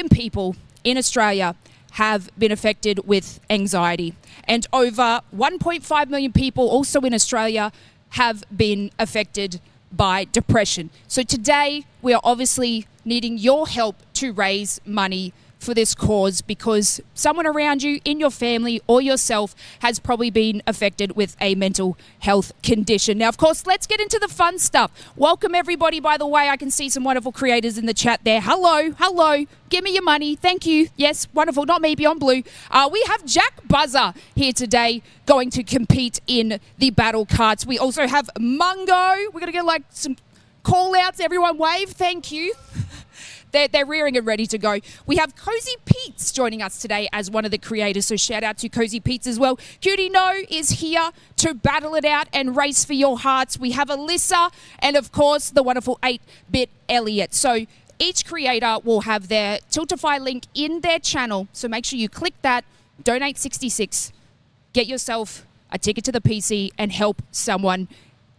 million people in Australia have been affected with anxiety, and over 1.5 million people also in Australia have been affected by depression. So today we are obviously needing your help to raise money for this cause, because someone around you, in your family or yourself, has probably been affected with a mental health condition. Now, of course, let's get into the fun stuff. Welcome everybody, by the way. I can see some wonderful creators in the chat there. Hello. Give me your money. Thank you. Yes, wonderful. Not me, Beyond Blue. We have Jack Buzzer here today going to compete in the battle carts. We also have Mungo. We're going to get like some call outs. Everyone wave. Thank you. They're rearing and ready to go. We have Cozy Pete's joining us today as one of the creators, so shout out to Cozy Pete's as well. Cutie No is here to battle it out and race for your hearts. We have Alyssa and, of course, the wonderful 8-Bit Elliot. So each creator will have their Tiltify link in their channel, so make sure you click that, donate 66, get yourself a ticket to the PC and help someone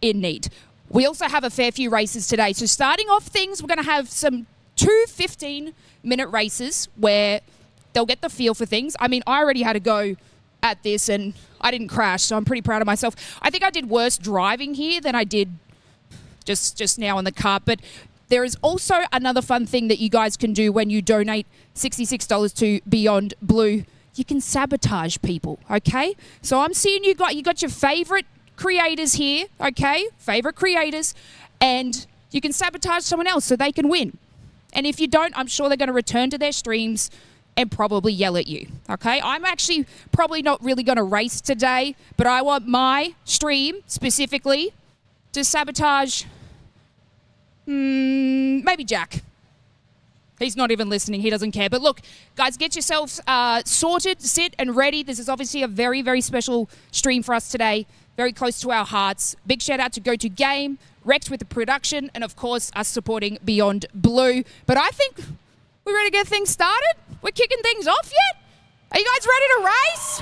in need. We also have a fair few races today. So starting off things, we're going to have two 15-minute races where they'll get the feel for things. I mean, I already had a go at this and I didn't crash, so I'm pretty proud of myself. I think I did worse driving here than I did just now on the cart. But there is also another fun thing that you guys can do when you donate $66 to Beyond Blue. You can sabotage people, okay? So I'm seeing you got your favorite creators here, okay? Favorite creators, and you can sabotage someone else so they can win. And if you don't, I'm sure they're going to return to their streams and probably yell at you, okay? I'm actually probably not really going to race today, but I want my stream specifically to sabotage maybe Jack. He's not even listening. He doesn't care. But look, guys, get yourselves sorted, sit and ready. This is obviously a very, very special stream for us today, very close to our hearts. Big shout out to Go To Game, Rex with the production, and of course us supporting Beyond Blue. But I think we're ready to get things started. We're kicking things off yet? Are you guys ready to race?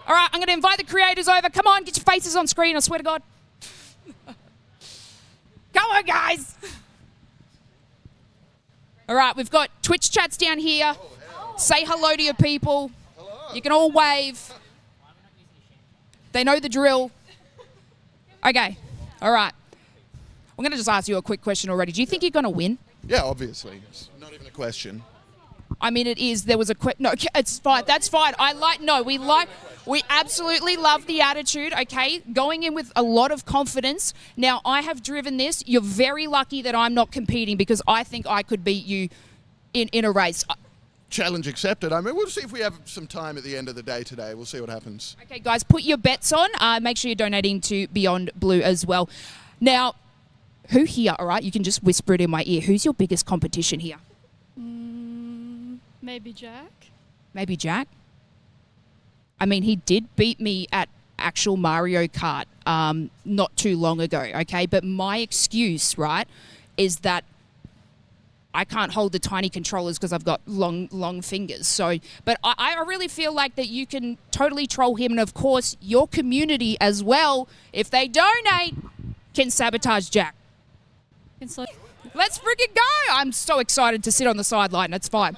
All right, I'm going to invite the creators over. Come on, get your faces on screen, I swear to God. Come on, guys. All right, we've got Twitch chats down here. Say hello to your people. Hello. You can all wave. They know the drill. Okay, all right. I'm going to just ask you a quick question already. Do you think you're going to win? Yeah, obviously. It's not even a question. I mean, it is. There was a no, it's fine. That's fine. We absolutely love the attitude, okay? Going in with a lot of confidence. Now, I have driven this. You're very lucky that I'm not competing, because I think I could beat you in a race. Challenge accepted. I mean, we'll see if we have some time at the end of the day today. We'll see what happens. Okay, guys, put your bets on. Make sure you're donating to Beyond Blue as well. Now, who here, all right, you can just whisper it in my ear. Who's your biggest competition here? Maybe Jack. Maybe Jack? I mean, he did beat me at actual Mario Kart not too long ago, okay? But my excuse, right, is that I can't hold the tiny controllers because I've got long fingers. So, but I really feel like that you can totally troll him. And, of course, your community as well, if they donate, can sabotage Jack. Let's freaking go. I'm so excited to sit on the sideline. That's fine.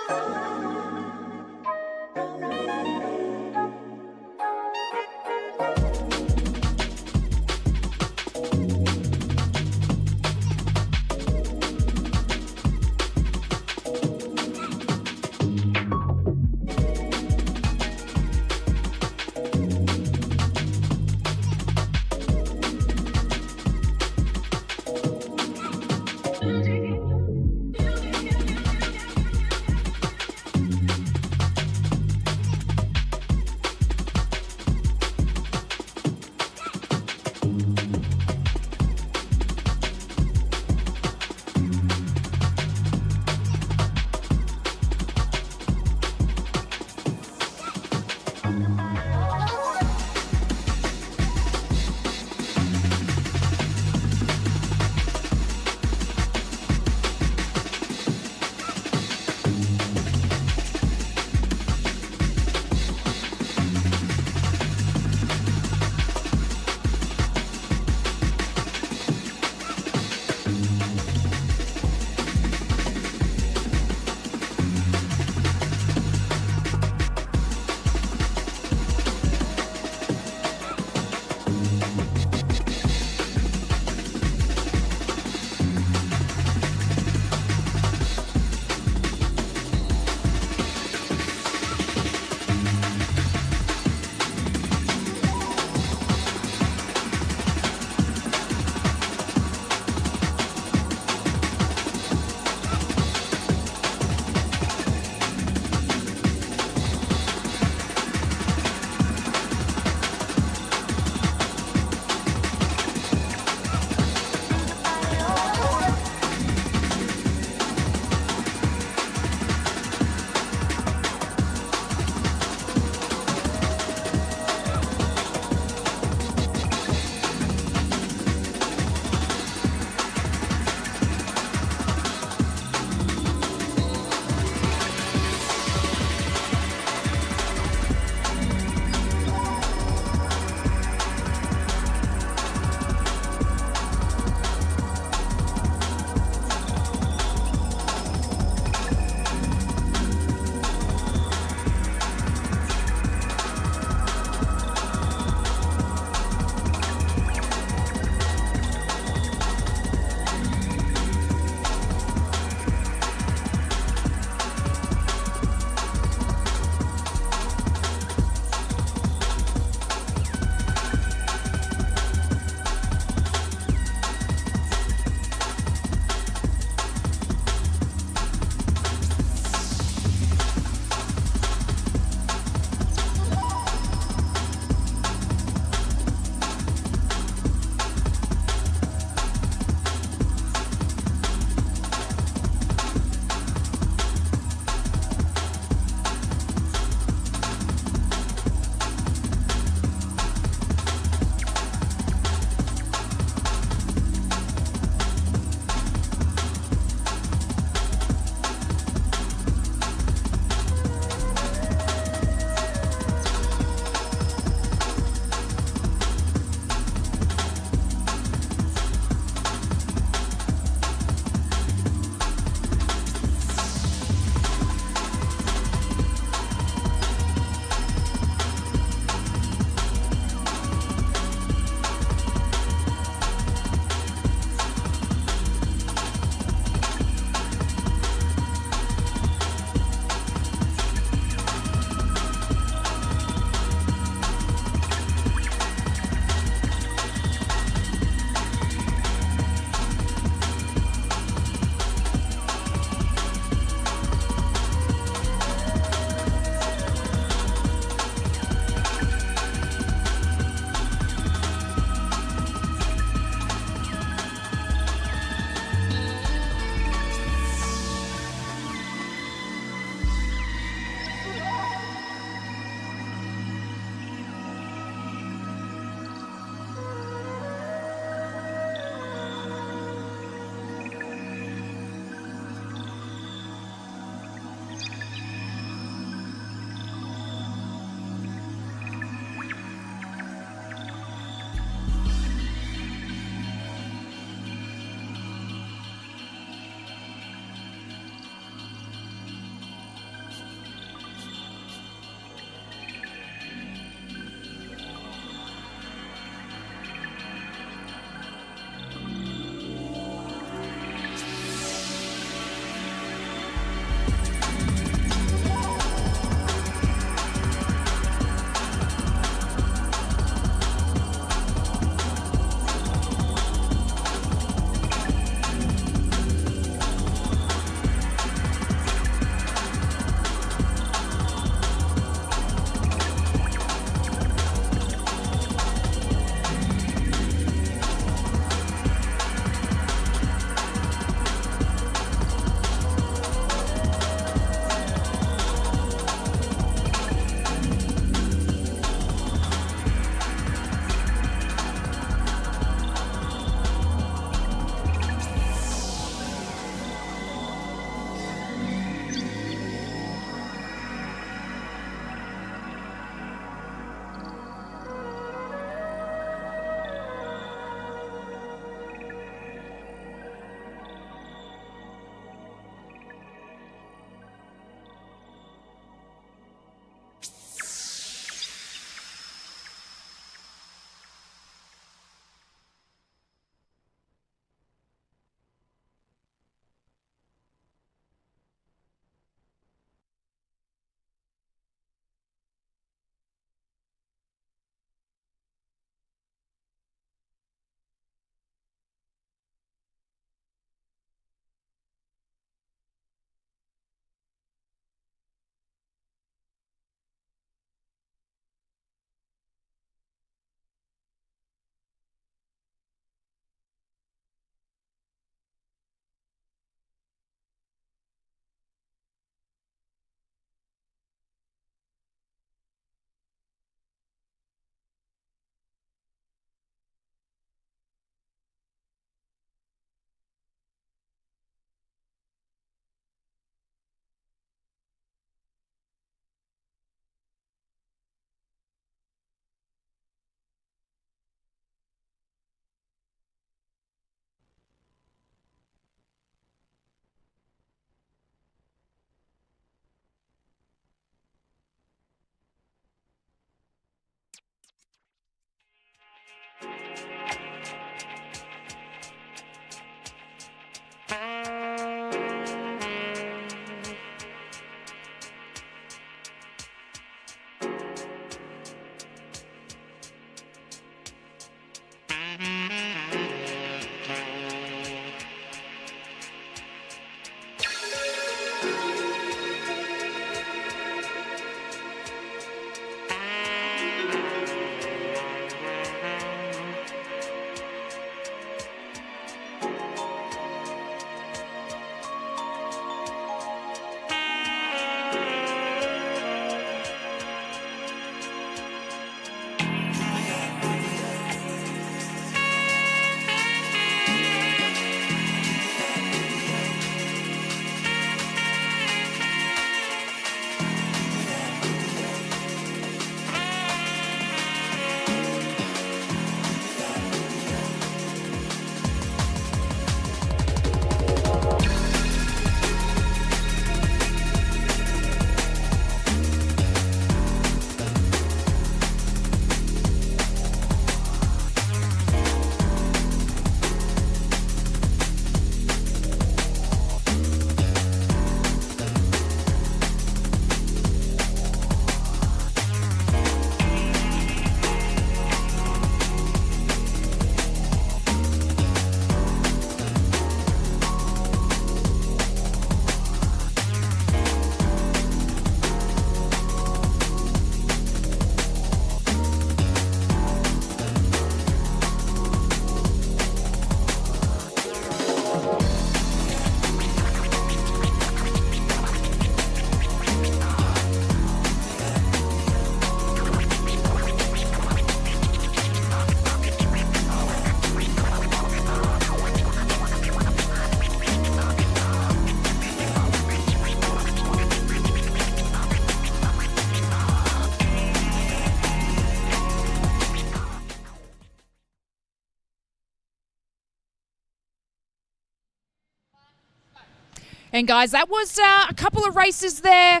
And guys, that was a couple of races there,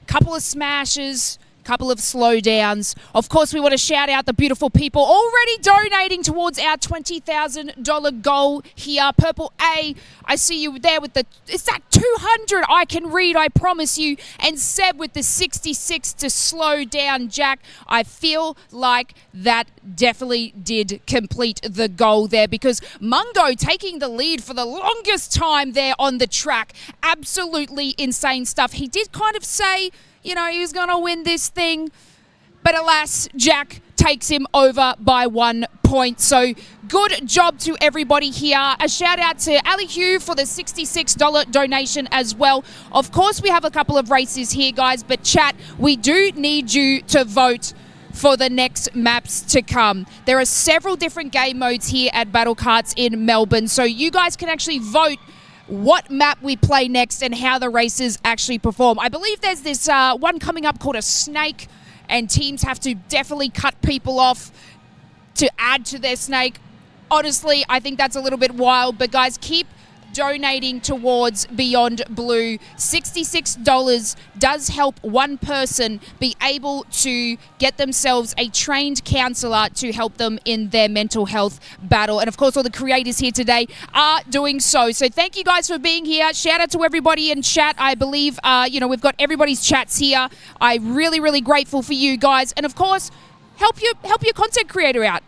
couple of smashes, couple of slowdowns. Of course, we want to shout out the beautiful people already donating towards our $20,000 goal here. Purple A, I see you there with the, is that 200? I can read, I promise you. And Seb with the 66 to slow down Jack. I feel like that definitely did complete the goal there, because Mungo taking the lead for the longest time there on the track. Absolutely insane stuff. He did kind of say, you know, he was going to win this thing. But alas, Jack takes him over by 1 point. So good job to everybody here. A shout out to Ali Hugh for the $66 donation as well. Of course, we have a couple of races here, guys. But chat, we do need you to vote for the next maps to come. There are several different game modes here at Battle Karts in Melbourne. So you guys can actually vote what map we play next and how the races actually perform. I believe there's this one coming up called a snake, and teams have to definitely cut people off to add to their snake. Honestly, I think that's a little bit wild, but guys, keep donating towards Beyond Blue. $66 does help one person be able to get themselves a trained counsellor to help them in their mental health battle. And of course, all the creators here today are doing so. So thank you guys for being here. Shout out to everybody in chat. I believe, we've got everybody's chats here. I'm really, really grateful for you guys. And of course, help your content creator out.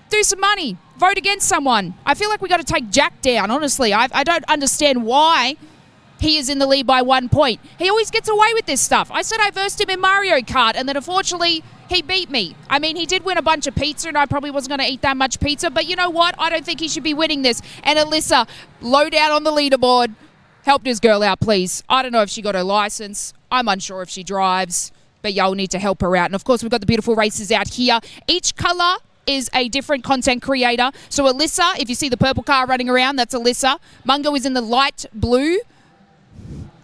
Do some money. Vote against someone. I feel like we got to take Jack down, honestly. I don't understand why he is in the lead by 1 point. He always gets away with this stuff. I said I versed him in Mario Kart, and then unfortunately, he beat me. I mean, he did win a bunch of pizza, and I probably wasn't going to eat that much pizza, but you know what? I don't think he should be winning this. And Alyssa, low down on the leaderboard. Help this girl out, please. I don't know if she got her license. I'm unsure if she drives, but y'all need to help her out. And of course, we've got the beautiful races out here. Each color is a different content creator. So Alyssa, if you see the purple car running around, that's Alyssa. Mungo is in the light blue.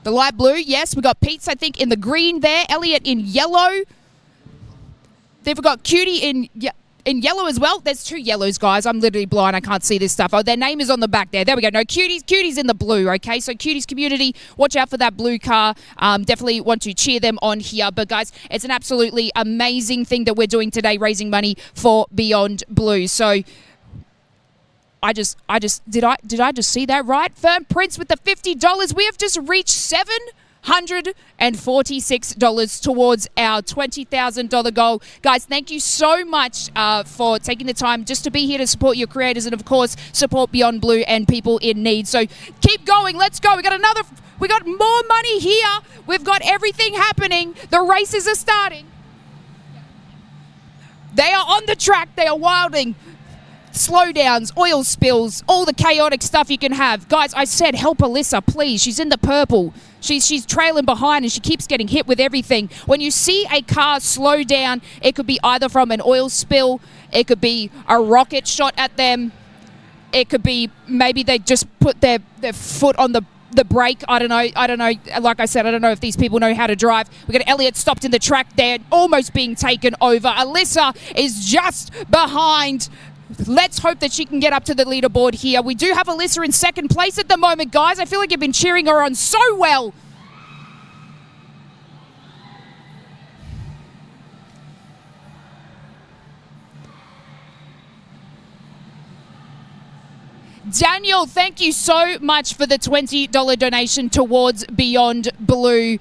The light blue, yes. We've got Pete's, I think, in the green there. Elliot in yellow. Then we've got Cutie in yellow as well. There's two yellows, guys. I'm literally blind. I can't see this stuff. Oh, their name is on the back there. There we go. No, Cutie's in the blue, okay? So Cutie's community, watch out for that blue car. Definitely want to cheer them on here. But guys, it's an absolutely amazing thing that we're doing today, raising money for Beyond Blue. So did I just see that right? Firm Prince with the $50. We have just reached $746 towards our $20,000 goal. Guys, thank you so much for taking the time just to be here to support your creators and, of course, support Beyond Blue and people in need. So keep going. Let's go. We got more money here. We've got everything happening. The races are starting. They are on the track. They are wilding. Slowdowns, oil spills, all the chaotic stuff you can have. Guys, I said help Alyssa, please. She's in the purple. She's trailing behind and she keeps getting hit with everything. When you see a car slow down, it could be either from an oil spill, it could be a rocket shot at them, it could be maybe they just put their foot on the brake. I don't know. Like I said, I don't know if these people know how to drive. We got Elliot stopped in the track there, almost being taken over. Alyssa is just behind. Let's hope that she can get up to the leaderboard here. We do have Alyssa in second place at the moment, guys. I feel like you've been cheering her on so well. Daniel, thank you so much for the $20 donation towards Beyond Blue.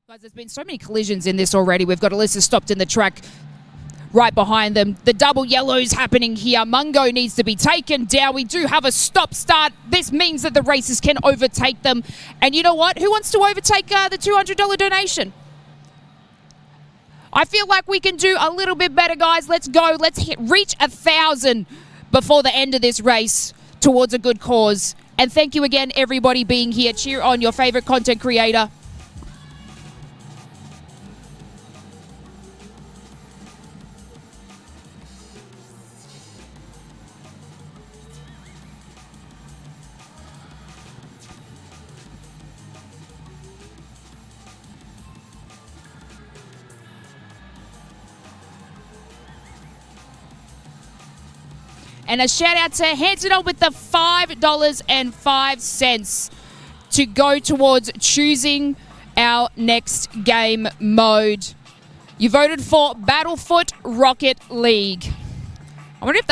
Guys, there's been so many collisions in this already. We've got Alyssa stopped in the track right behind them. The double yellows happening here. Mungo needs to be taken down. We do have a stop start. This means that the racers can overtake them. And you know what? Who wants to overtake the $200 donation? I feel like we can do a little bit better, guys. Let's go. Let's reach 1,000 before the end of this race towards a good cause. And thank you again, everybody being here. Cheer on your favorite content creator. And a shout out to Hanson with the $5.05 to go towards choosing our next game mode. You voted for Battlefoot Rocket League. I wonder if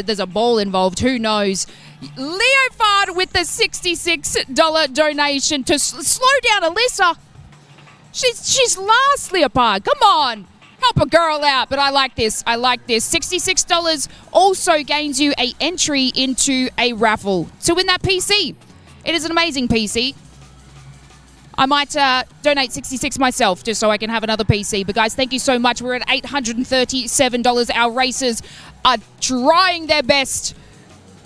there's a ball involved. Who knows? Leofard with the $66 donation to slow down Alyssa. She's last, Leopard. Come on. Help a girl out. But I like this. $66 also gains you a entry into a raffle to win that PC. It is an amazing PC. I might donate $66 myself just so I can have another PC. But guys, thank you so much. We're at $837. Our racers are trying their best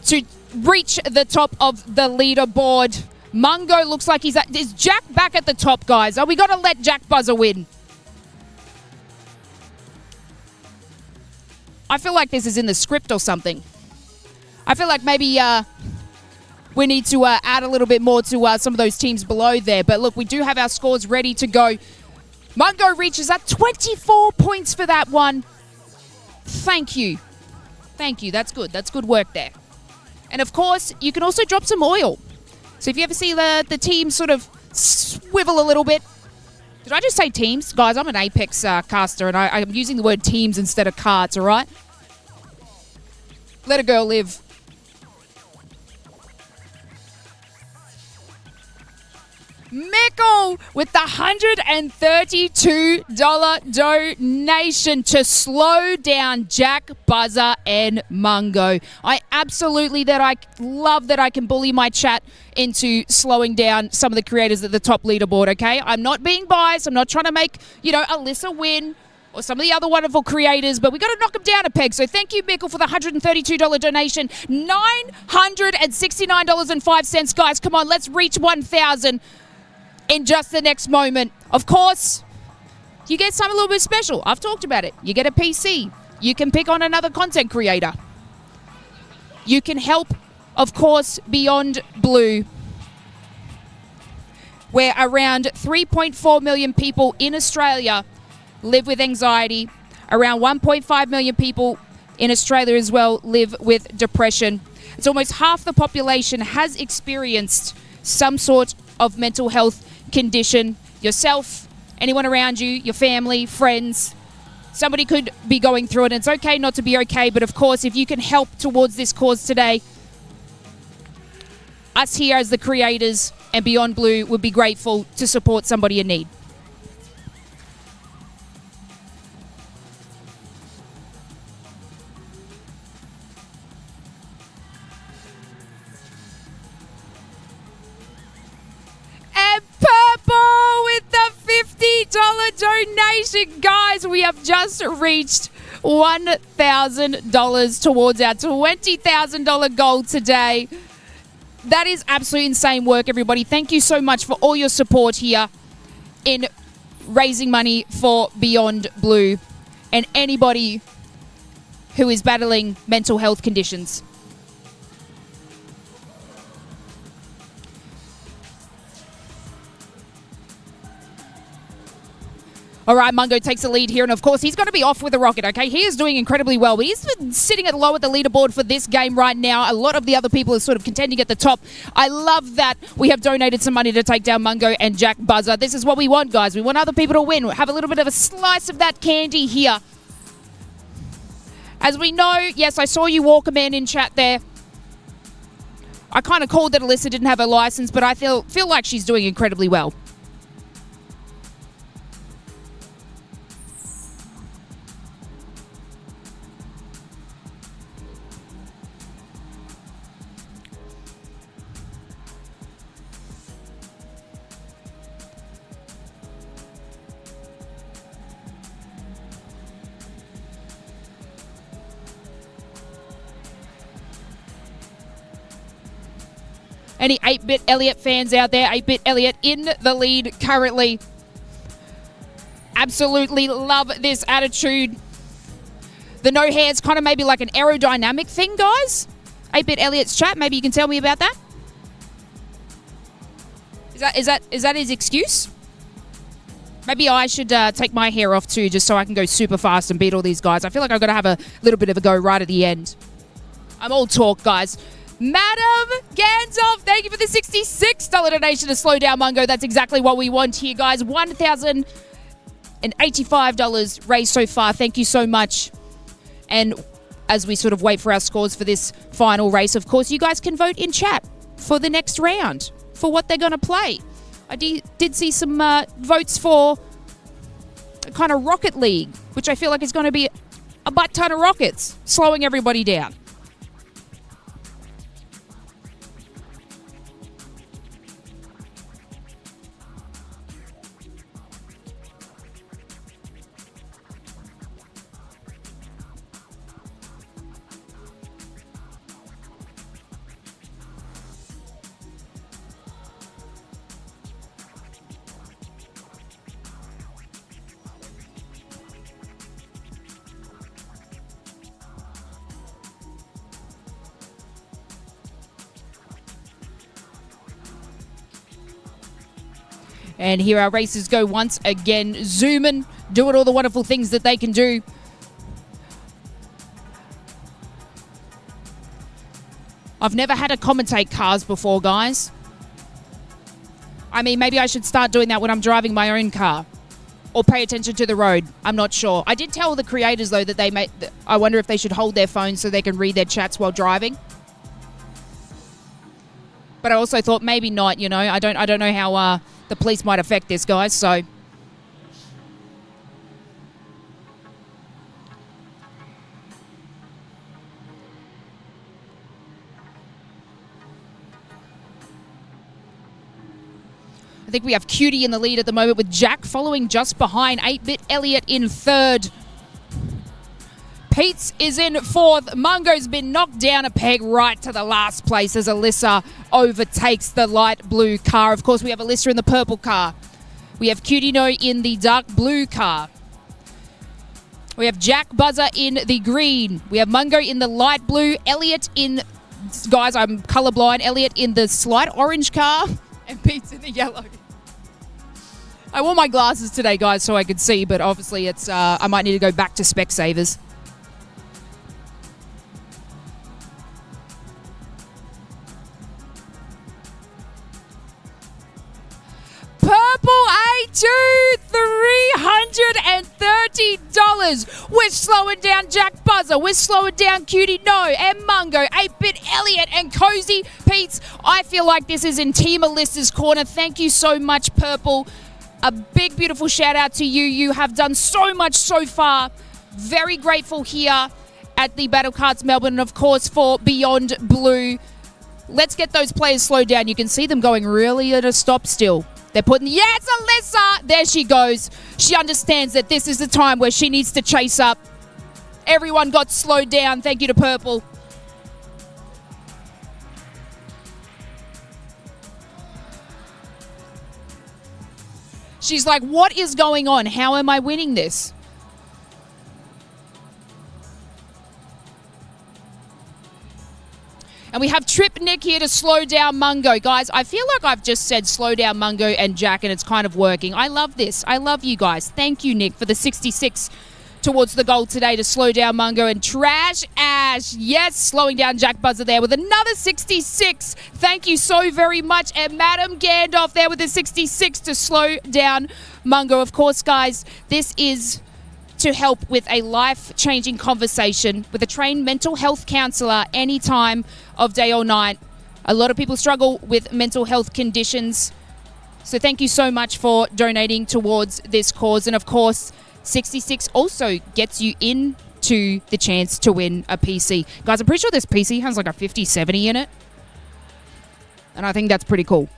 to reach the top of the leaderboard. Mungo looks like is Jack back at the top, guys? Are we got to let Jack Buzzer win? I feel like this is in the script or something. I feel like maybe we need to add a little bit more to some of those teams below there. But look, we do have our scores ready to go. Mungo reaches at 24 points for that one. Thank you. Thank you. That's good. That's good work there. And of course, you can also drop some oil. So if you ever see the team sort of swivel a little bit. Did I just say teams? Guys, I'm an Apex caster and I'm using the word teams instead of cards, all right? Let a girl live. Mickle with the $132 donation to slow down Jack, Buzzer, and Mungo. I love that I can bully my chat into slowing down some of the creators at the top leaderboard, okay? I'm not being biased. I'm not trying to make, Alyssa win or some of the other wonderful creators, but we got to knock them down a peg. So thank you, Mickle, for the $132 donation. $969.05. Guys, come on, let's reach 1,000. In just the next moment. Of course, you get something a little bit special. I've talked about it. You get a PC. You can pick on another content creator. You can help, of course, Beyond Blue, where around 3.4 million people in Australia live with anxiety. Around 1.5 million people in Australia as well live with depression. It's almost half the population has experienced some sort of mental health condition. Yourself, anyone around you, your family, friends, somebody could be going through it. And it's okay not to be okay, but of course, if you can help towards this cause today, us here as the creators and Beyond Blue would be grateful to support somebody in need. With the $50 donation, guys, we have just reached $1,000 towards our $20,000 goal today. That is absolutely insane work, everybody. Thank you so much for all your support here in raising money for Beyond Blue and anybody who is battling mental health conditions. All right, Mungo takes the lead here, and of course, he's going to be off with a rocket, okay? He is doing incredibly well, but he's been sitting at low at the leaderboard for this game right now. A lot of the other people are sort of contending at the top. I love that we have donated some money to take down Mungo and Jack Buzzer. This is what we want, guys. We want other people to win. We'll have a little bit of a slice of that candy here. As we know, yes, I saw you walk a man in chat there. I kind of called that Alyssa didn't have her license, but I feel like she's doing incredibly well. Any 8-Bit Elliot fans out there? 8-Bit Elliot in the lead currently. Absolutely love this attitude. The no hands kind of maybe like an aerodynamic thing, guys. 8-Bit Elliot's chat, maybe you can tell me about that. Is that his excuse? Maybe I should take my hair off too, just so I can go super fast and beat all these guys. I feel like I've got to have a little bit of a go right at the end. I'm all talk, guys. Madam Gandalf, thank you for the $66 donation to slow down Mungo. That's exactly what we want here, guys. $1,085 raised so far. Thank you so much. And as we sort of wait for our scores for this final race, of course, you guys can vote in chat for the next round for what they're going to play. I did see some votes for a kind of Rocket League, which I feel like is going to be a butt ton of rockets, slowing everybody down. And here our racers go once again, zooming, doing all the wonderful things that they can do. I've never had to commentate cars before, guys. I mean, maybe I should start doing that when I'm driving my own car. Or pay attention to the road. I'm not sure. I did tell the creators, though, that I wonder if they should hold their phones so they can read their chats while driving. But I also thought maybe not, you know. I don't know how the police might affect this, guys, so. I think we have Cutie in the lead at the moment with Jack following just behind. 8-Bit Elliot in third. Pete's is in fourth. Mungo's been knocked down a peg right to the last place as Alyssa overtakes the light blue car. Of course, we have Alyssa in the purple car. We have Cutie No in the dark blue car. We have Jack Buzzer in the green. We have Mungo in the light blue. Elliot in, guys, I'm colorblind. Elliot in the slight orange car. And Pete's in the yellow. I wore my glasses today, guys, so I could see, but obviously it's I might need to go back to Specsavers. Purple A2, $330. We're slowing down Jack Buzzer. We're slowing down Cutie No and Mungo, 8-Bit Elliot and Cozy Pete's. I feel like this is in Team Alyssa's corner. Thank you so much, Purple. A big, beautiful shout out to you. You have done so much so far. Very grateful here at the Battle Cards Melbourne, and of course for Beyond Blue. Let's get those players slowed down. You can see them going really at a stop still. They're putting, yes, Alyssa! There she goes. She understands that this is the time where she needs to chase up. Everyone got slowed down. Thank you to Purple. She's like, what is going on? How am I winning this? And we have Trip Nick here to slow down Mungo. Guys, I feel like I've just said slow down Mungo and Jack, and it's kind of working. I love this. I love you guys. Thank you, Nick, for the 66 towards the goal today to slow down Mungo. And Trash Ash, yes, slowing down Jack Buzzer there with another 66. Thank you so very much. And Madam Gandalf there with a 66 to slow down Mungo. Of course, guys, this is to help with a life-changing conversation with a trained mental health counsellor any time of day or night. A lot of people struggle with mental health conditions. So thank you so much for donating towards this cause. And of course, 66 also gets you into the chance to win a PC. Guys, I'm pretty sure this PC has like a 5070 in it. And I think that's pretty cool.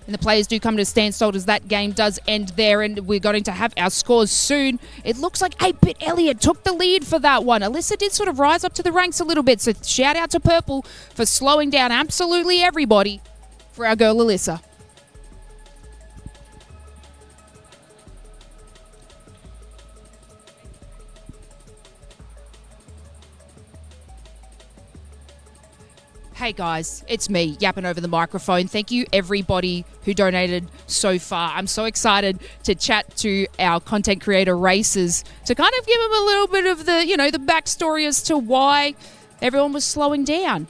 And the players do come to a standstill as that game does end there, and we're going to have our scores soon. It looks like 8-Bit Elliot took the lead for that one. Alyssa did sort of rise up to the ranks a little bit, so shout out to Purple for slowing down absolutely everybody for our girl Alyssa. Hey guys, it's me yapping over the microphone. Thank you everybody who donated so far. I'm so excited to chat to our content creator racers to kind of give them a little bit of the, the backstory as to why everyone was slowing down.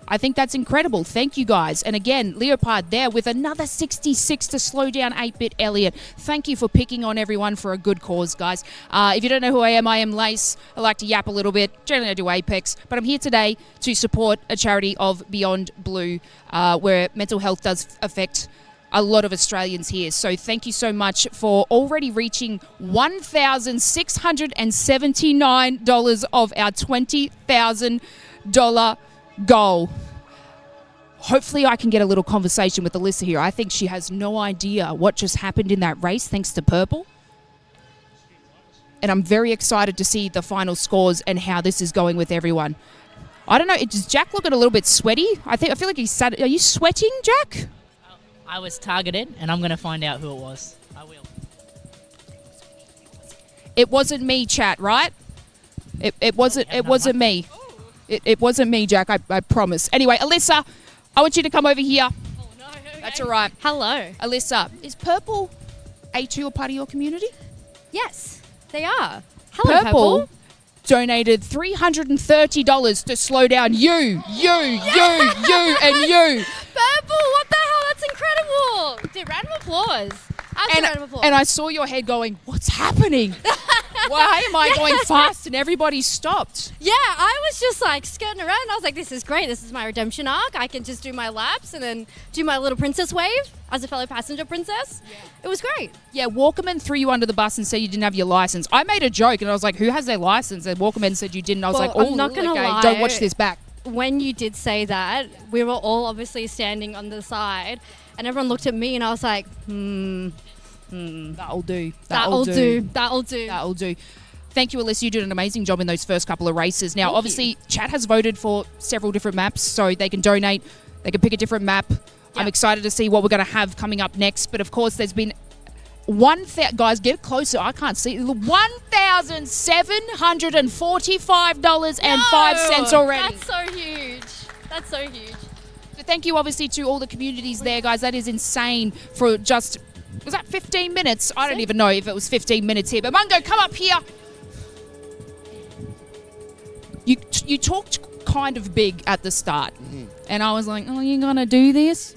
I think that's incredible. Thank you, guys. And again, Leopard there with another 66 to slow down 8-Bit Elliot. Thank you for picking on everyone for a good cause, guys. If you don't know who I am Lace. I like to yap a little bit. Generally, I do Apex. But I'm here today to support a charity of Beyond Blue, where mental health does affect a lot of Australians here. So thank you so much for already reaching $1,679 of our $20,000 goal. Hopefully I can get a little conversation with Alyssa here. I think she has no idea what just happened in that race thanks to Purple. And I'm very excited to see the final scores and how this is going with everyone. I don't know, does Jack look a little bit sweaty? I feel like he's sad. Are you sweating, Jack? I was targeted and I'm going to find out who it was. I will. It wasn't me, chat, right? It wasn't me. It wasn't me, Jack, I promise. Anyway, Alyssa, I want you to come over here. Oh, no. Okay. That's all right. Hello. Alyssa, is Purple A2 a part of your community? Yes, they are. Hello, Purple donated $330 to slow down you, and you. Purple, what the hell? That's incredible. Dude, round of applause. Absolute round of applause. And I saw your head going, what's happening? Why am I going fast and everybody stopped? Yeah, I was just like skirting around. I was like, this is great. This is my redemption arc. I can just do my laps and then do my little princess wave as a fellow passenger princess. Yeah. It was great. Yeah, Walkerman threw you under the bus and said you didn't have your license. I made a joke and I was like, who has their license? And Walkerman said you didn't. I was like, oh, I'm not gonna lie. Don't watch this back. When you did say that, we were all obviously standing on the side and everyone looked at me and I was like, That'll do. That'll do. Thank you, Alyssa. You did an amazing job in those first couple of races. Now, obviously, chat has voted for several different maps, so they can donate. They can pick a different map. Yep. I'm excited to see what we're going to have coming up next. But, of course, there's been guys, get closer. I can't see. $1,745.05 already. That's so huge. That's so huge. So thank you, obviously, to all the communities there, guys. That is insane for just... Was that 15 minutes? I don't even know if it was 15 minutes here. But Mungo, come up here. You talked kind of big at the start. And I was like, oh, you're going to do this?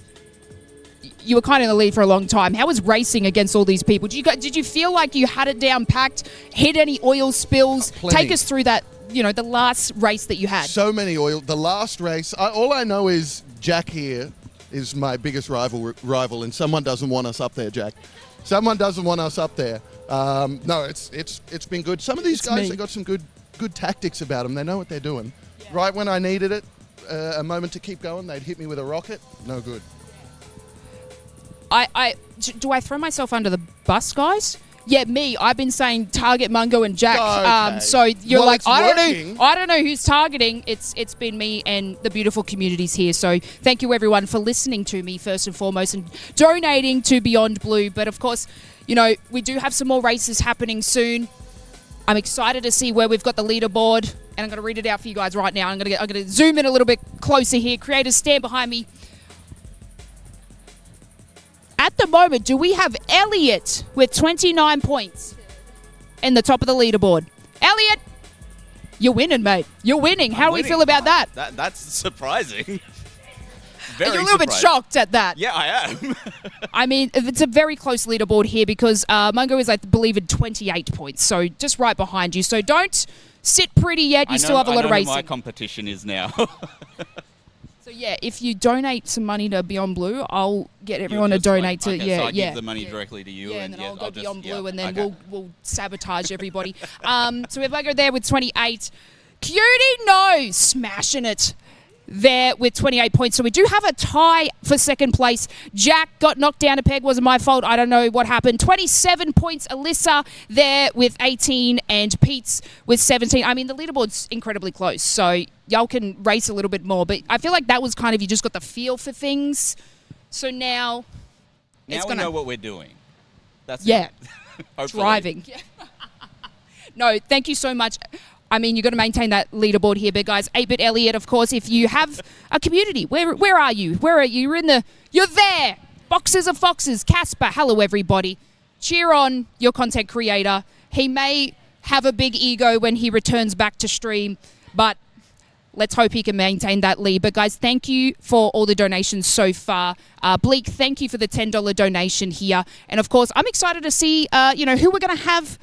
You were kind of in the lead for a long time. How was racing against all these people? Did you feel like you had it down packed? Hit any oil spills? Plenty. Take us through that, the last race that you had. So many oil. The last race, all I know is Jack here is my biggest rival, and someone doesn't want us up there, Jack. Someone doesn't want us up there. No, it's been good. Some of these guys, they got some good tactics about them. They know what they're doing. Yeah. Right when I needed it, a moment to keep going, they'd hit me with a rocket. No good. Do I throw myself under the bus, guys? Yeah, me. I've been saying target Mungo and Jack. Okay. So you're like, I don't know who's targeting. It's been me and the beautiful communities here. So thank you everyone for listening to me first and foremost and donating to Beyond Blue. But of course, we do have some more races happening soon. I'm excited to see where we've got the leaderboard, and I'm going to read it out for you guys right now. I'm going to zoom in a little bit closer here. Creators, stand behind me. At the moment, do we have Elliot with 29 points in the top of the leaderboard? Elliot, you're winning, mate. You're winning. How do we feel about that? That's surprising. Are you a little bit shocked at that? Yeah, I am. I mean, it's a very close leaderboard here because Mungo is, I believe, at 28 points, so just right behind you. So don't sit pretty yet. You still have a lot of racing. I know who my competition is now. So yeah, if you donate some money to Beyond Blue, I'll get everyone to donate to so I give the money directly to you, and then I'll go Beyond Blue, and then we'll sabotage everybody. So we have Mungo there with 28. Cutie, no, smashing it there with 28 points. So we do have a tie for second place. Jack got knocked down a peg. Wasn't my fault. I don't know what happened. 27 points. Alyssa there with 18 and Pete's with 17. I mean, the leaderboard's incredibly close, so y'all can race a little bit more. But I feel like that was kind of, you just got the feel for things. So now it's we know what we're doing. That's it. Hopefully. Driving. No, thank you so much. I mean, you've got to maintain that leaderboard here, but guys, 8-Bit Elliot, of course, if you have a community, where are you? Where are you? You're there. Boxes of Foxes, Casper, hello everybody. Cheer on your content creator. He may have a big ego when he returns back to stream, but let's hope he can maintain that lead. But guys, thank you for all the donations so far. Bleak, thank you for the $10 donation here. And of course, I'm excited to see, who we're going to have,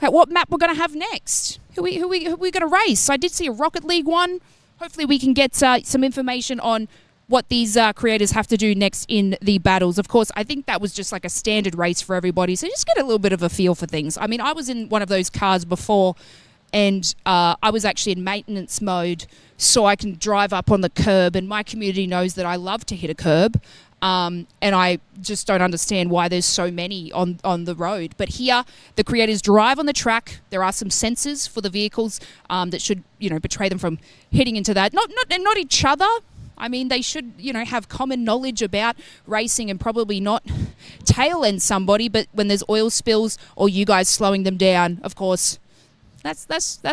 what map we're going to have next. Who we going to race? I did see a Rocket League one. Hopefully we can get some information on what these creators have to do next in the battles. Of course, I think that was just like a standard race for everybody. So just get a little bit of a feel for things. I mean, I was in one of those cars before, and I was actually in maintenance mode, so I can drive up on the curb, and my community knows that I love to hit a curb, and I just don't understand why there's so many on the road. But here, the creators drive on the track. There are some sensors for the vehicles that should, betray them from hitting into that. Not each other. I mean, they should, have common knowledge about racing and probably not tail end somebody. But when there's oil spills or you guys slowing them down, of course, that's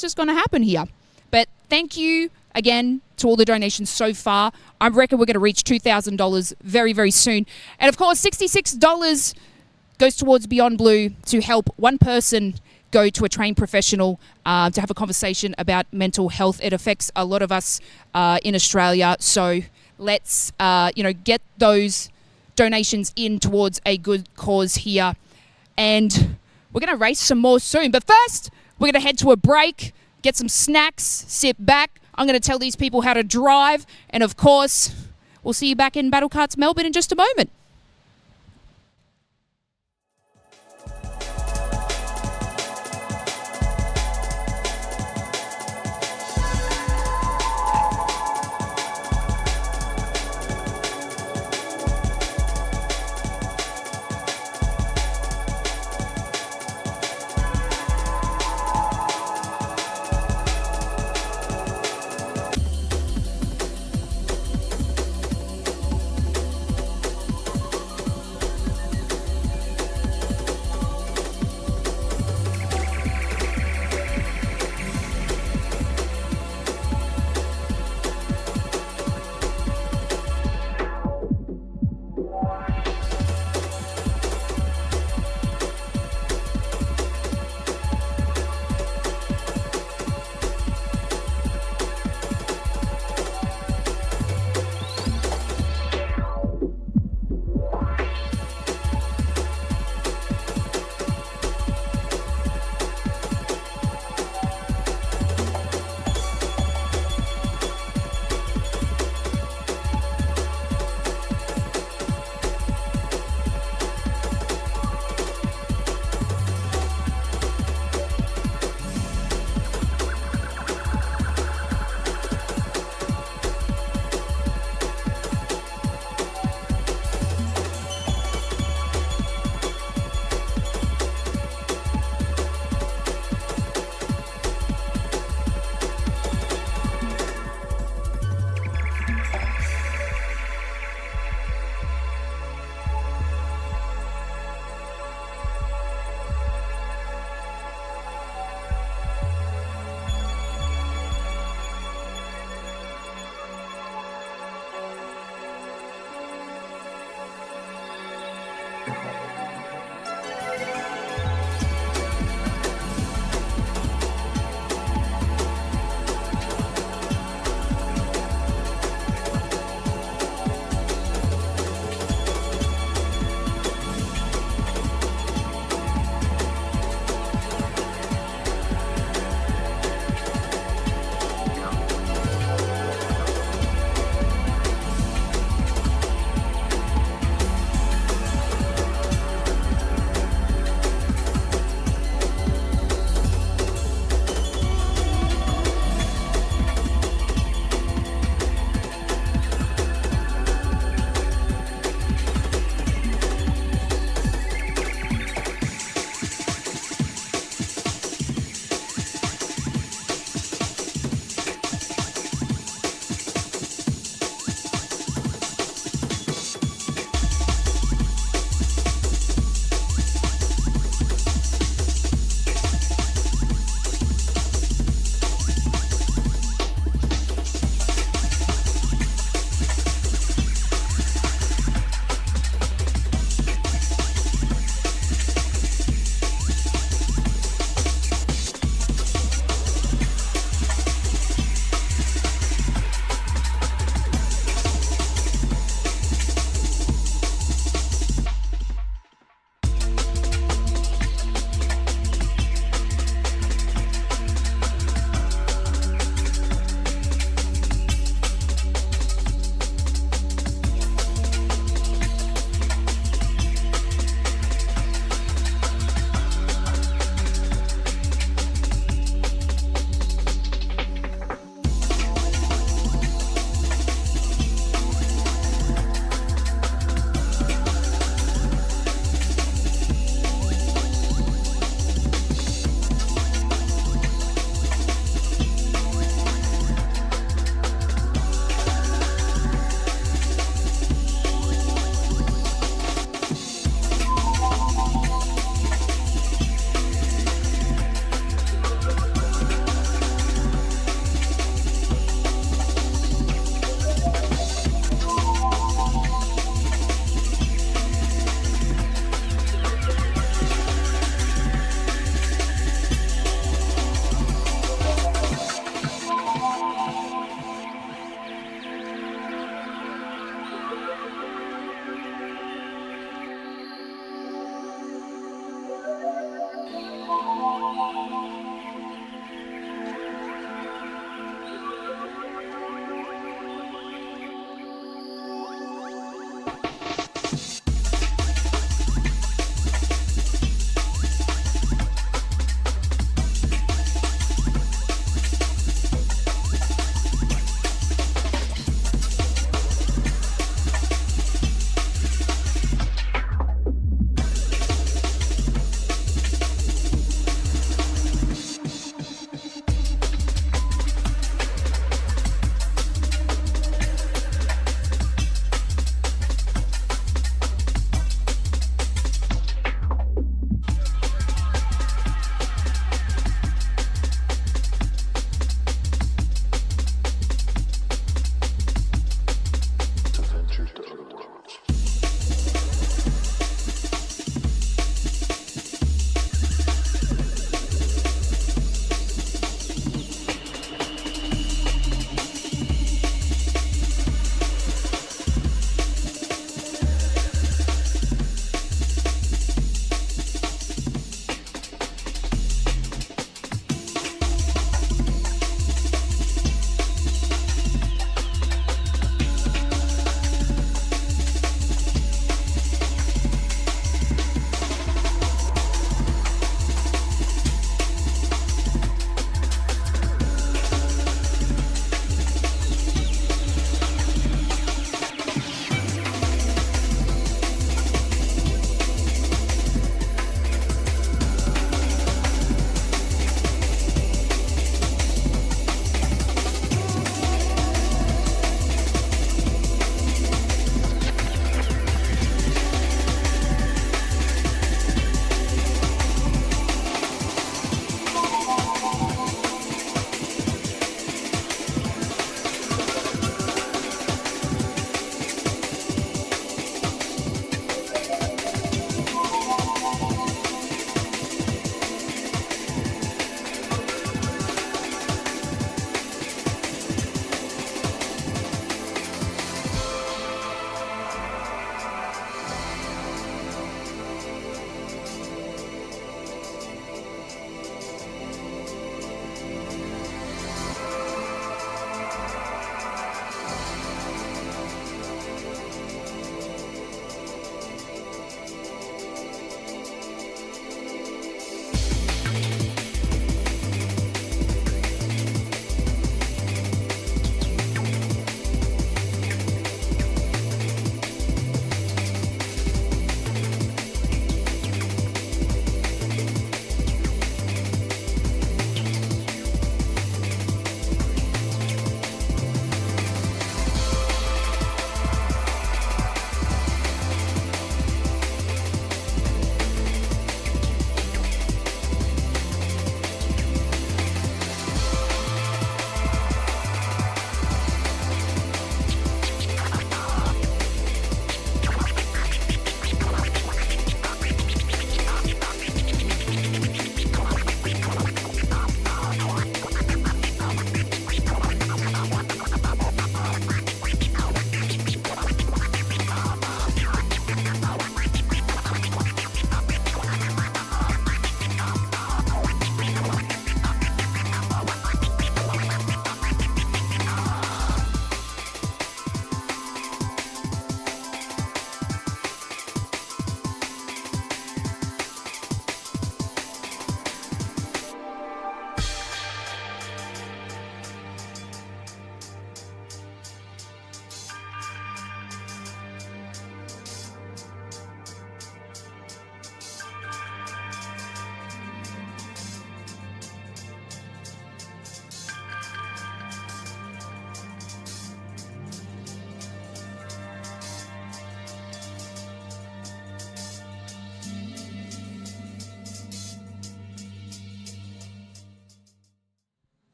just going to happen here. But thank you again to all the donations so far. I reckon we're going to reach $2,000 very, very soon. And of course, $66 goes towards Beyond Blue to help one person go to a trained professional to have a conversation about mental health. It affects a lot of us in Australia. So let's, get those donations in towards a good cause here. And we're going to race some more soon. But first, we're going to head to a break, get some snacks, sit back. I'm going to tell these people how to drive. And of course, we'll see you back in Battle Karts Melbourne in just a moment.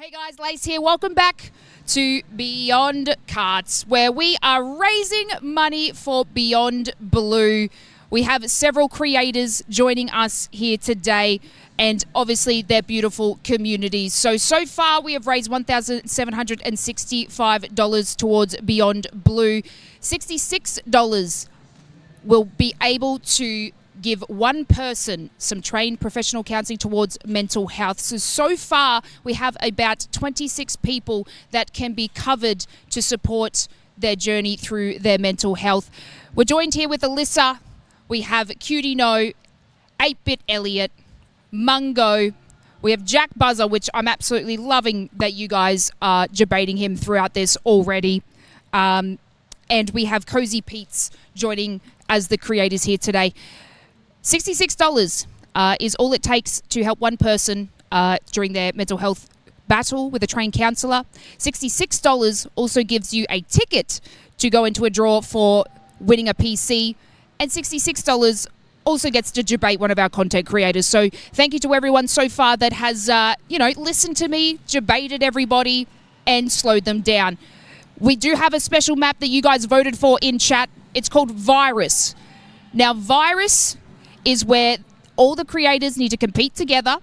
Hey guys, Lace here. Welcome back to Beyond Carts, where we are raising money for Beyond Blue. We have several creators joining us here today, and obviously their beautiful communities. So far we have raised $1,765 towards Beyond Blue. $66 will be able to give one person some trained professional counselling towards mental health. So far we have about 26 people that can be covered to support their journey through their mental health. We're joined here with Alyssa. We have Cutie No, 8-Bit Elliot, Mungo. We have Jack Buzzer, which I'm absolutely loving that you guys are debating him throughout this already. And we have Cozy Pete's joining as the creators here today. $66 is all it takes to help one person during their mental health battle with a trained counsellor. $66 also gives you a ticket to go into a draw for winning a PC. And $66 also gets to debate one of our content creators. So thank you to everyone so far that has, listened to me, debated everybody, and slowed them down. We do have a special map that you guys voted for in chat. It's called Virus. Now, Virus is where all the creators need to compete together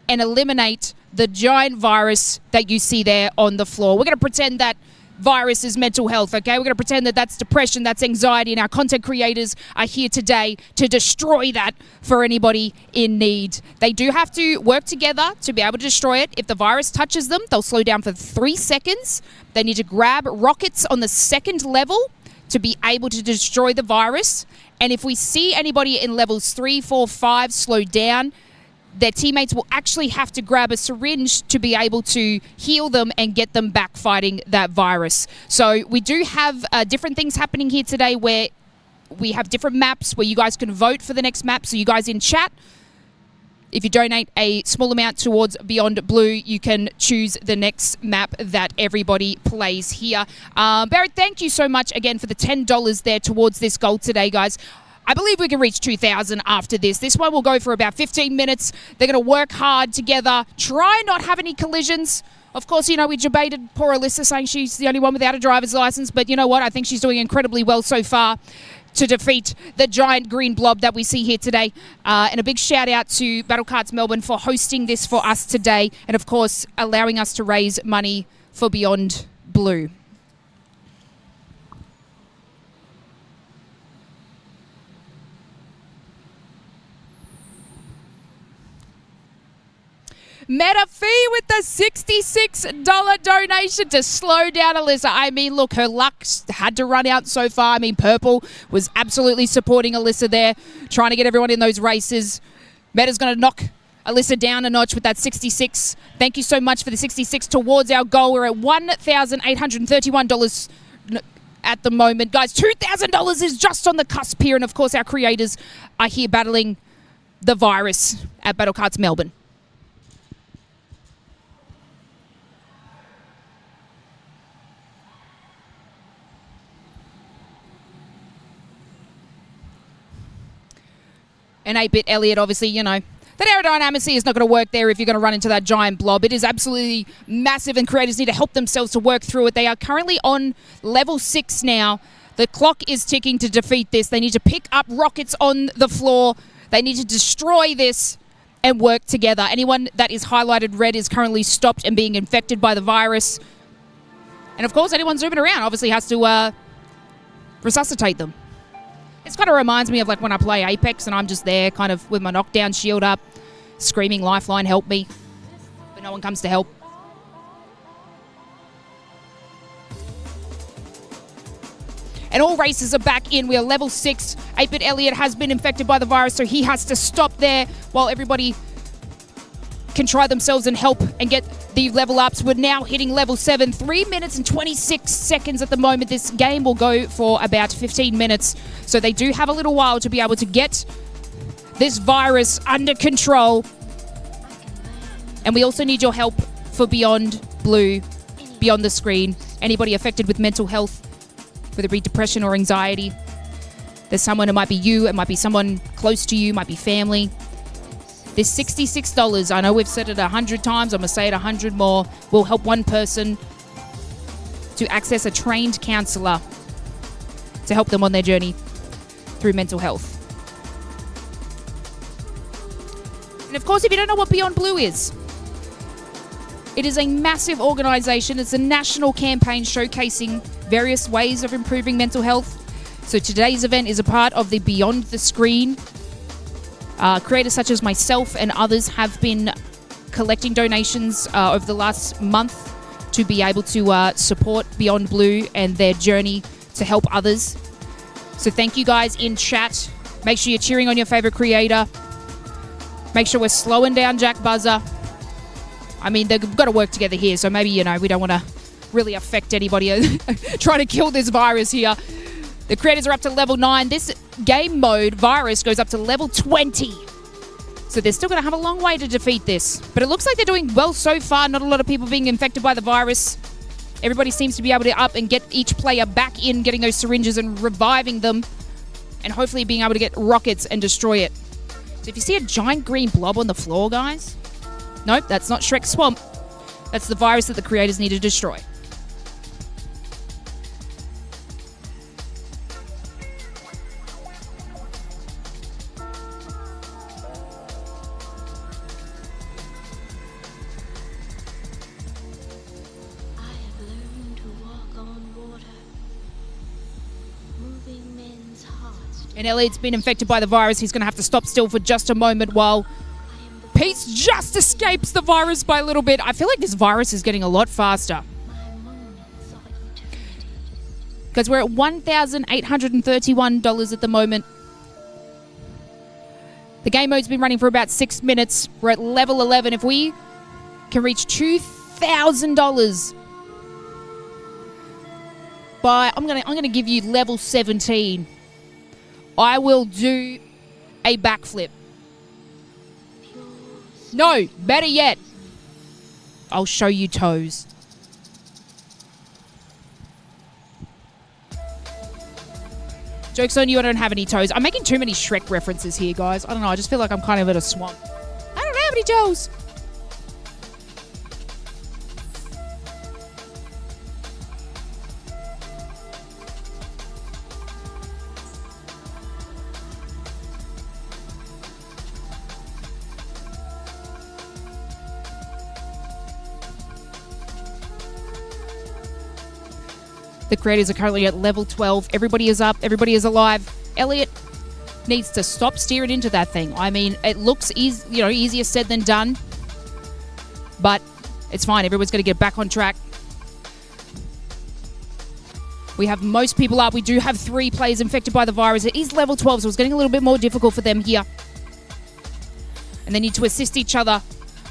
and eliminate the giant virus that you see there on the floor. We're going to pretend that virus is mental health, okay? We're going to pretend that that's depression, that's anxiety, and our content creators are here today to destroy that for anybody in need. They do have to work together to be able to destroy it. If the virus touches them, they'll slow down for 3 seconds. They need to grab rockets on the second level to be able to destroy the virus. And if we see anybody in levels 3, 4, 5 slow down, their teammates will actually have to grab a syringe to be able to heal them and get them back fighting that virus. So we do have different things happening here today where we have different maps where you guys can vote for the next map. So you guys in chat, if you donate a small amount towards Beyond Blue, you can choose the next map that everybody plays here. Barrett, thank you so much again for the $10 there towards this goal today, guys. I believe we can reach 2,000 after this. This one will go for about 15 minutes. They're going to work hard together, try not have any collisions. Of course, we debated poor Alyssa saying she's the only one without a driver's license, but you know what? I think she's doing incredibly well so far to defeat the giant green blob that we see here today. And a big shout out to Battle Carts Melbourne for hosting this for us today, and of course allowing us to raise money for Beyond Blue. Meta Fee with the $66 donation to slow down Alyssa. I mean, look, her luck had to run out so far. I mean, Purple was absolutely supporting Alyssa there, trying to get everyone in those races. Meta's going to knock Alyssa down a notch with that 66. Thank you so much for the 66 towards our goal. We're at $1,831 at the moment. Guys, $2,000 is just on the cusp here. And, of course, our creators are here battling the virus at Battle Carts Melbourne. And 8-Bit Elliot, obviously, that aerodynamics is not going to work there if you're going to run into that giant blob. It is absolutely massive, and creators need to help themselves to work through it. They are currently on level 6 now. The clock is ticking to defeat this. They need to pick up rockets on the floor. They need to destroy this and work together. Anyone that is highlighted red is currently stopped and being infected by the virus. And, of course, anyone zooming around obviously has to resuscitate them. It kind of reminds me of like when I play Apex and I'm just there kind of with my knockdown shield up, screaming, "Lifeline, help me," but no one comes to help. And all races are back in. We are level 6. 8-Bit Elliot has been infected by the virus, so he has to stop there while everybody can try themselves and help and get the level ups. We're now hitting level 7. 3 minutes and 26 seconds at the moment. This game will go for about 15 minutes. So they do have a little while to be able to get this virus under control. And we also need your help for Beyond Blue, Beyond the Screen. Anybody affected with mental health, whether it be depression or anxiety. There's someone, it might be you, it might be someone close to you, it might be family. This $66, I know we've said it 100 times, I'm going to say it 100 more, will help one person to access a trained counsellor to help them on their journey through mental health. And of course, if you don't know what Beyond Blue is, it is a massive organisation. It's a national campaign showcasing various ways of improving mental health. So today's event is a part of the Beyond the Screen. Creators such as myself and others have been collecting donations over the last month to be able to support Beyond Blue and their journey to help others. So thank you guys in chat. Make sure you're cheering on your favourite creator. Make sure we're slowing down Jack Buzzer. I mean, they've got to work together here, so maybe, we don't want to really affect anybody trying to kill this virus here. The creators are up to level 9. This game mode virus goes up to level 20. So they're still going to have a long way to defeat this. But it looks like they're doing well so far. Not a lot of people being infected by the virus. Everybody seems to be able to up and get each player back in, getting those syringes and reviving them. And hopefully being able to get rockets and destroy it. So if you see a giant green blob on the floor, guys, nope, that's not Shrek's swamp. That's the virus that the creators need to destroy. And Elliot's been infected by the virus. He's going to have to stop still for just a moment while Pete's just escapes the virus by a little bit. I feel like this virus is getting a lot faster. Because we're at $1,831 at the moment. The game mode's been running for about 6 minutes. We're at level 11. If we can reach $2,000 by, I'm gonna give you level 17. I will do a backflip. No, better yet, I'll show you toes. Joke's on you, I don't have any toes. I'm making too many Shrek references here, guys. I don't know, I just feel like I'm kind of at a swamp. I don't have any toes. The creators are currently at level 12. Everybody is up. Everybody is alive. Elliot needs to stop steering into that thing. I mean, it looks easier said than done. But it's fine. Everyone's going to get back on track. We have most people up. We do have 3 players infected by the virus. It is level 12, so it's getting a little bit more difficult for them here. And they need to assist each other.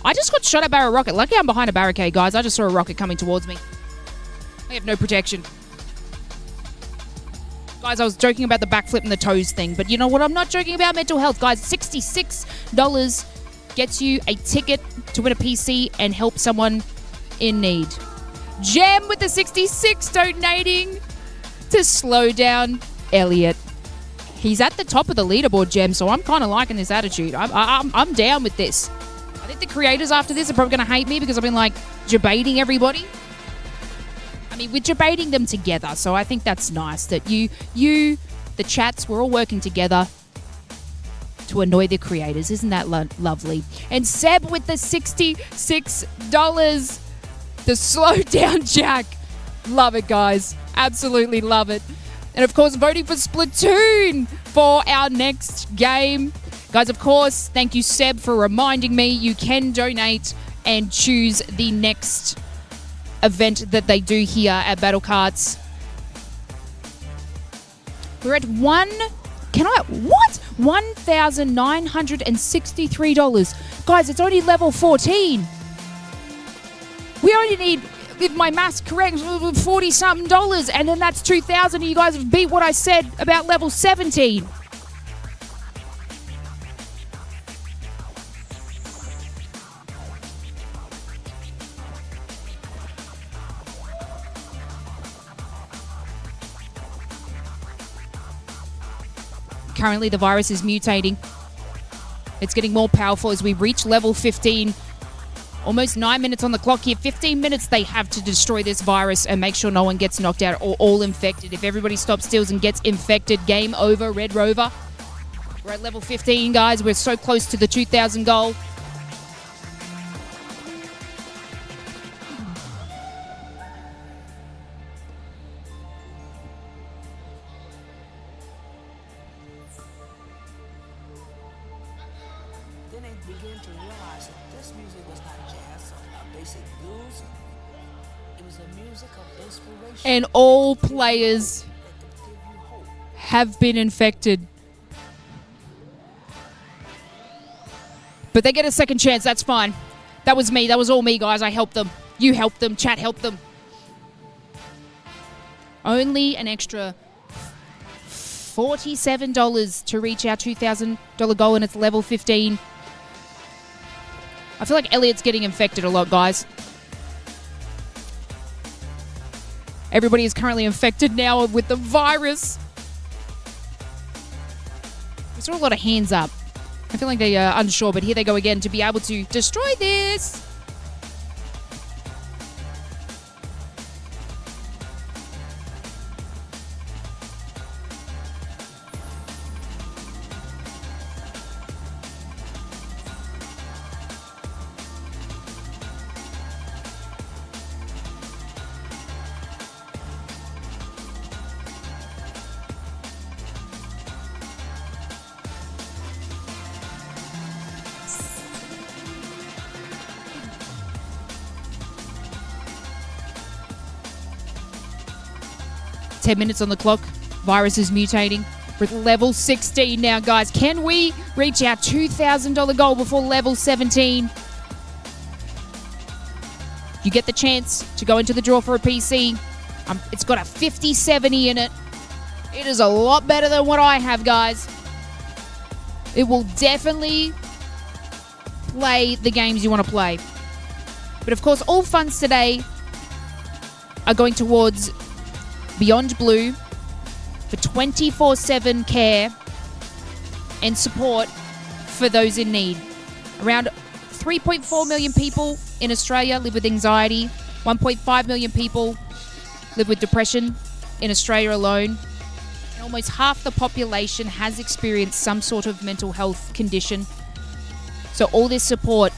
I just got shot at by a rocket. Lucky I'm behind a barricade, guys. I just saw a rocket coming towards me. I have no protection. Guys, I was joking about the backflip and the toes thing, but you know what? I'm not joking about mental health, guys. $66 gets you a ticket to win a PC and help someone in need. Gem with the 66 donating to slow down Elliot. He's at the top of the leaderboard, Gem, so I'm kind of liking this attitude. I'm down with this. I think the creators after this are probably going to hate me because I've been, debating everybody. I mean, we're debating them together, so I think that's nice that you, the chats, we're all working together to annoy the creators. Isn't that lovely? And Seb with the $66. The slow down Jack. Love it, guys. Absolutely love it. And of course, voting for Splatoon for our next game. Guys, of course, thank you, Seb, for reminding me you can donate and choose the next event that they do here at Battle Carts. We're at $1,963. Guys, it's only level 14. We only need, if my math's correct, $40-something, and then that's $2,000, and you guys have beat what I said about level 17. Currently, the virus is mutating. It's getting more powerful as we reach level 15. Almost 9 minutes on the clock here. 15 minutes they have to destroy this virus and make sure no one gets knocked out or all infected. If everybody stops steals and gets infected, game over, Red Rover. We're at level 15, guys. We're so close to the 2,000 goal. Then they began to realize that this music was not jazz or basic blues. It was a music of inspiration And all players that could give you hope. have been infected. But they get a second chance. That's fine. That was me. That was all me, guys. I helped them. You helped them. Chat helped them. Only an extra $47 to reach our $2,000 goal, and it's level 15. I feel like Elliot's getting infected a lot, guys. Everybody is currently infected now with the virus. We saw a lot of hands up. I feel like they are unsure, but here they go again to be able to destroy this. .10 minutes on the clock. Virus is mutating. We're at level 16 now, guys. Can we reach our $2,000 goal before level 17? You get the chance to go into the draw for a PC. It's got a 5070 in it. It is a lot better than what I have, guys. It will definitely play the games you want to play. But of course, all funds today are going towards Beyond Blue for 24/7 care and support for those in need. Around 3.4 million people in Australia live with anxiety. 1.5 million people live with depression in Australia alone. And almost half the population has experienced some sort of mental health condition. So all this support,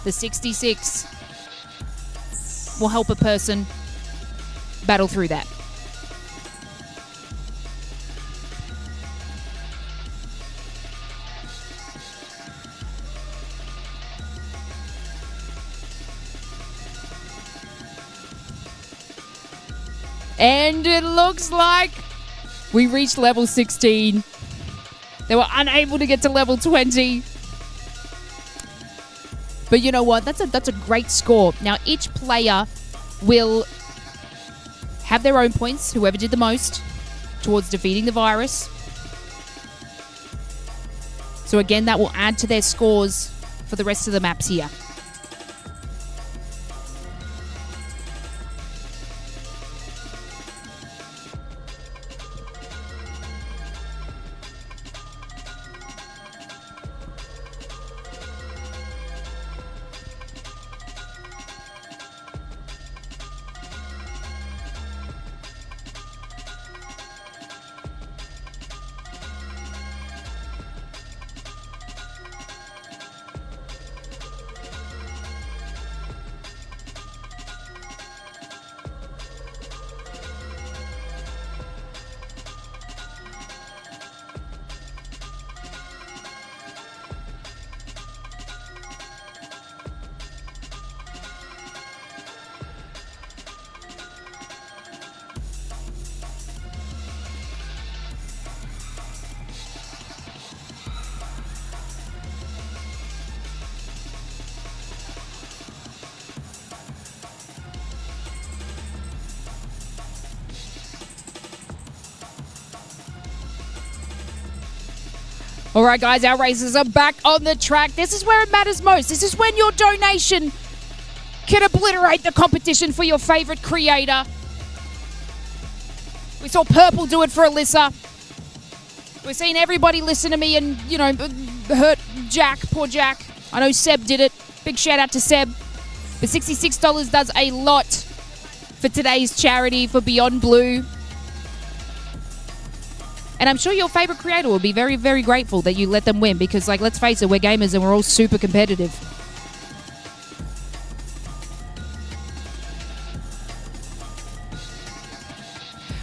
the 66, will help a person battle through that. And it looks like we reached level 16. They were unable to get to level 20. But you know what? That's a great score. Now, each player will have their own points, whoever did the most, towards defeating the virus. So again, that will add to their scores for the rest of the maps here. All right, guys, our races are back on the track. This is where it matters most. This is when your donation can obliterate the competition for your favorite creator. We saw Purple do it for Alyssa. We're seeing everybody listen to me and, hurt Jack. Poor Jack. I know Seb did it. Big shout out to Seb. But $66 does a lot for today's charity for Beyond Blue. And I'm sure your favorite creator will be very, very grateful that you let them win because, like, let's face it, we're gamers and we're all super competitive.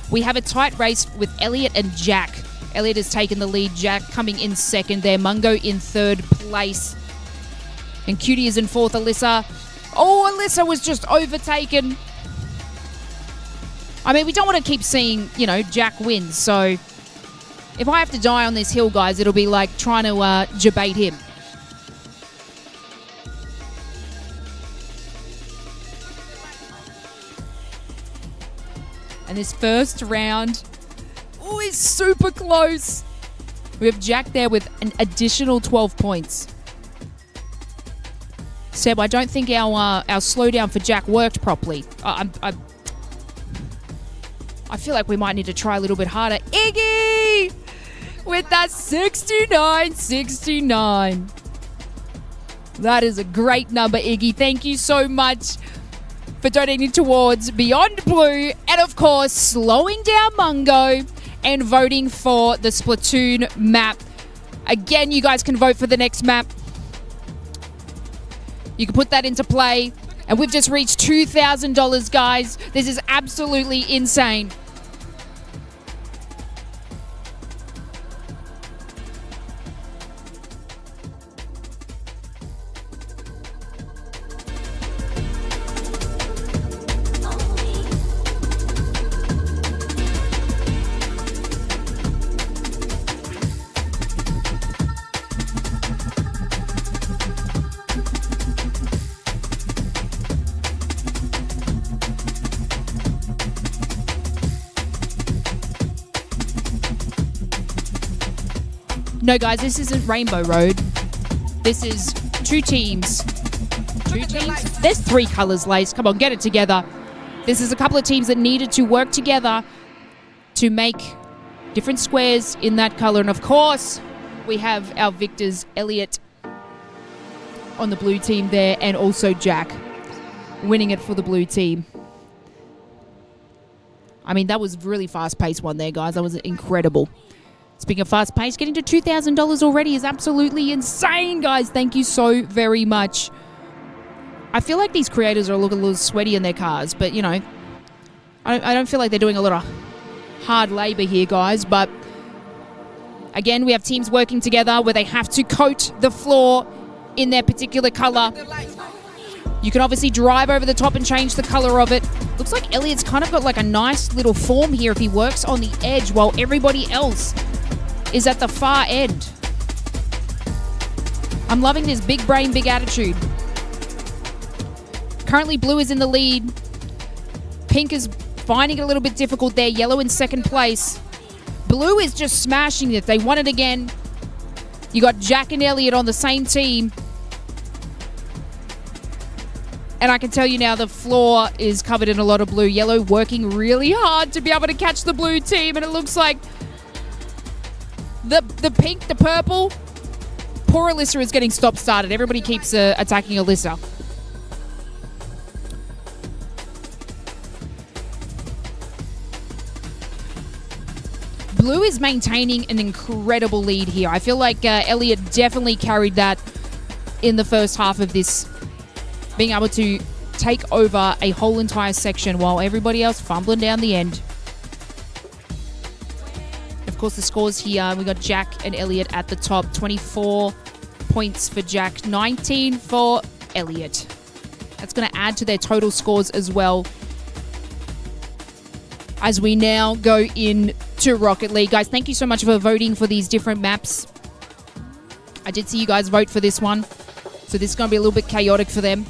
We have a tight race with Elliot and Jack. Elliot has taken the lead. Jack coming in second there. Mungo in third place. And Cutie is in fourth. Alyssa. Oh, Alyssa was just overtaken. I mean, we don't want to keep seeing, you know, Jack win. So if I have to die on this hill, guys, it'll be like trying to debate him. And this first round, oh, is super close. We have Jack there with an additional 12 points. Seb, I don't think our slowdown for Jack worked properly. I feel like we might need to try a little bit harder. Iggy! With that 69.69. That is a great number, Iggy. Thank you so much for donating towards Beyond Blue. And, of course, slowing down Mungo and voting for the Splatoon map. Again, you guys can vote for the next map. You can put that into play. And we've just reached $2,000, guys. This is absolutely insane. No, guys, this isn't Rainbow Road. This is two teams. Two teams? There's three colors, Lace. Come on, get it together. This is a couple of teams that needed to work together to make different squares in that color. And, of course, we have our victors, Elliot, on the blue team there, and also Jack winning it for the blue team. I mean, that was really fast-paced one there, guys. That was incredible. Speaking of fast pace, getting to $2,000 already is absolutely insane, guys. Thank you so very much. I feel like these creators are looking a little sweaty in their cars, but, you know, I don't feel like they're doing a lot of hard labor here, guys. But, again, we have teams working together where they have to coat the floor in their particular color. You can obviously drive over the top and change the color of it. Looks like Elliot's kind of got like a nice little form here if he works on the edge while everybody else is at the far end. I'm loving this big brain, big attitude. Currently, blue is in the lead. Pink is finding it a little bit difficult there. Yellow in second place. Blue is just smashing it. They won it again. You got Jack and Elliot on the same team. And I can tell you now the floor is covered in a lot of blue. Yellow working really hard to be able to catch the blue team. And it looks like the pink, the purple, poor Alyssa is getting stop-started. Everybody keeps attacking Alyssa. Blue is maintaining an incredible lead here. I feel like Elliot definitely carried that in the first half of this, being able to take over a whole entire section while everybody else fumbling down the end. Of course, the scores here, we got Jack and Elliot at the top. 24 points for Jack, 19 for Elliot. That's going to add to their total scores as well as we now go into Rocket League. Guys, thank you so much for voting for these different maps. I did see you guys vote for this one, so this is going to be a little bit chaotic for them.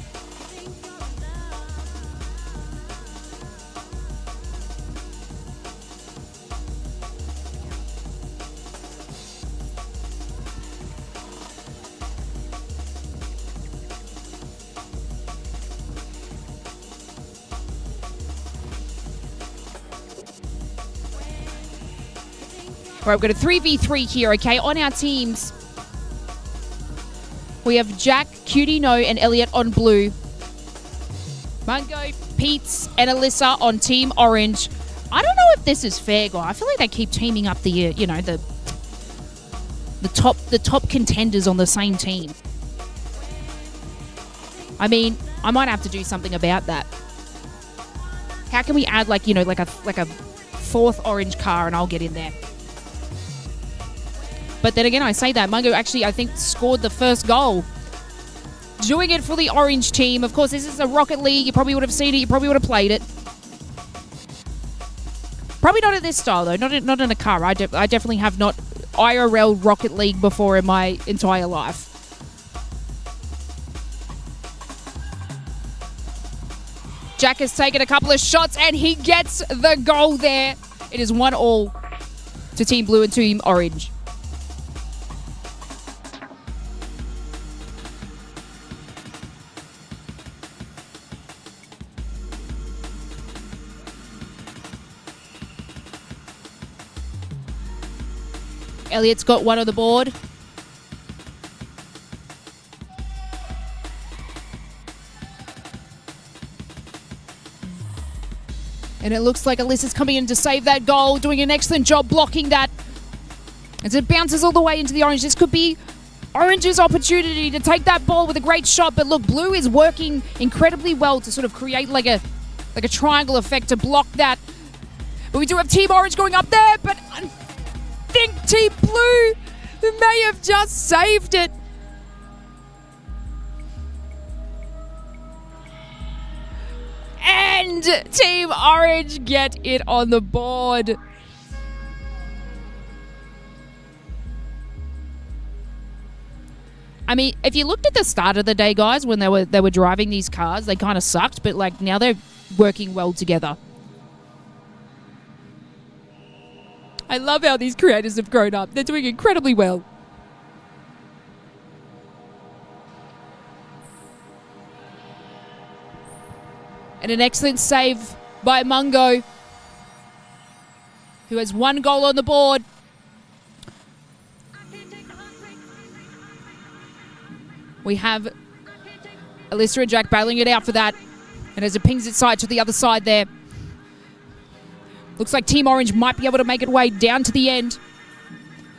All right, we've got a 3v3 here, okay, on our teams. We have Jack, Cutie No, and Elliot on blue. Mungo, Pete's, and Alyssa on Team Orange. I don't know if this is fair, guy. I feel like they keep teaming up the top contenders on the same team. I mean, I might have to do something about that. How can we add like a fourth orange car and I'll get in there? But then again, I say that Mungo actually, I think, scored the first goal. Doing it for the orange team. Of course, this is a Rocket League. You probably would have seen it. You probably would have played it. Probably not in this style, though. Not in a car. I definitely have not IRL Rocket League before in my entire life. Jack has taken a couple of shots, and he gets the goal there. It is 1-1 to Team Blue and Team Orange. Elliot's got one on the board. And it looks like Alyssa's coming in to save that goal, doing an excellent job blocking that. As it bounces all the way into the orange. This could be Orange's opportunity to take that ball with a great shot. But look, Blue is working incredibly well to sort of create like a triangle effect to block that. But we do have Team Orange going up there, but I think Team Blue may have just saved it. And Team Orange get it on the board. I mean, if you looked at the start of the day, guys, when they were driving these cars, they kind of sucked, but like now they're working well together. I love how these creators have grown up. They're doing incredibly well. And an excellent save by Mungo, who has one goal on the board. We have Alyssa and Jack battling it out for that. And as it pings its side to the other side there. Looks like Team Orange might be able to make it way down to the end.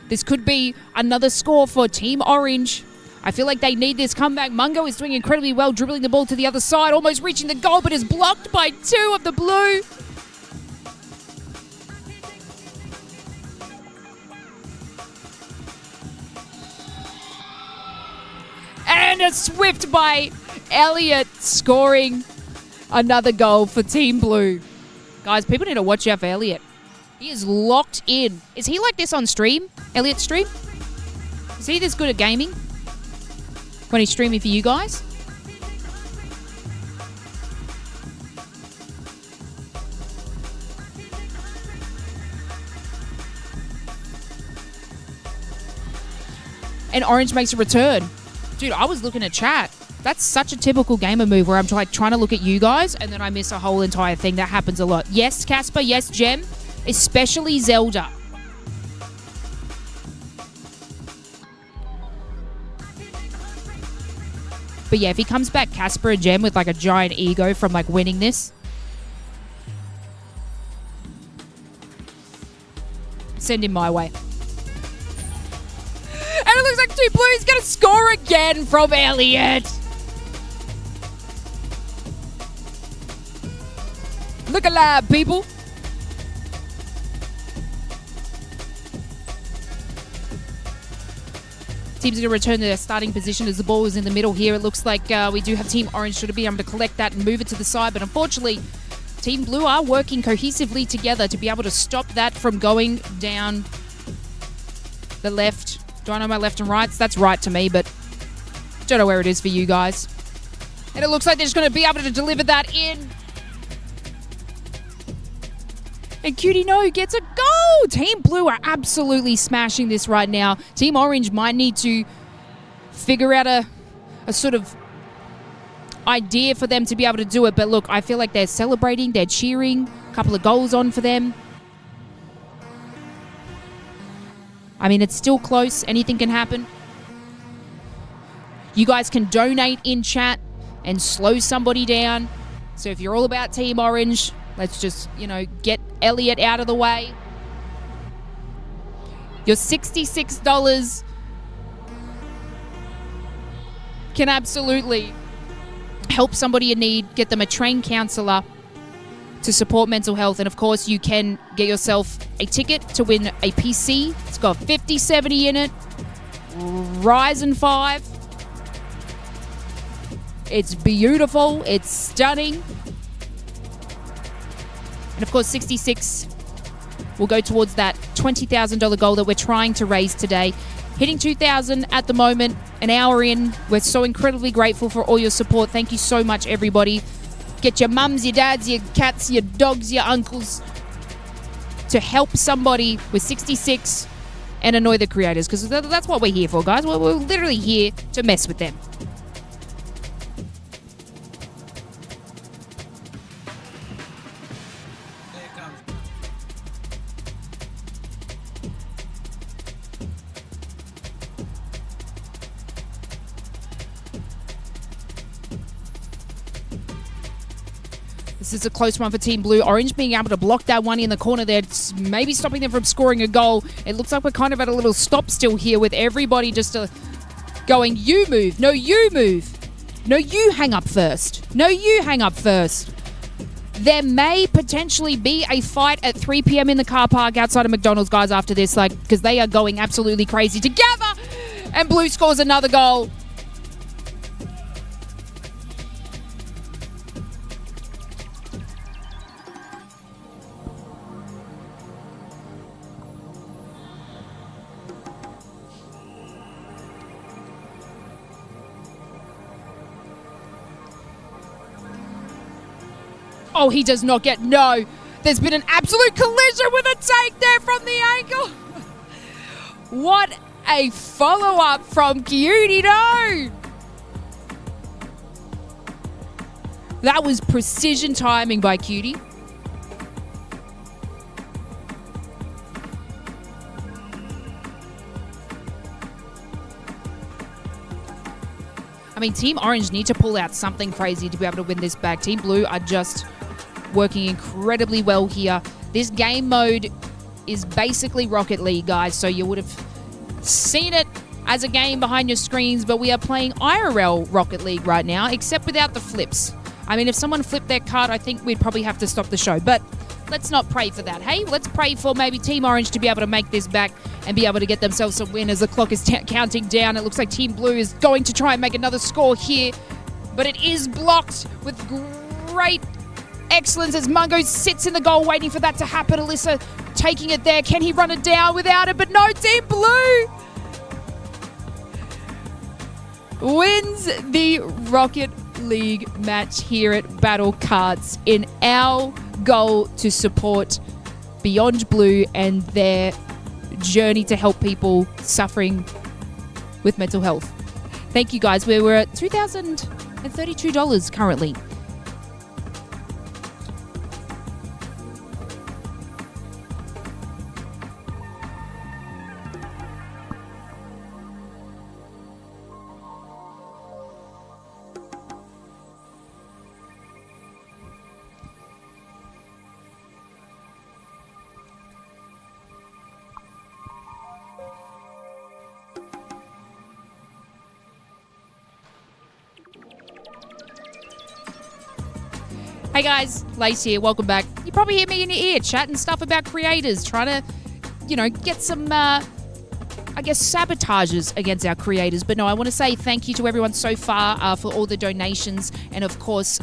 This could be another score for Team Orange. I feel like they need this comeback. Mungo is doing incredibly well, dribbling the ball to the other side, almost reaching the goal, but is blocked by two of the Blue. And a swift by Elliot, scoring another goal for Team Blue. Guys, people need to watch out for Elliot. He is locked in. Is he like this on stream? Elliot's stream? Is he this good at gaming? When he's streaming for you guys? And Orange makes a return. Dude, I was looking at chat. That's such a typical gamer move where I'm trying to look at you guys and then I miss a whole entire thing. That happens a lot. Yes, Casper. Yes, Gem. Especially Zelda. But yeah, if he comes back Casper and Gem with like a giant ego from like winning this. Send him my way. And it looks like Team Blue is going to score again from Elliot. Look alive, people. Teams are going to return to their starting position as the ball is in the middle here. It looks like we do have Team Orange should be able to collect that and move it to the side. But unfortunately, Team Blue are working cohesively together to be able to stop that from going down the left. Do I know my left and rights? That's right to me, but don't know where it is for you guys. And it looks like they're just going to be able to deliver that in. And Cutie No gets a goal. Team Blue are absolutely smashing this right now. Team Orange might need to figure out a sort of idea for them to be able to do it. But look, I feel like they're celebrating, they're cheering. A couple of goals on for them. I mean, it's still close. Anything can happen. You guys can donate in chat and slow somebody down. So if you're all about Team Orange, let's just, get Elliot out of the way. Your $66 can absolutely help somebody in need, get them a trained counsellor to support mental health. And of course, you can get yourself a ticket to win a PC. It's got 5070 in it, Ryzen 5. It's beautiful, it's stunning. And of course, 66 will go towards that $20,000 goal that we're trying to raise today. Hitting 2,000 at the moment, an hour in. We're so incredibly grateful for all your support. Thank you so much, everybody. Get your mums, your dads, your cats, your dogs, your uncles to help somebody with 66 and annoy the creators, because that's what we're here for, guys. We're literally here to mess with them. This is a close one for Team Blue. Orange being able to block that one in the corner there, maybe stopping them from scoring a goal. It looks like we're kind of at a little stop still here with everybody just going, you move. No, you move. No, you hang up first. No, you hang up first. There may potentially be a fight at 3 p.m. in the car park outside of McDonald's, guys, after this, because they are going absolutely crazy together. And Blue scores another goal. Oh, he does not get... No. There's been an absolute collision with a take there from the angle. What a follow-up from Cutie, no. That was precision timing by Cutie. I mean, Team Orange need to pull out something crazy to be able to win this back. Team Blue are just working incredibly well here. This game mode is basically Rocket League, guys, so you would have seen it as a game behind your screens, but we are playing IRL Rocket League right now, except without the flips. I mean, if someone flipped their card, I think we'd probably have to stop the show, but let's not pray for that, hey? Let's pray for maybe Team Orange to be able to make this back and be able to get themselves a win as the clock is counting down. It looks like Team Blue is going to try and make another score here, but it is blocked with great excellence as Mungo sits in the goal waiting for that to happen. Alyssa taking it there. Can he run it down without it? But no, Team Blue wins the Rocket League match here at Battle Cards in our goal to support Beyond Blue and their journey to help people suffering with mental health. Thank you, guys. We're at $2,032 currently. Hey guys, Lace here, welcome back. You probably hear me in your ear chatting stuff about creators, trying to, get some, sabotages against our creators. But no, I want to say thank you to everyone so far for all the donations and, of course,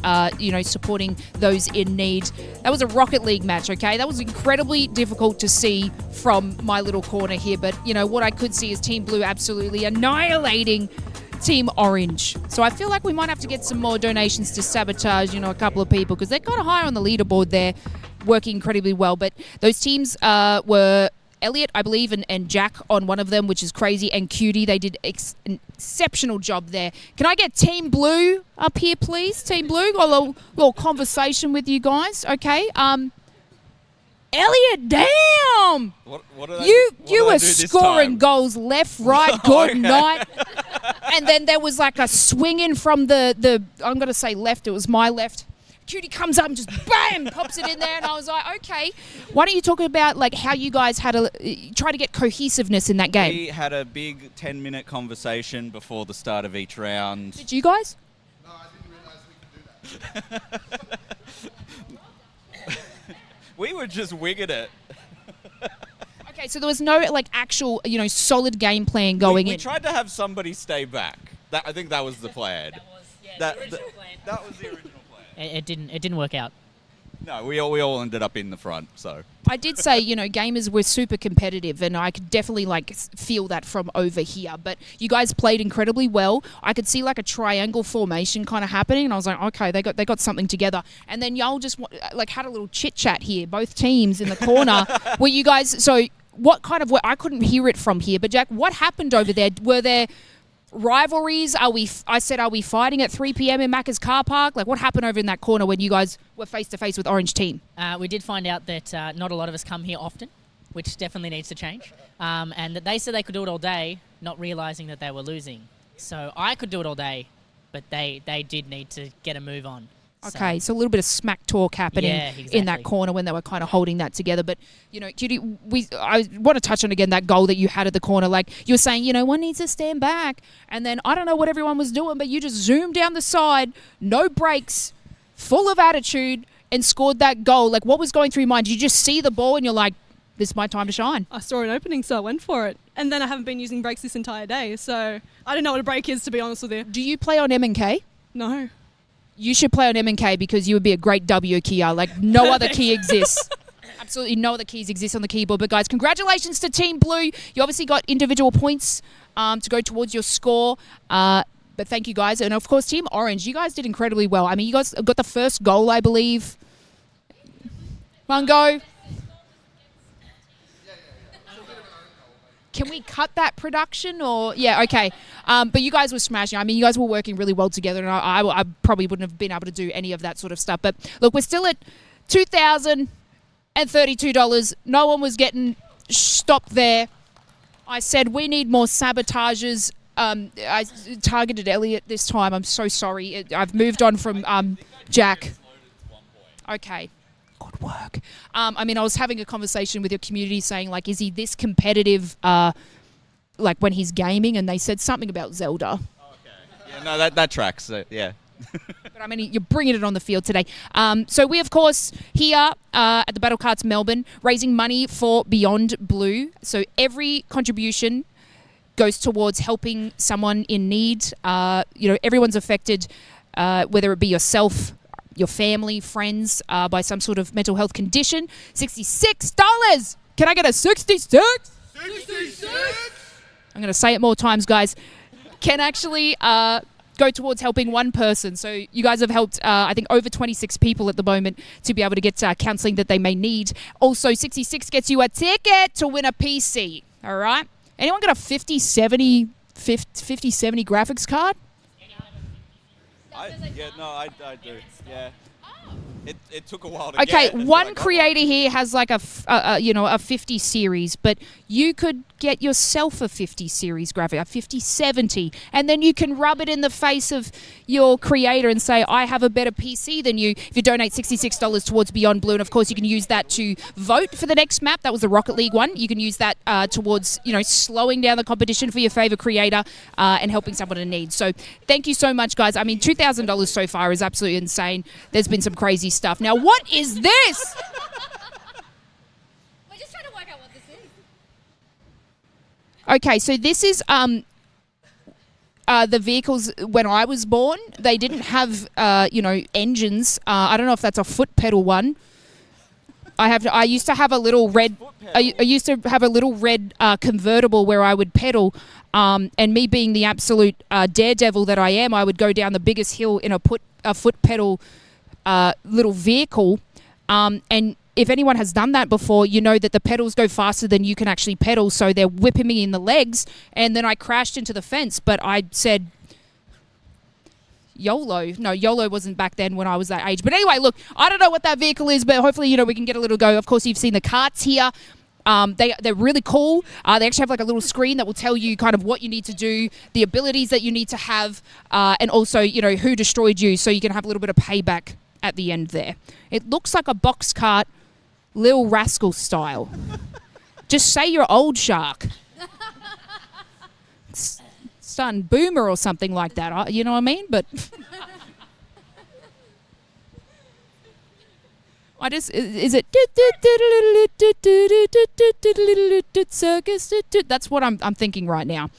supporting those in need. That was a Rocket League match, okay? That was incredibly difficult to see from my little corner here. But, what I could see is Team Blue absolutely annihilating Team Orange. So I feel like we might have to get some more donations to sabotage, a couple of people, because they're kind of high on the leaderboard there, working incredibly well. But those teams were Elliot, I believe, and Jack on one of them, which is crazy, and Cutie. They did an exceptional job there. Can I get Team Blue up here, please? Team Blue, got a little conversation with you guys, okay? Elliot, damn! What did you were scoring goals left, right, good night. And then there was like a swing in from the I'm going to say left, it was my left. Cutie comes up and just bam, pops it in there, and I was like, okay. Why don't you talk about like how you guys had try to get cohesiveness in that game? We had a big 10-minute conversation before the start of each round. Did you guys? No, I didn't realize we could do that. We were just wigging it. Okay, so there was no like actual, solid game plan going we in. tried to have somebody stay back. I think that was the plan. That was the original plan. That was the original plan. It didn't work out. No, we all ended up in the front. So I did say, gamers were super competitive, and I could definitely feel that from over here. But you guys played incredibly well. I could see like a triangle formation kind of happening, and I was like, okay, they got something together. And then y'all just had a little chit chat here, both teams in the corner. Were you guys? So what kind of? I couldn't hear it from here, but Jack, what happened over there? Were there rivalries? Are we fighting at 3 p.m. in Macca's car park? Like, what happened over in that corner when you guys were face to face with Orange team? We did find out that not a lot of us come here often, which definitely needs to change. And that they said they could do it all day, not realizing that they were losing. So I could do it all day, but they did need to get a move on. Okay, so a little bit of smack talk happening in that exactly. corner when they were kind of holding that together. But, Cutie, I want to touch on again that goal that you had at the corner. Like, you were saying, one needs to stand back. And then I don't know what everyone was doing, but you just zoomed down the side, no brakes, full of attitude, and scored that goal. Like, what was going through your mind? Did you just see the ball and you're like, this is my time to shine? I saw an opening, so I went for it. And then I haven't been using brakes this entire day, so I don't know what a brake is, to be honest with you. Do you play on M&K? No. You should play on M&K because you would be a great W keyer. Like, no other key exists. Absolutely no other keys exist on the keyboard. But, guys, congratulations to Team Blue. You obviously got individual points to go towards your score. But thank you, guys. And, of course, Team Orange, you guys did incredibly well. I mean, you guys got the first goal, I believe. Mungo. Can we cut that production or... Yeah, okay. But you guys were smashing. I mean, you guys were working really well together, and I probably wouldn't have been able to do any of that sort of stuff. But, look, we're still at $2,032. No one was getting stopped there. I said we need more sabotages. I targeted Elliot this time. I'm so sorry. I've moved on from Jack. Okay. Good work. I mean, I was having a conversation with your community saying, like, is he this competitive, like, when he's gaming? And they said something about Zelda. okay. Yeah, no, that tracks. Yeah. But, I mean, you're bringing it on the field today. So we, of course, here at the Battle Cards Melbourne, raising money for Beyond Blue. So every contribution goes towards helping someone in need. Everyone's affected, whether it be yourself, your family, friends, by some sort of mental health condition. $66! Can I get a 66? 66! I'm going to say it more times, guys. Can actually go towards helping one person. So you guys have helped, I think, over 26 people at the moment to be able to get counselling that they may need. Also, 66 gets you a ticket to win a PC. All right? Anyone got a 5070 graphics card? I do. Yeah. It took a while to Okay, get. but I one got creator here has like a 50 series, but you could get yourself a 50 series graphic, a 5070, and then you can rub it in the face of your creator and say, I have a better PC than you, if you donate $66 towards Beyond Blue. And of course, you can use that to vote for the next map. That was the Rocket League one. You can use that towards, slowing down the competition for your favorite creator and helping someone in need. So thank you so much, guys. I mean, $2,000 so far is absolutely insane. There's been some crazy stuff. Now, what is this? We're just trying to work out what this is. Okay, so this is the vehicles when I was born. They didn't have engines. I don't know if that's a foot pedal one. I used to have a little red. I used to have a little red convertible where I would pedal. And me being the absolute daredevil that I am, I would go down the biggest hill in a foot pedal little vehicle. And if anyone has done that before, you know that the pedals go faster than you can actually pedal. So they're whipping me in the legs. And then I crashed into the fence. But I said, YOLO. No, YOLO wasn't back then when I was that age. But anyway, look, I don't know what that vehicle is, but hopefully, we can get a little go. Of course, you've seen the carts here. They're really cool. They actually have like a little screen that will tell you kind of what you need to do, the abilities that you need to have, and also, you know, who destroyed you, so you can have a little bit of payback at the end there. It looks like a box cart, Lil Rascal style. Just say you're old, Shark. Son, Boomer or something like that. You know what I mean? But I just, is it circus? That's what I'm thinking right now.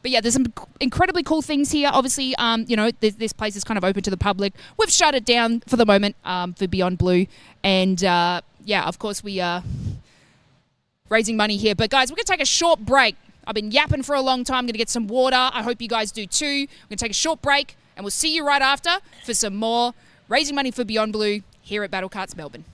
But yeah, there's some incredibly cool things here. Obviously, you know, this place is kind of open to the public. We've shut it down for the moment for Beyond Blue. And yeah, of course, we are raising money here. But guys, we're going to take a short break. I've been yapping for a long time. I'm going to get some water. I hope you guys do too. We're going to take a short break, and we'll see you right after for some more raising money for Beyond Blue here at Battle Carts Melbourne.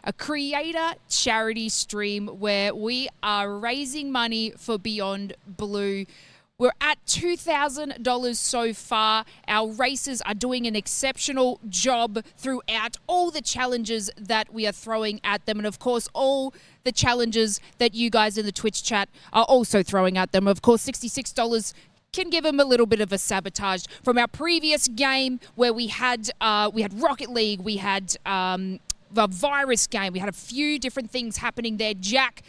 a creator charity stream where we are raising money for Beyond Blue. We're at $2,000 so far. Our racers are doing an exceptional job throughout all the challenges that we are throwing at them. And of course, all the challenges that you guys in the Twitch chat are also throwing at them. Of course, $66 can give them a little bit of a sabotage. From our previous game where we had Rocket League, we had the virus game, we had a few different things happening there. Jack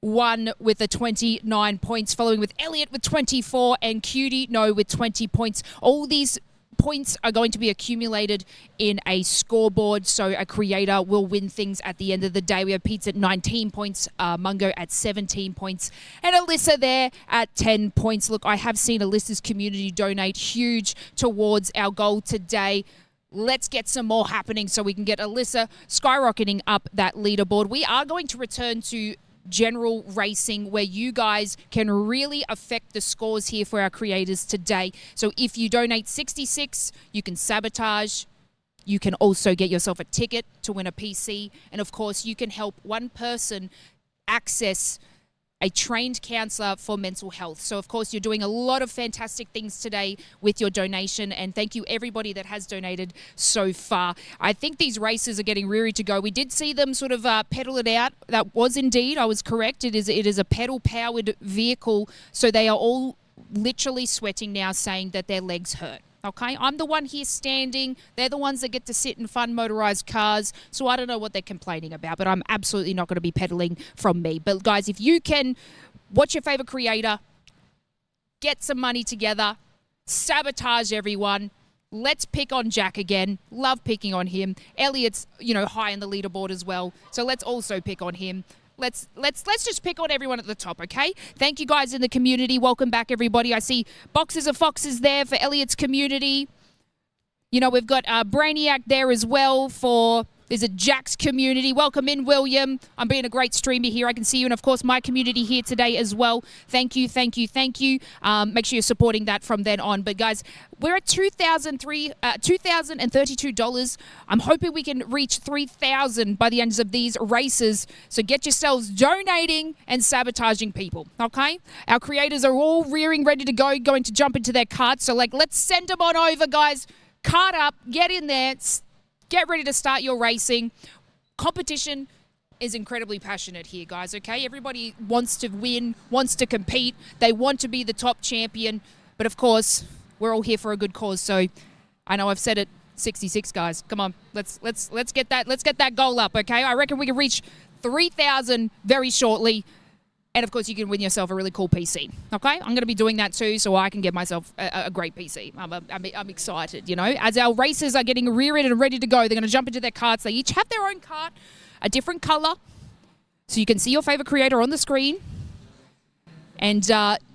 won with the 29 points, following with Elliot with 24 and Cutie with 20 points. All these points are going to be accumulated in a scoreboard, so a creator will win things at the end of the day. We have Pete at 19 points, Mungo at 17 points, and Alyssa there at 10 points. Look, I have seen Alyssa's community donate huge towards our goal today. Let's get some more happening so we can get Alyssa skyrocketing up that leaderboard. We are going to return to general racing where you guys can really affect the scores here for our creators today. So if you donate 66, you can sabotage. You can also get yourself a ticket to win a PC. And of course, you can help one person access a trained counselor for mental health. So of course, you're doing a lot of fantastic things today with your donation, and thank you everybody that has donated so far. I think these races are getting reary to go. We did see them sort of pedal it out. That was indeed, I was correct. It is a pedal powered vehicle. So they are all literally sweating now, saying that their legs hurt. Okay, I'm the one here standing. They're the ones that get to sit in fun motorized cars. So I don't know what they're complaining about, but I'm absolutely not going to be pedaling from me. But guys, if you can watch your favorite creator, get some money together, sabotage everyone. Let's pick on Jack again. Love picking on him. Elliot's, high in the leaderboard as well. So let's also pick on him. Let's just pick on everyone at the top, okay? Thank you guys in the community. Welcome back, everybody. I see boxes of foxes there for Elliot's community. We've got Brainiac there as well for... There's a Jack's community. Welcome in, William. I'm being a great streamer here. I can see you. And, of course, my community here today as well. Thank you, thank you, thank you. Make sure you're supporting that from then on. But, guys, we're at $2,032. I'm hoping we can reach $3,000 by the end of these races. So get yourselves donating and sabotaging people, okay? Our creators are all rearing, ready to go, going to jump into their carts. So, let's send them on over, guys. Cart up. Get in there. Get ready to start your racing. Competition is incredibly passionate here, guys, okay? Everybody wants to win, wants to compete. They want to be the top champion. But, of course, we're all here for a good cause. So I know I've said it, 66, guys. Come on. Let's get that goal up, okay? I reckon we can reach 3,000 very shortly. And, of course, you can win yourself a really cool PC, okay? I'm going to be doing that too so I can get myself a great PC. I'm excited, As our racers are getting rear-ended and ready to go, they're going to jump into their carts. They each have their own cart, a different color, so you can see your favorite creator on the screen and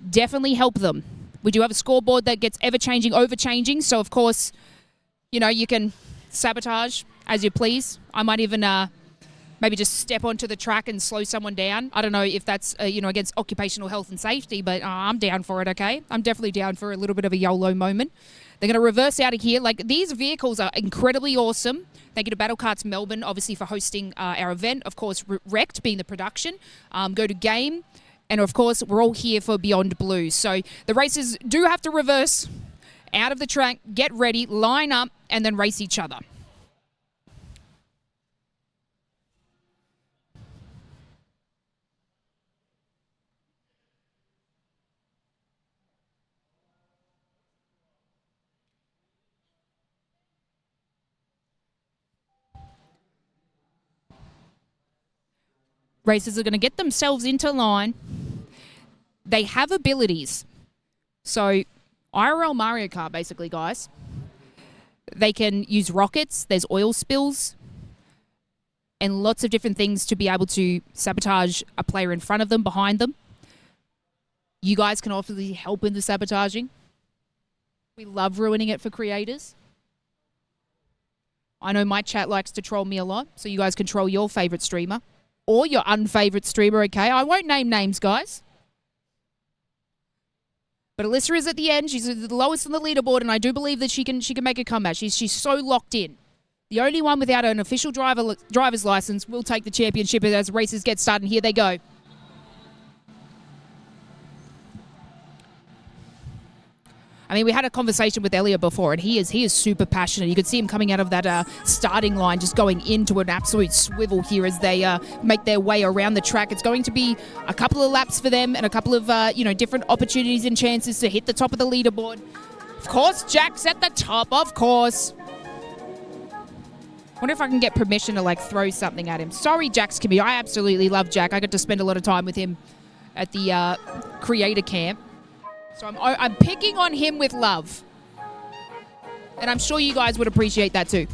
definitely help them. We do have a scoreboard that gets ever-changing, over-changing, so, of course, you can sabotage as you please. I might even... maybe just step onto the track and slow someone down. I don't know if that's, against occupational health and safety, but I'm down for it, okay? I'm definitely down for a little bit of a YOLO moment. They're going to reverse out of here. These vehicles are incredibly awesome. Thank you to Battle Carts Melbourne, obviously, for hosting our event. Of course, Wrecked being the production. Go to Game. And, of course, we're all here for Beyond Blue. So the racers do have to reverse out of the track, get ready, line up, and then race each other. Racers are going to get themselves into line. They have abilities. So, IRL Mario Kart, basically, guys. They can use rockets. There's oil spills. And lots of different things to be able to sabotage a player in front of them, behind them. You guys can obviously help in the sabotaging. We love ruining it for creators. I know my chat likes to troll me a lot, so you guys can troll your favourite streamer. Or your unfavourite streamer, okay? I won't name names, guys. But Alyssa is at the end. She's the lowest on the leaderboard, and I do believe that she can make a comeback. She's so locked in. The only one without an official driver's license will take the championship as races get started. Here they go. I mean, we had a conversation with Elliot before, and he is super passionate. You could see him coming out of that starting line, just going into an absolute swivel here as they make their way around the track. It's going to be a couple of laps for them and a couple of different opportunities and chances to hit the top of the leaderboard. Of course, Jack's at the top, of course. Wonder if I can get permission to throw something at him. Sorry, Jack's community. I absolutely love Jack. I got to spend a lot of time with him at the creator camp. So I'm picking on him with love. And I'm sure you guys would appreciate that too.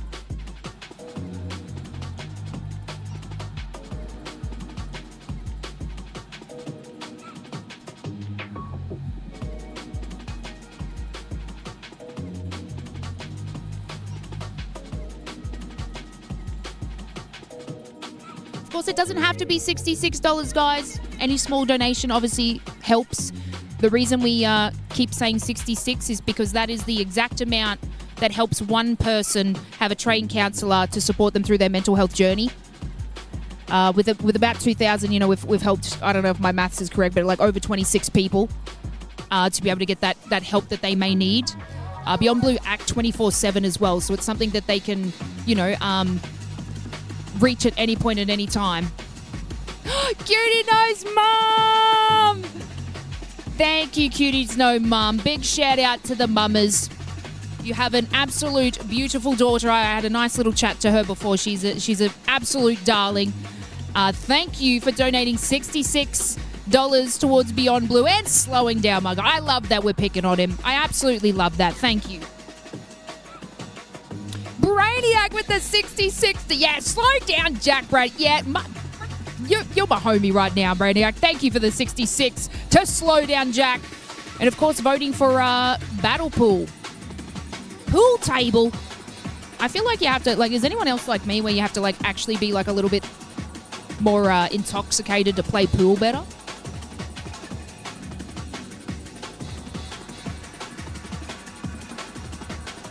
Of course, it doesn't have to be $66, guys. Any small donation obviously helps. The reason we keep saying 66 is because that is the exact amount that helps one person have a trained counsellor to support them through their mental health journey. With about 2,000, we've helped, I don't know if my maths is correct, but over 26 people to be able to get that help that they may need. Beyond Blue act 24/7 as well, so it's something that they can, reach at any point at any time. Cutie knows mum! Thank you, Cuties Know Mum. Big shout out to the mummers. You have an absolute beautiful daughter. I had a nice little chat to her before. She's an absolute darling. Thank you for donating $66 towards Beyond Blue and slowing down my guy. I love that we're picking on him. I absolutely love that. Thank you. Brainiac with the 66. Yeah, slow down, Jack Brad. Yeah, you're my homie right now, Brainiac. Thank you for the 66 to slow down, Jack. And, of course, voting for Battle Pool. Pool table. I feel like you have to, is anyone else like me where you have to, actually be, a little bit more intoxicated to play pool better?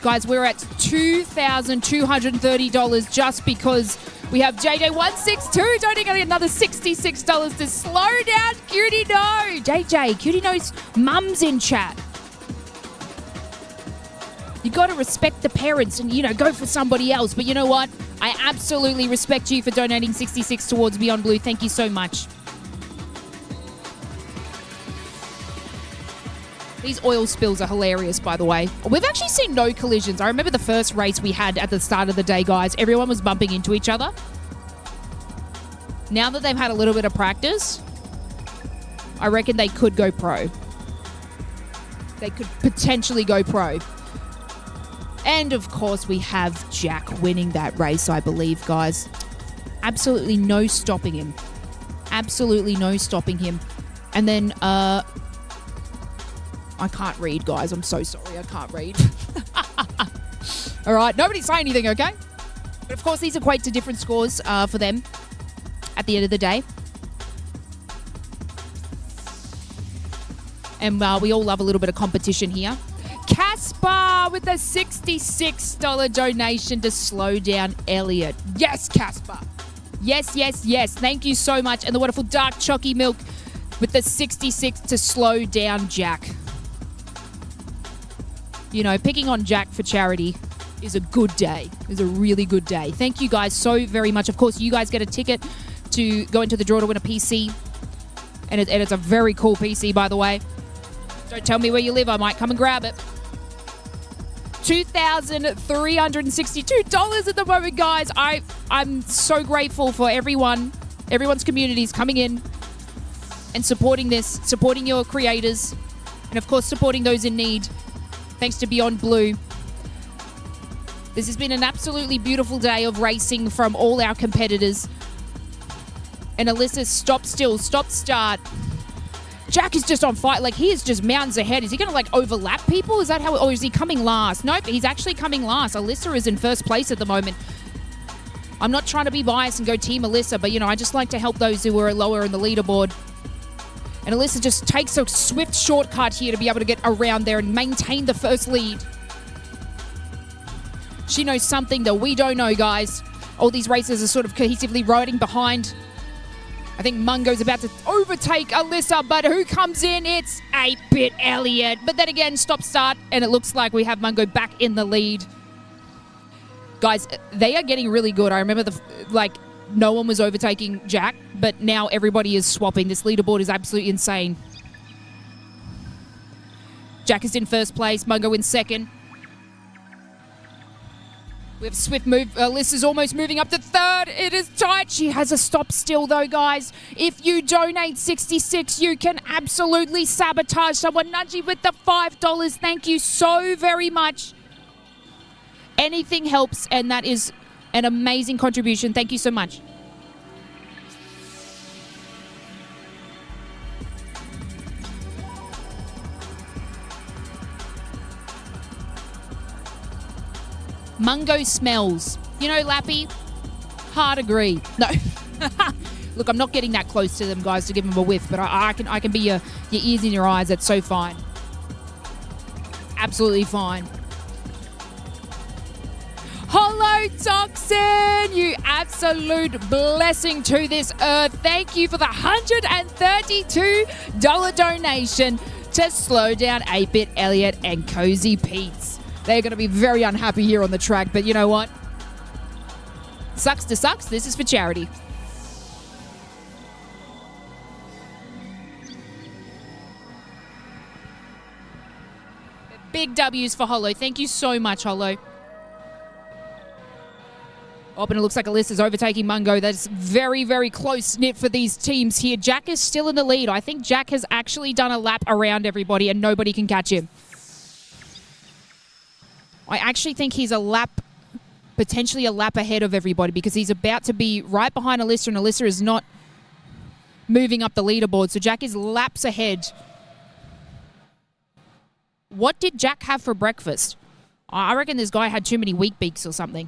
Guys, we're at $2,230 just because we have JJ162 donating another $66 to slow down Cutie No. JJ, Cutie No's mum's in chat. You got to respect the parents and, go for somebody else. But you know what? I absolutely respect you for donating 66 towards Beyond Blue. Thank you so much. These oil spills are hilarious, by the way. We've actually seen no collisions. I remember the first race we had at the start of the day, guys. Everyone was bumping into each other. Now that they've had a little bit of practice, I reckon they could go pro. They could potentially go pro. And, of course, we have Jack winning that race, I believe, guys. Absolutely no stopping him. Absolutely no stopping him. And then, I can't read, guys. I'm so sorry. I can't read. All right. Nobody say anything, okay? But, of course, these equate to different scores for them at the end of the day. And we all love a little bit of competition here. Casper with a $66 donation to slow down Elliot. Yes, Casper. Yes, yes, yes. Thank you so much. And the wonderful Dark Chalky Milk with the 66 to slow down Jack. Picking on Jack for charity is a good day. Is a really good day. Thank you guys so very much. Of course, you guys get a ticket to go into the draw to win a PC. And it's a very cool PC, by the way. Don't tell me where you live. I might come and grab it. $2,362 at the moment, guys. I'm so grateful for everyone's communities coming in and supporting this, supporting your creators, and, of course, supporting those in need. Thanks to Beyond Blue. This has been an absolutely beautiful day of racing from all our competitors. And Alyssa, stop still, stop start. Jack is just on fire. He is just mountains ahead. Is he going to, overlap people? Is that how... Or is he coming last? Nope, he's actually coming last. Alyssa is in first place at the moment. I'm not trying to be biased and go Team Alyssa, but, I just like to help those who are lower in the leaderboard. And Alyssa just takes a swift shortcut here to be able to get around there and maintain the first lead. She knows something that we don't know, guys. All these racers are sort of cohesively riding behind. I think Mungo's about to overtake Alyssa, but who comes in? It's 8-Bit Elliot. But then again, stop-start, and it looks like we have Mungo back in the lead. Guys, they are getting really good. I remember no one was overtaking Jack, but now everybody is swapping. This leaderboard is absolutely insane. Jack is in first place, Mungo in second. We have swift move. Alyssa's almost moving up to third. It is tight. She has a stop still, though, guys. If you donate 66, you can absolutely sabotage someone. Nudgy with the $5. Thank you so very much. Anything helps, and that is an amazing contribution. Thank you so much. Mungo smells. You know, Lappy? Hard agree. No. Look, I'm not getting that close to them, guys, to give them a whiff, but I can be your ears in your eyes. That's so fine. Absolutely fine. Hello, Toxin! You absolute blessing to this earth. Thank you for the $132 donation to slow down 8-Bit Elliot and Cozy Pete's. They're going to be very unhappy here on the track, but you know what? Sucks to sucks. This is for charity. Big W's for Hollow. Thank you so much, Hollow. Oh, and it looks like Alyssa's overtaking Mungo. That's very, very close knit for these teams here. Jack is still in the lead. I think Jack has actually done a lap around everybody and nobody can catch him. I actually think he's potentially a lap ahead of everybody because he's about to be right behind Alyssa, and Alyssa is not moving up the leaderboard. So Jack is laps ahead. What did Jack have for breakfast? I reckon this guy had too many Wheat Beaks or something.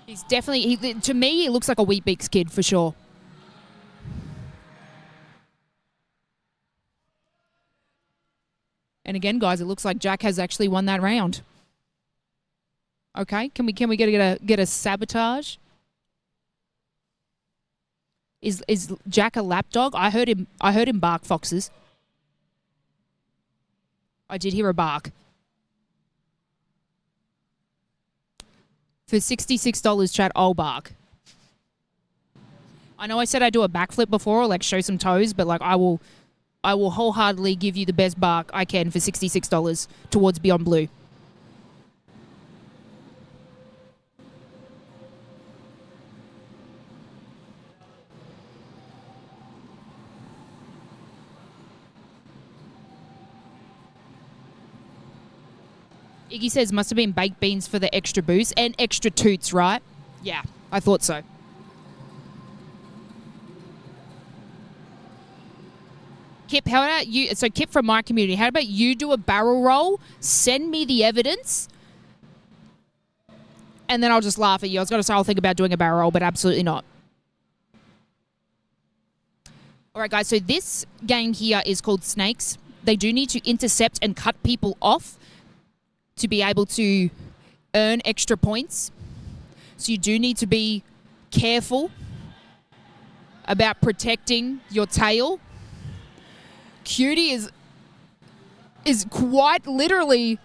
He's definitely, to me, he looks like a Wheat Beaks kid for sure. And again, guys, it looks like Jack has actually won that round. Okay, can we get a sabotage? Is Jack a lapdog? I heard him bark foxes. I did hear a bark. For $66, chat, I'll bark. I know I said I'd do a backflip before, or like show some toes, but like I will wholeheartedly give you the best bark I can for $66 towards Beyond Blue. Iggy says must have been baked beans for the extra boost and extra toots, right? Yeah, I thought so. Kip, how about you? So Kip from my community, how about you do a barrel roll, send me the evidence, and then I'll just laugh at you. I was going to say I'll think about doing a barrel roll, but absolutely not. All right, guys, so this game here is called Snakes. They do need to intercept and cut people off to be able to earn extra points. So you do need to be careful about protecting your tail. Cutie is quite literally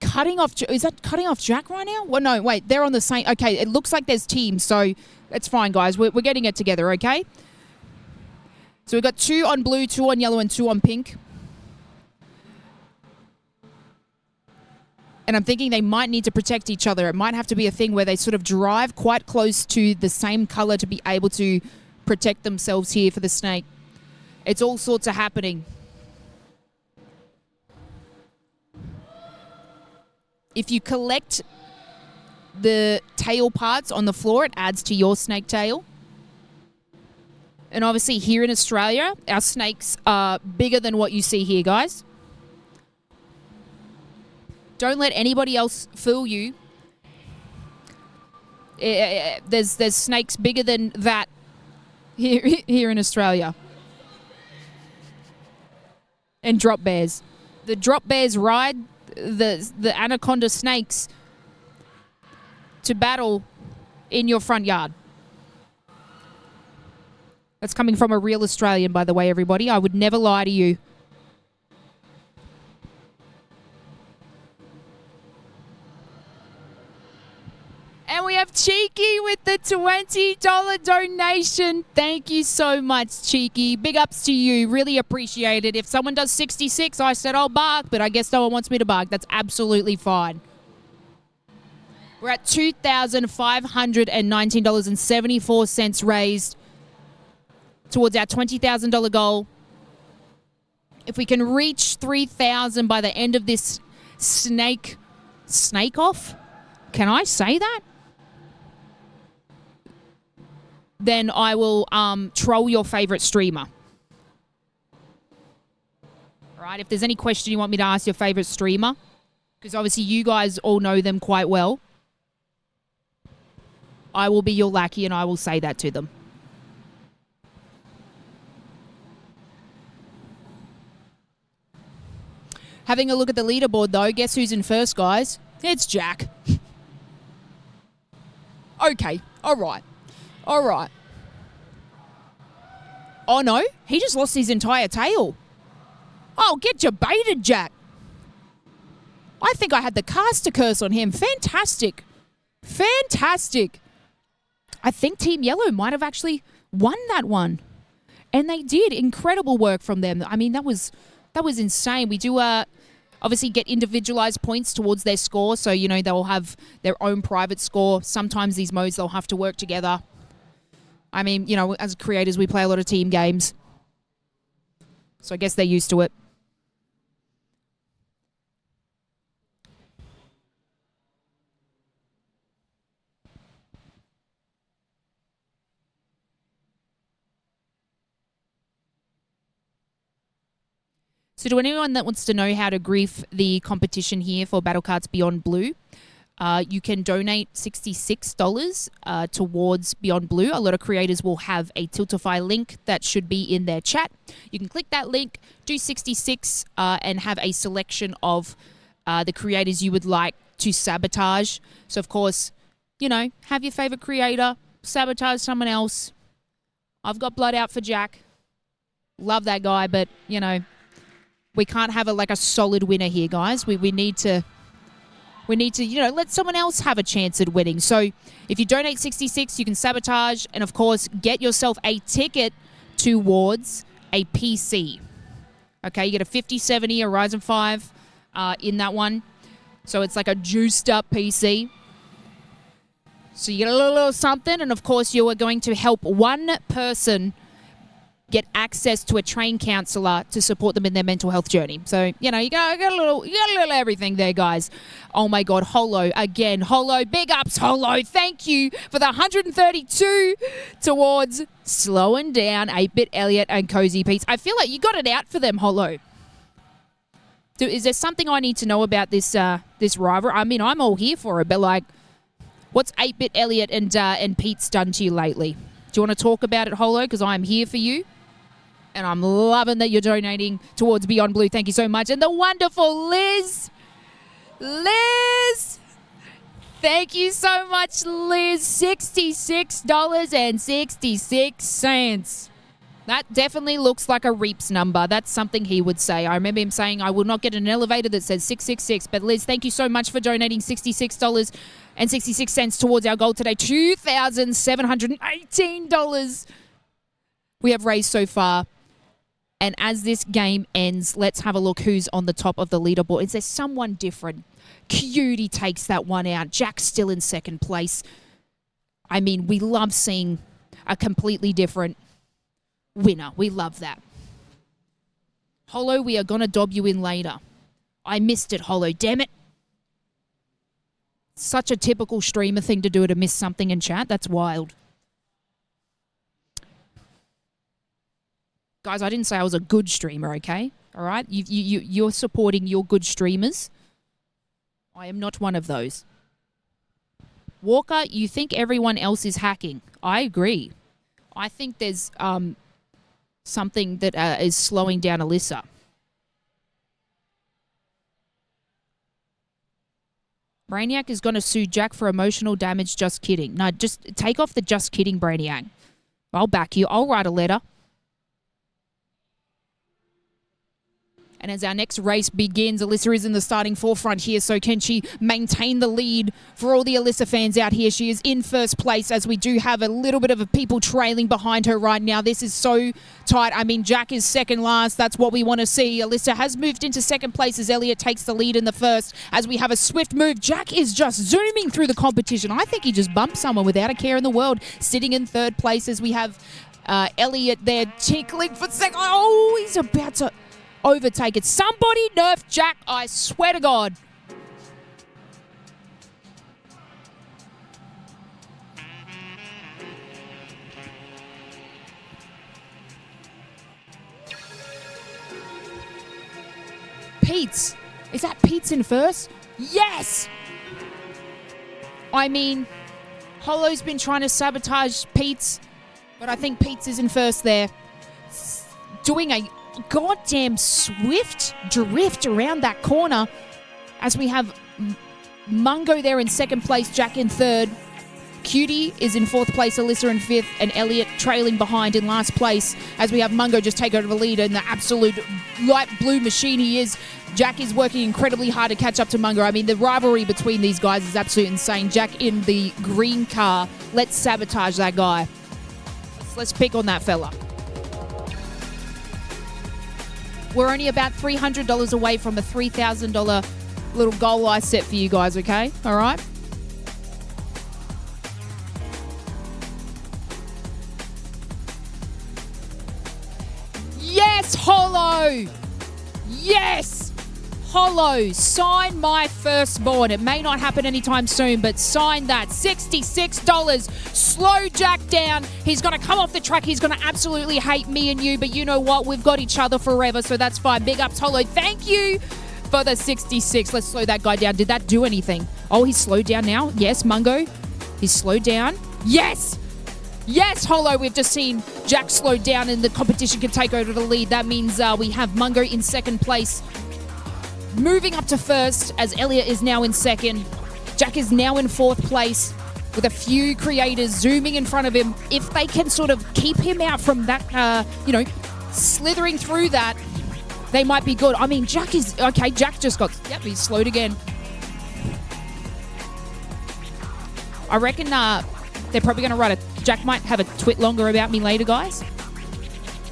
cutting off. Is that cutting off Jack right now? Well, no, wait, they're on the same. Okay, it looks like there's teams, so it's fine, guys. We're getting it together, okay? So we've got 2 on blue, 2 on yellow, and 2 on pink. And I'm thinking they might need to protect each other. It might have to be a thing where they sort of drive quite close to the same color to be able to protect themselves here for the snake. It's all sorts of happening. If you collect the tail parts on the floor, it adds to your snake tail. And obviously here in Australia, our snakes are bigger than what you see here, guys. Don't let anybody else fool you. There's snakes bigger than that here in Australia. And drop bears. the drop bears ride the anaconda snakes to battle in your front yard. That's coming from a real Australian, by the way, everybody. I would never lie to you. And we have Cheeky with the $20 donation. Thank you so much, Cheeky. Big ups to you. Really appreciate it. If someone does 66, I said I'll bark, but I guess no one wants me to bark. That's absolutely fine. We're at $2,519.74 raised towards our $20,000 goal. If we can reach 3,000 by the end of this snake off, can I say that? Then I will troll your favorite streamer. All right, if there's any question you want me to ask your favorite streamer, because obviously you guys all know them quite well, I will be your lackey and I will say that to them. Having a look at the leaderboard, though, guess who's in first, guys? It's Jack. Okay, all right. All right. Oh, no. He just lost his entire tail. Oh, get your baited, Jack. I think I had the caster curse on him. Fantastic. Fantastic. I think Team Yellow might have actually won that one. And they did. Incredible work from them. I mean, that was insane. We do obviously get individualized points towards their score. So, you know, they'll have their own private score. Sometimes these modes, they'll have to work together. I mean, you know, as creators, we play a lot of team games. So I guess they're used to it. So to anyone that wants to know how to grief the competition here for Battle Cards Beyond Blue, you can donate $66 towards Beyond Blue. A lot of creators will have a Tiltify link that should be in their chat. You can click that link, do 66, and have a selection of the creators you would like to sabotage. So, of course, you know, have your favorite creator, sabotage someone else. I've got blood out for Jack. Love that guy, but, you know, we can't have a solid winner here, guys. We need to, you know, let someone else have a chance at winning. So if you donate 66, you can sabotage and, of course, get yourself a ticket towards a PC. Okay, you get a 5070, a Ryzen 5 in that one. So it's like a juiced up PC. So you get a little something, and, of course, you are going to help one person get access to a trained counselor to support them in their mental health journey. So, you know, you got a little everything there, guys. Oh my God, Holo again. Holo, big ups, Holo. Thank you for the 132 towards slowing down 8-Bit Elliot and Cozy Pete's. I feel like you got it out for them, Holo. Is there something I need to know about this this rivalry? I mean, I'm all here for it, but like, what's 8-Bit Elliot and Pete's done to you lately? Do you want to talk about it, Holo? Because I'm here for you. And I'm loving that you're donating towards Beyond Blue. Thank you so much. And the wonderful Liz. Liz. Thank you so much, Liz. $66.66. That definitely looks like a Reaps number. That's something he would say. I remember him saying, I will not get an elevator that says 666. But Liz, thank you so much for donating $66.66 towards our goal today. $2,718 we have raised so far. And as this game ends, let's have a look who's on the top of the leaderboard. Is there someone different? Cutie takes that one out. Jack's still in second place. I mean, we love seeing a completely different winner. We love that. Holo, we are going to dob you in later. I missed it, Holo. Damn it. Such a typical streamer thing to do, to miss something in chat. That's wild. Guys, I didn't say I was a good streamer, okay? All right? You're supporting your good streamers. I am not one of those. Walker, you think everyone else is hacking. I agree. I think there's something that is slowing down Alyssa. Brainiac is going to sue Jack for emotional damage. Just kidding. No, just take off the just kidding, Brainiac. I'll back you. I'll write a letter. And as our next race begins, Alyssa is in the starting forefront here. So can she maintain the lead for all the Alyssa fans out here? She is in first place as we do have a little bit of people trailing behind her right now. This is so tight. I mean, Jack is second last. That's what we want to see. Alyssa has moved into second place as Elliot takes the lead in the first. As we have a swift move, Jack is just zooming through the competition. I think he just bumped someone without a care in the world. Sitting in third place as we have Elliot there tickling for second. Oh, he's about to overtake it. Somebody nerf Jack, I swear to God. Pete's. Is that Pete's in first? Yes! I mean, Hollow's been trying to sabotage Pete's, but I think Pete's is in first there. Doing a goddamn swift drift around that corner as we have Mungo there in second place, Jack in third. Cutie is in fourth place, Alyssa in fifth, and Elliot trailing behind in last place as we have Mungo just take over the lead in the absolute light blue machine he is. Jack is working incredibly hard to catch up to Mungo. I mean, the rivalry between these guys is absolutely insane. Jack in the green car. Let's sabotage that guy. Let's pick on that fella. We're only about $300 away from a $3,000 little goal I set for you guys, okay? All right? Yes, Hollow! Yes! Hollow, sign my firstborn. It may not happen anytime soon, but sign that. $66. Slow Jack down. He's going to come off the track. He's going to absolutely hate me and you, but you know what? We've got each other forever, so that's fine. Big ups, Hollow. Thank you for the 66. Let's slow that guy down. Did that do anything? Oh, he's slowed down now. Yes, Mungo. He's slowed down. Yes! Yes, Hollow, we've just seen Jack slow down and the competition can take over the lead. That means we have Mungo in second place. Moving up to first as Elliot is now in second. Jack is now in fourth place with a few creators zooming in front of him. If they can sort of keep him out from that, slithering through that, they might be good. I mean, Jack is... Okay, Jack just got... Yep, he's slowed again. I reckon they're probably going to write a... Jack might have a twit longer about me later, guys.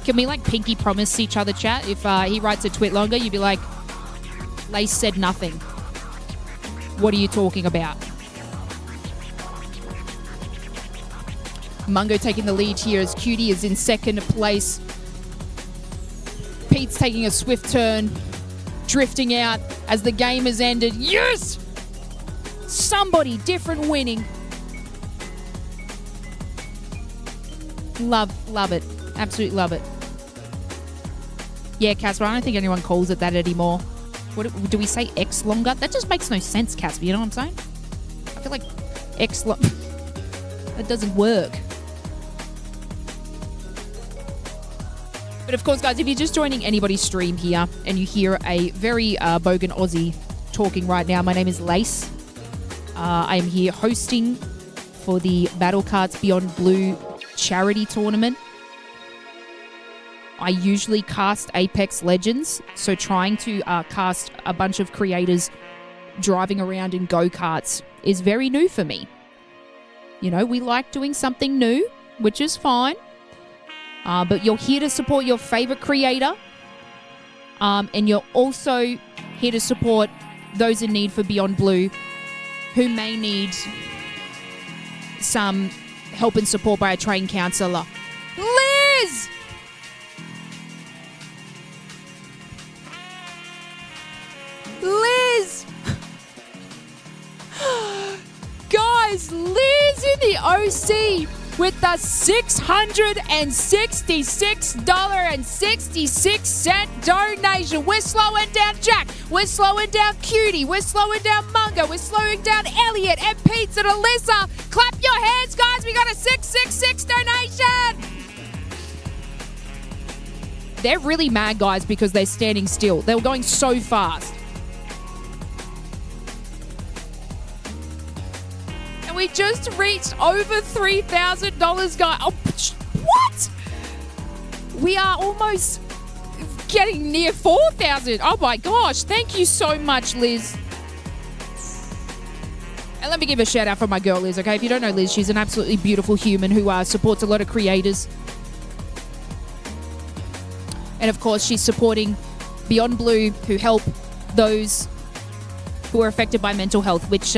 Can we, pinky promise each other, chat? If he writes a twit longer, you'd be like... Lace said nothing. What are you talking about? Mungo taking the lead here as Cutie is in second place. Pete's taking a swift turn, drifting out as the game has ended. Yes! Somebody different winning. Love it. Absolutely love it. Yeah, Casper, I don't think anyone calls it that anymore. What do we say? X longer? That just makes no sense, Casper. You know what I'm saying? I feel like X that doesn't work. But of course, guys, if you're just joining anybody's stream here and you hear a very bogan Aussie talking right now, my name is Lace. I am here hosting for the Battle Cards Beyond Blue charity tournament. I usually cast Apex Legends, so trying to cast a bunch of creators driving around in go-karts is very new for me. You know, we like doing something new, which is fine. But you're here to support your favorite creator. And you're also here to support those in need for Beyond Blue who may need some help and support by a trained counsellor. Liz! Liz! Guys, Liz in the OC with the $666.66 donation. We're slowing down Jack. We're slowing down Cutie. We're slowing down Mungo. We're slowing down Elliot and Pete and Alyssa. Clap your hands, guys. We got a 666 donation. They're really mad, guys, because they're standing still. They were going so fast. And we just reached over $3,000, guys. Oh, what? We are almost getting near 4,000. Oh my gosh. Thank you so much, Liz. And let me give a shout out for my girl, Liz, okay? If you don't know Liz, she's an absolutely beautiful human who supports a lot of creators. And of course, she's supporting Beyond Blue, who help those who are affected by mental health, which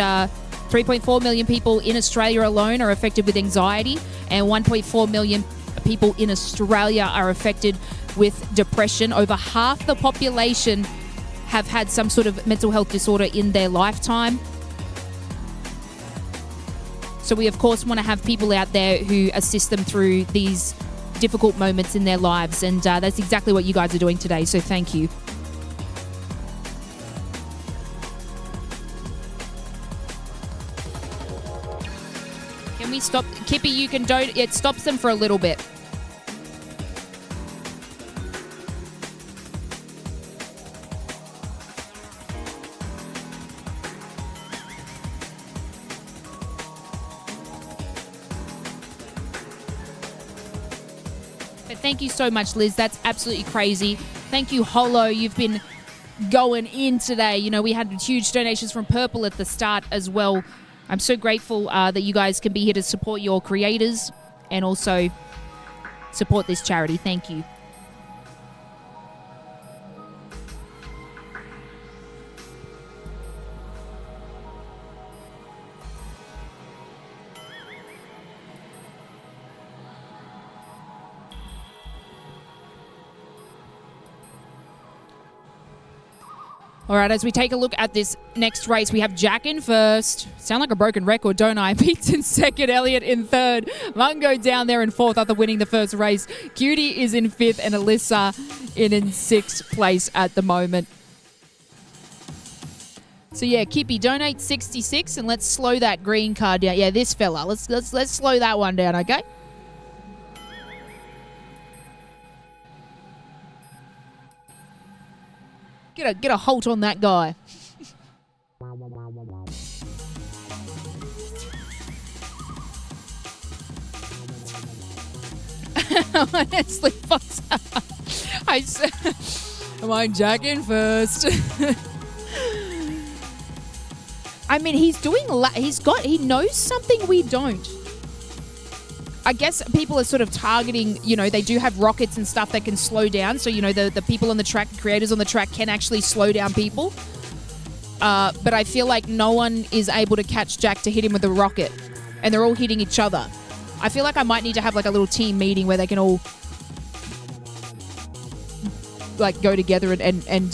3.4 million people in Australia alone are affected with anxiety, and 1.4 million people in Australia are affected with depression. Over half the population have had some sort of mental health disorder in their lifetime. So we, of course, want to have people out there who assist them through these difficult moments in their lives. And that's exactly what you guys are doing today. So thank you. Can we stop? Kippy, you can donate. It stops them for a little bit. Thank you so much, Liz. That's absolutely crazy. Thank you, Holo. You've been going in today. You know, we had huge donations from Purple at the start as well. I'm so grateful that you guys can be here to support your creators and also support this charity. Thank you. All right, as we take a look at this next race, we have Jack in first. Sound like a broken record, don't I? Pete's in second, Elliot in third. Mungo down there in fourth after winning the first race. Cutie is in fifth and Alyssa in sixth place at the moment. So yeah, Kippy, donate 66 and let's slow that green card down. Yeah, this fella. Let's slow that one down, okay? Get a halt on that guy. Honestly, I said, am I Jack in first? I mean, he's doing. He knows something we don't. I guess people are sort of targeting, you know, they do have rockets and stuff that can slow down. So, you know, the people on the track, creators on the track can actually slow down people. But I feel like no one is able to catch Jack to hit him with a rocket. And they're all hitting each other. I feel like I might need to have like a little team meeting where they can all like go together and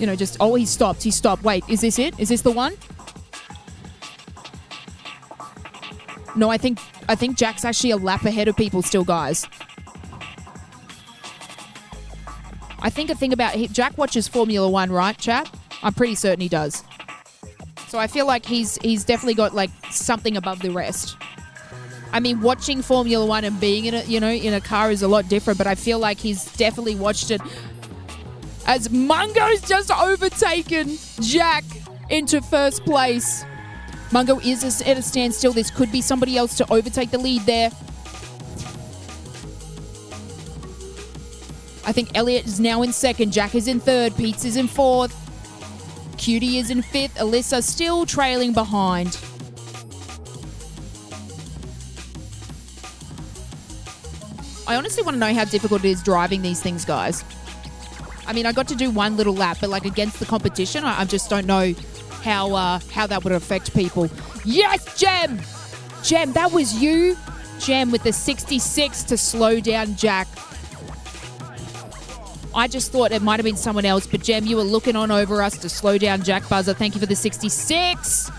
you know, just, oh, he stopped. Wait, is this it? Is this the one? No, I think Jack's actually a lap ahead of people still, guys. I think a thing about Jack watches Formula One, right, chat? I'm pretty certain he does. So I feel like he's definitely got like something above the rest. I mean, watching Formula One and being in it, you know, in a car is a lot different, but I feel like he's definitely watched it. As Mungo's just overtaken Jack into first place. Mungo is at a standstill. This could be somebody else to overtake the lead there. I think Elliot is now in second. Jack is in third. Pete's is in fourth. Cutie is in fifth. Alyssa still trailing behind. I honestly want to know how difficult it is driving these things, guys. I mean, I got to do one little lap, but like against the competition, I just don't know how that would affect people. Yes, Gem! Gem, that was you. Gem with the 66 to slow down Jack. I just thought it might have been someone else, but Gem, you were looking on over us to slow down Jack Buzzer. Thank you for the 66.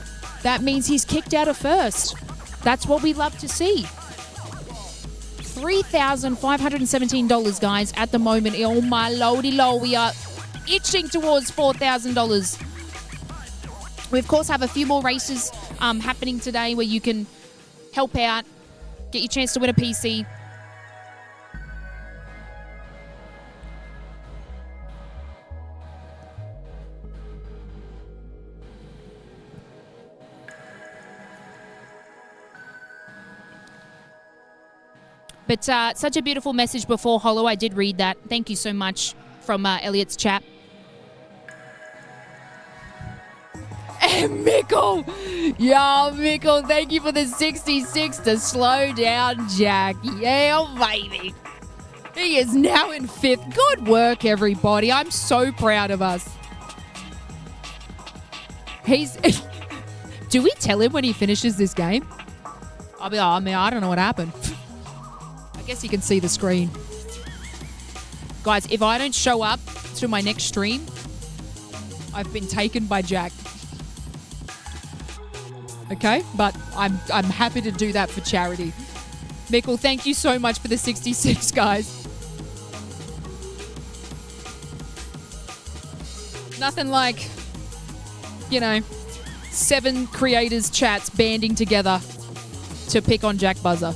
That means he's kicked out of first. That's what we love to see. $3,517, guys, at the moment. Oh, my lordy low. We are itching towards $4,000. We, of course, have a few more races happening today where you can help out, get your chance to win a PC. But such a beautiful message before Hollow. I did read that. Thank you so much from Elliot's chat. And Mickle. Yo, Mickle, thank you for the 66 to slow down Jack. Yeah, baby. He is now in 5th. Good work, everybody. I'm so proud of us. Do we tell him when he finishes this game? I'll be like, I don't know what happened. I guess you can see the screen. Guys, if I don't show up to my next stream, I've been taken by Jack. Okay? But I'm happy to do that for charity. Mickle, thank you so much for the 66, guys. Nothing like, 7 creators' chats banding together to pick on Jack Buzzer.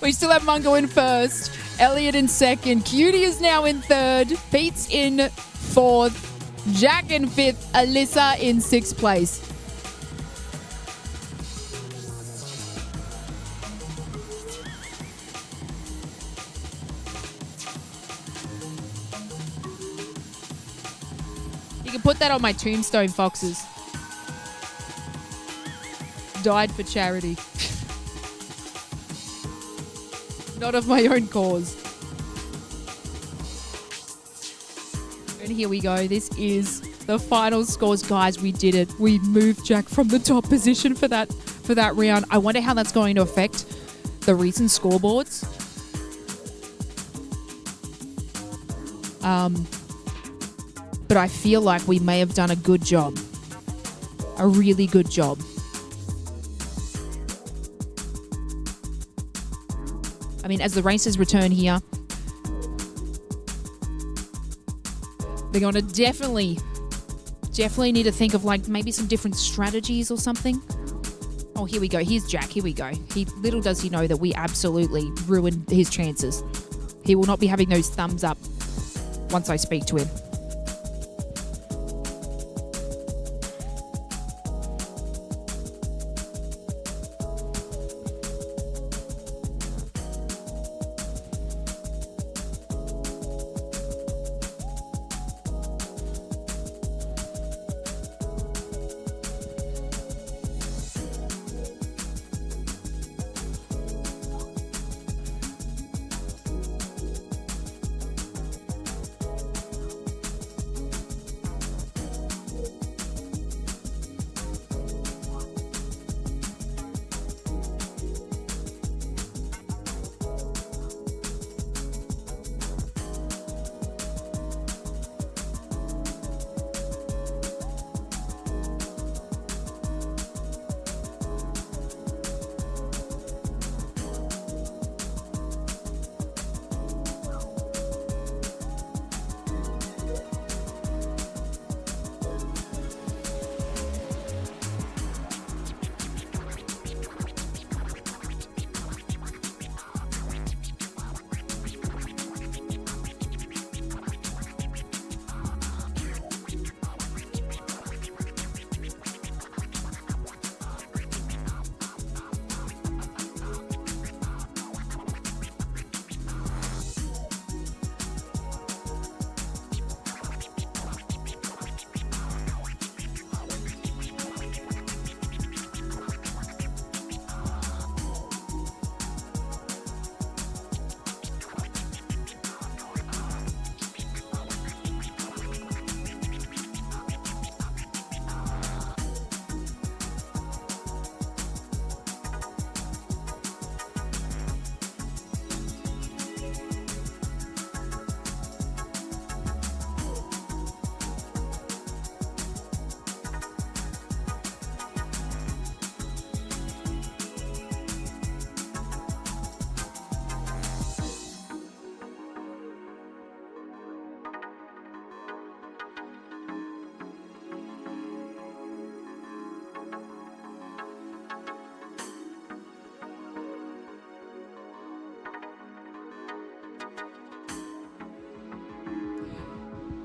We still have Mungo in 1st, Elliot in 2nd, Cutie is now in 3rd, Pete's in 4th, Jack in 5th, Alyssa in 6th place. You can put that on my tombstone, Foxes. Died for charity. Not of my own cause. And here we go. This is the final scores. Guys, we did it. We moved Jack from the top position for that round. I wonder how that's going to affect the recent scoreboards. But I feel like we may have done a good job. A really good job. I mean, as the races return here, they're going to definitely need to think of maybe some different strategies or something. Oh, here we go. Here's Jack. Here we go. Little does he know that we absolutely ruined his chances. He will not be having those thumbs up once I speak to him.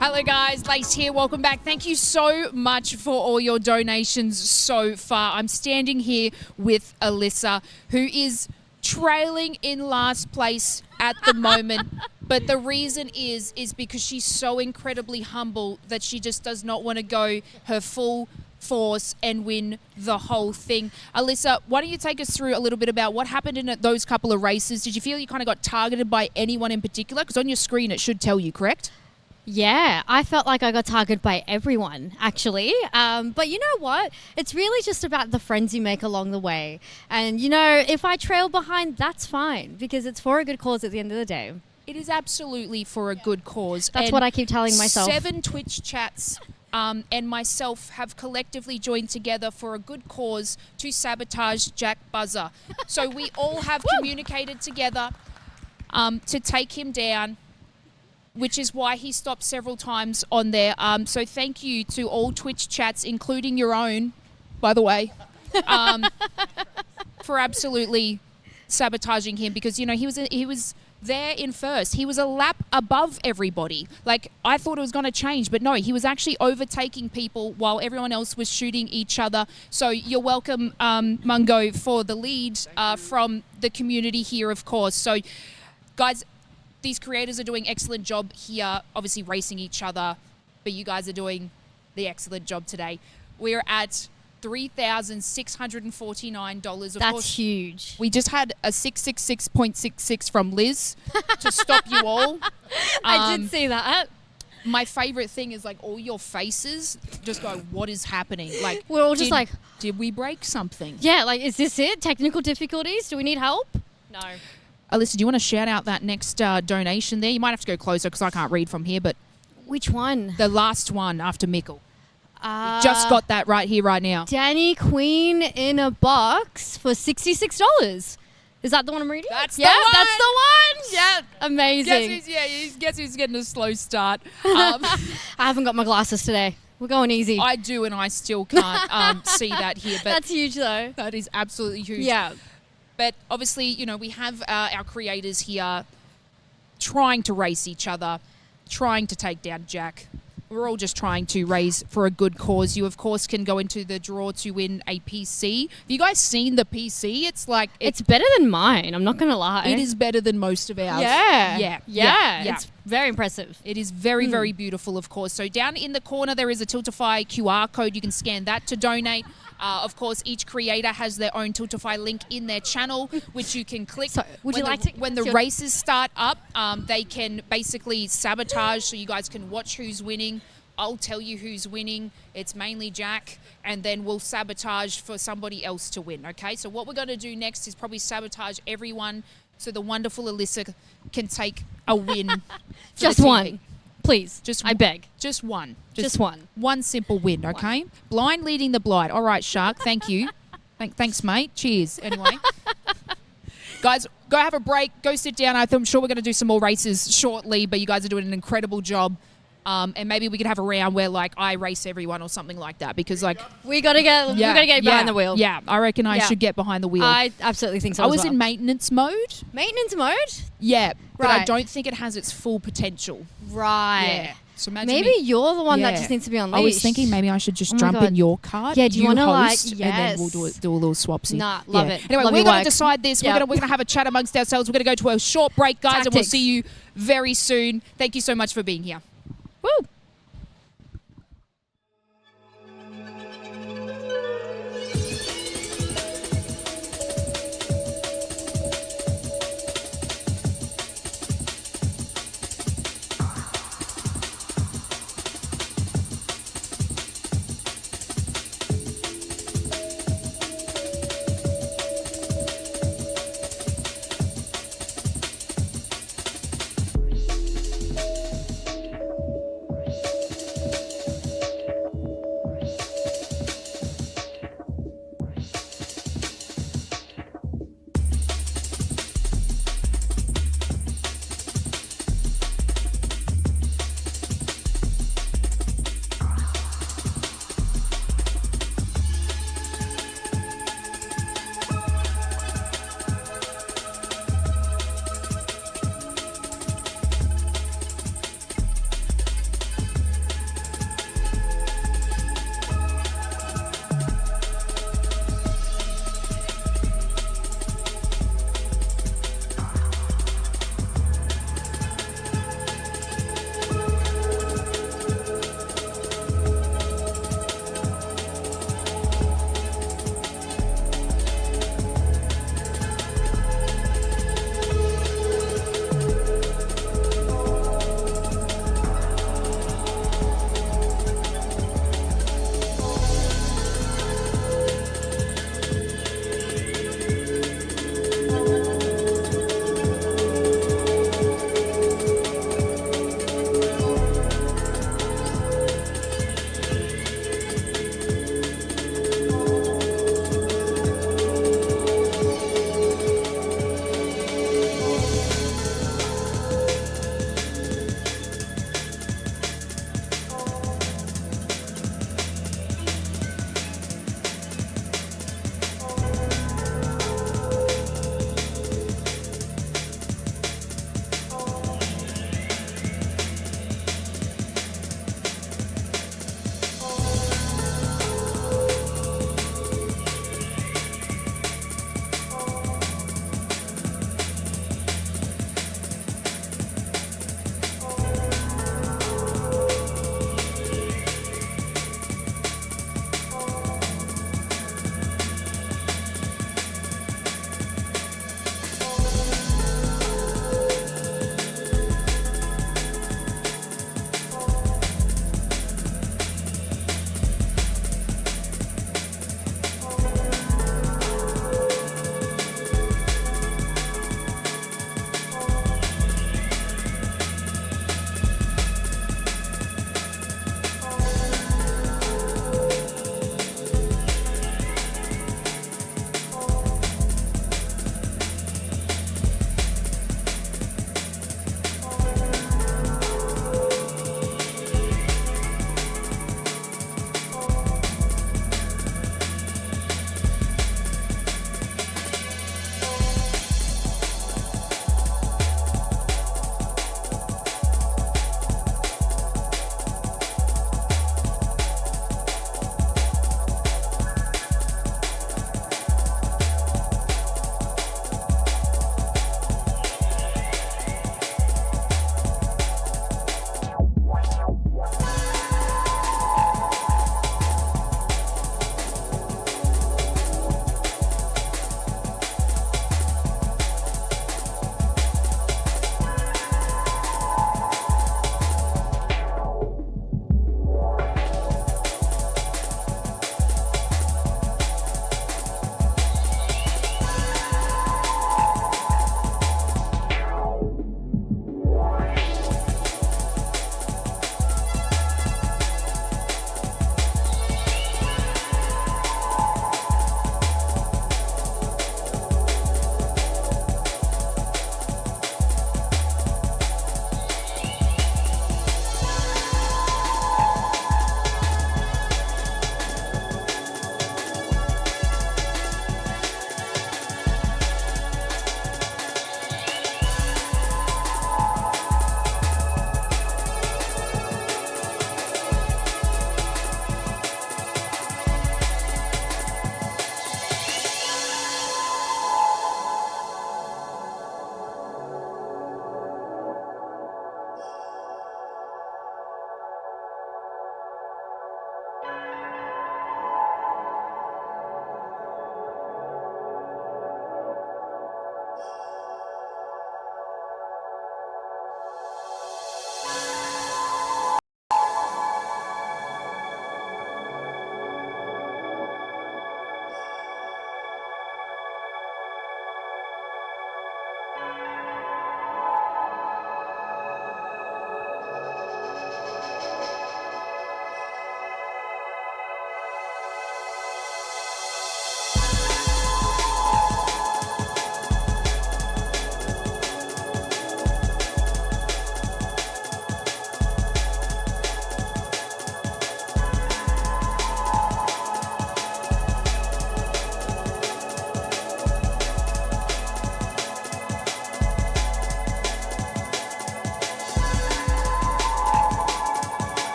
Hello guys, Lace here, welcome back. Thank you so much for all your donations so far. I'm standing here with Alyssa, who is trailing in last place at the moment. But the reason is because she's so incredibly humble that she just does not want to go her full force and win the whole thing. Alyssa, why don't you take us through a little bit about what happened in those couple of races? Did you feel you kind of got targeted by anyone in particular? Because on your screen it should tell you, correct? Yeah, I felt like I got targeted by everyone, actually. But you know what? It's really just about the friends you make along the way. And, you know, if I trail behind, that's fine, because it's for a good cause at the end of the day. It is absolutely for a good cause. That's And what I keep telling myself. 7 Twitch chats and myself have collectively joined together for a good cause to sabotage Jack Buzzer. So we all have communicated together to take him down, which is why he stopped several times on there. So thank you to all Twitch chats, including your own, by the way, for absolutely sabotaging him, because, you know, he was there in first. He was a lap above everybody. Like, I thought it was going to change, but no, he was actually overtaking people while everyone else was shooting each other. So you're welcome, Mungo, for the lead from the community here, of course. So, guys, these creators are doing excellent job here, obviously racing each other, but you guys are doing the excellent job today. We're at $3,649. That's huge. We just had a 666.66 from Liz to stop you all. I did see that. My favorite thing is, like, all your faces just go, what is happening? Like, We're all just like, did we break something? yeah, like, is this it? Technical difficulties? Do we need help? No. Alyssa, do you want to shout out that next donation there? You might have to go closer because I can't read from here, but Which one? the last one after Mickle. Just got that right here, right now. Danny Queen in a box for $66. Is that the one I'm reading? That's the yeah, one! that's the one. Yeah, amazing. Guess who's getting a slow start. I haven't got my glasses today. We're going easy. I do, and I still can't see that here. But That's huge, though. that is absolutely huge. Yeah. But obviously, you know, we have our creators here trying to race each other, trying to take down Jack. We're all just trying to raise for a good cause. You, of course, can go into the draw to win a PC. Have you guys seen the PC? It's like... It's better than mine. I'm not going to lie. It is better than most of ours. Yeah. Yeah. It's very impressive. It is very, very beautiful, of course. So down in the corner, there is a Tiltify QR code. You can scan that to donate. Of course, each creator has their own Tiltify link in their channel, which you can click. So, would you like to... When the races start up, they can basically sabotage, so you guys can watch who's winning. I'll tell you who's winning. It's mainly Jack, and then we'll sabotage for somebody else to win, okay? So what we're going to do next is probably sabotage everyone so the wonderful Alyssa can take a win. for Just the TV. one. Please. I beg. Just one. Just one. One simple win, okay? Blind leading the blind. All right, Shark, thank you. Thanks, mate. Cheers. Anyway. Guys, go have a break. Go sit down. I'm sure we're going to do some more races shortly, but you guys are doing an incredible job. And maybe we could have a round where, like, I race everyone or something like that, because, like, We got to get behind the wheel. Yeah, I reckon I should get behind the wheel. I absolutely think so. I as was well. in maintenance mode. Maintenance mode? Yeah, but I Right. don't think it has its full potential. Right. Yeah. So imagine Maybe me- you're the one that Yeah. just needs to be unleashed. I was thinking maybe I should just Oh my jump God. in your cart. Yeah, do you wanna, like- host, and then we'll yes. do a little swapsy. Nah, love it. Anyway, Love we're your going work. to decide this. Yep. We're gonna have a chat amongst ourselves. We're going to go to a short break, guys, and we'll Tactics. see you very soon. Thank you so much for being here. Woo.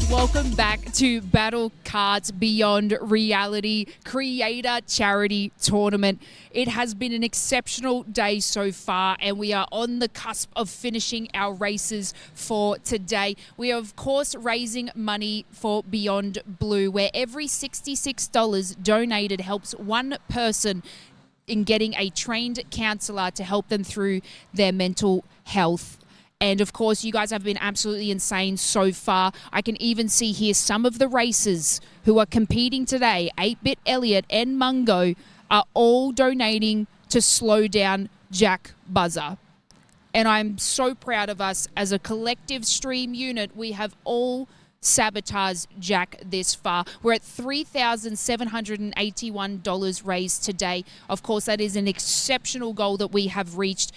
Welcome back to Battle Cards Beyond Reality Creator Charity Tournament. It has been an exceptional day so far, and we are on the cusp of finishing our races for today. We are, of course, raising money for Beyond Blue, where every $66 donated helps one person in getting a trained counselor to help them through their mental health. And of course, you guys have been absolutely insane so far. I can even see here some of the racers who are competing today, 8-Bit Elliot and Mungo, are all donating to slow down Jack Buzzer. And I'm so proud of us as a collective stream unit. We have all sabotaged Jack this far. We're at $3,781 raised today. Of course, that is an exceptional goal that we have reached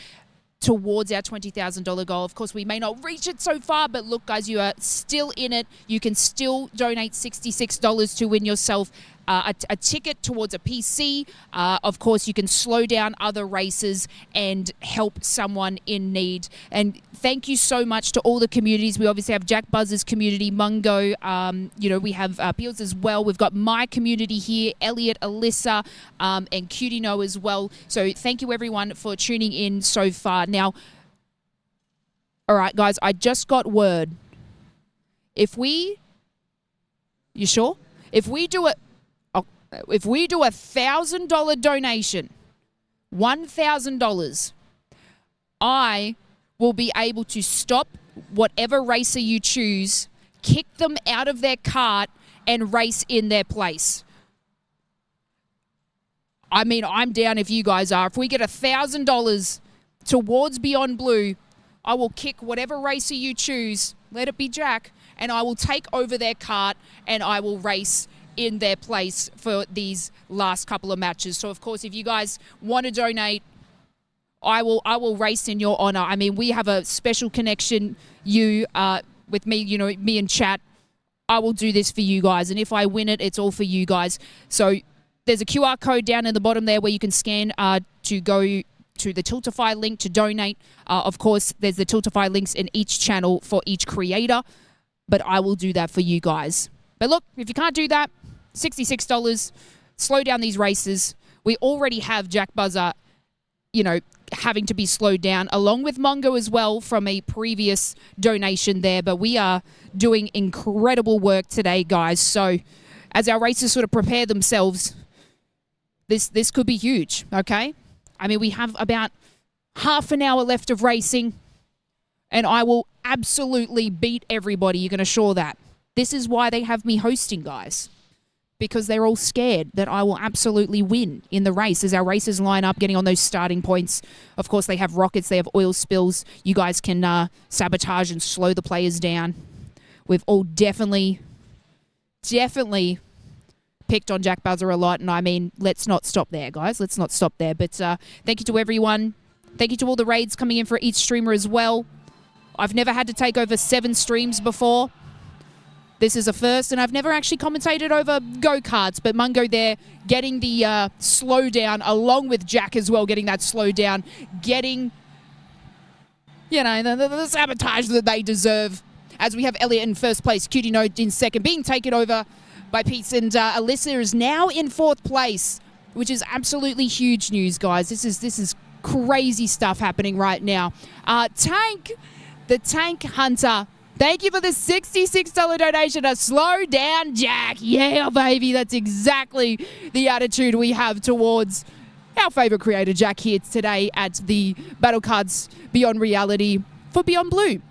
towards our $20,000 goal. Of course, we may not reach it so far, but look, guys, you are still in it. You can still donate $66 to win yourself a ticket towards a PC. Of course, you can slow down other races and help someone in need. And thank you so much to all the communities. We obviously have Jack Buzz's community, Mungo. We have Peels as well. We've got my community here, Elliot, Alyssa, and Cutie No as well. So thank you, everyone, for tuning in so far. Now, all right, guys, I just got word. You sure? If we do a $1,000 donation, $1,000, I will be able to stop whatever racer you choose, kick them out of their cart, and race in their place. I mean, I'm down if you guys are. If we get $1,000 towards Beyond Blue, I will kick whatever racer you choose, let it be Jack, and I will take over their cart and I will race in their place for these last couple of matches. So, of course, if you guys want to donate, I will race in your honor. I mean, we have a special connection, with me, me and chat. I will do this for you guys. And if I win it, it's all for you guys. So there's a QR code down in the bottom there where you can scan to go to the Tiltify link to donate. Of course, there's the Tiltify links in each channel for each creator, but I will do that for you guys. But look, if you can't do that, $66, slow down these races. We already have Jack Buzzer, having to be slowed down, along with Mungo as well from a previous donation there. But we are doing incredible work today, guys. So as our racers sort of prepare themselves, this could be huge, okay? I mean, we have about half an hour left of racing, and I will absolutely beat everybody. You can assure that. This is why they have me hosting, guys, because they're all scared that I will absolutely win in the race as our racers line up, getting on those starting points. Of course, they have rockets, they have oil spills. You guys can sabotage and slow the players down. We've all definitely picked on Jack Buzzer a lot, and I mean, let's not stop there, guys. Let's not stop there. But thank you to everyone. Thank you to all the raids coming in for each streamer as well. I've never had to take over 7 streams before. This is a first, and I've never actually commentated over go-karts, but Mungo there getting the slowdown, along with Jack as well, getting that slowdown, getting you know, the sabotage that they deserve. As we have Elliot in first place, Cutie Note in second, being taken over by Pete, and Alyssa is now in fourth place, which is absolutely huge news, guys. This is crazy stuff happening right now. Tank, the Tank Hunter, thank you for the $66 donation to Slow Down Jack. Yeah, baby, that's exactly the attitude we have towards our favourite creator, Jack, here today at the Battle Cards Beyond Reality for Beyond Blue.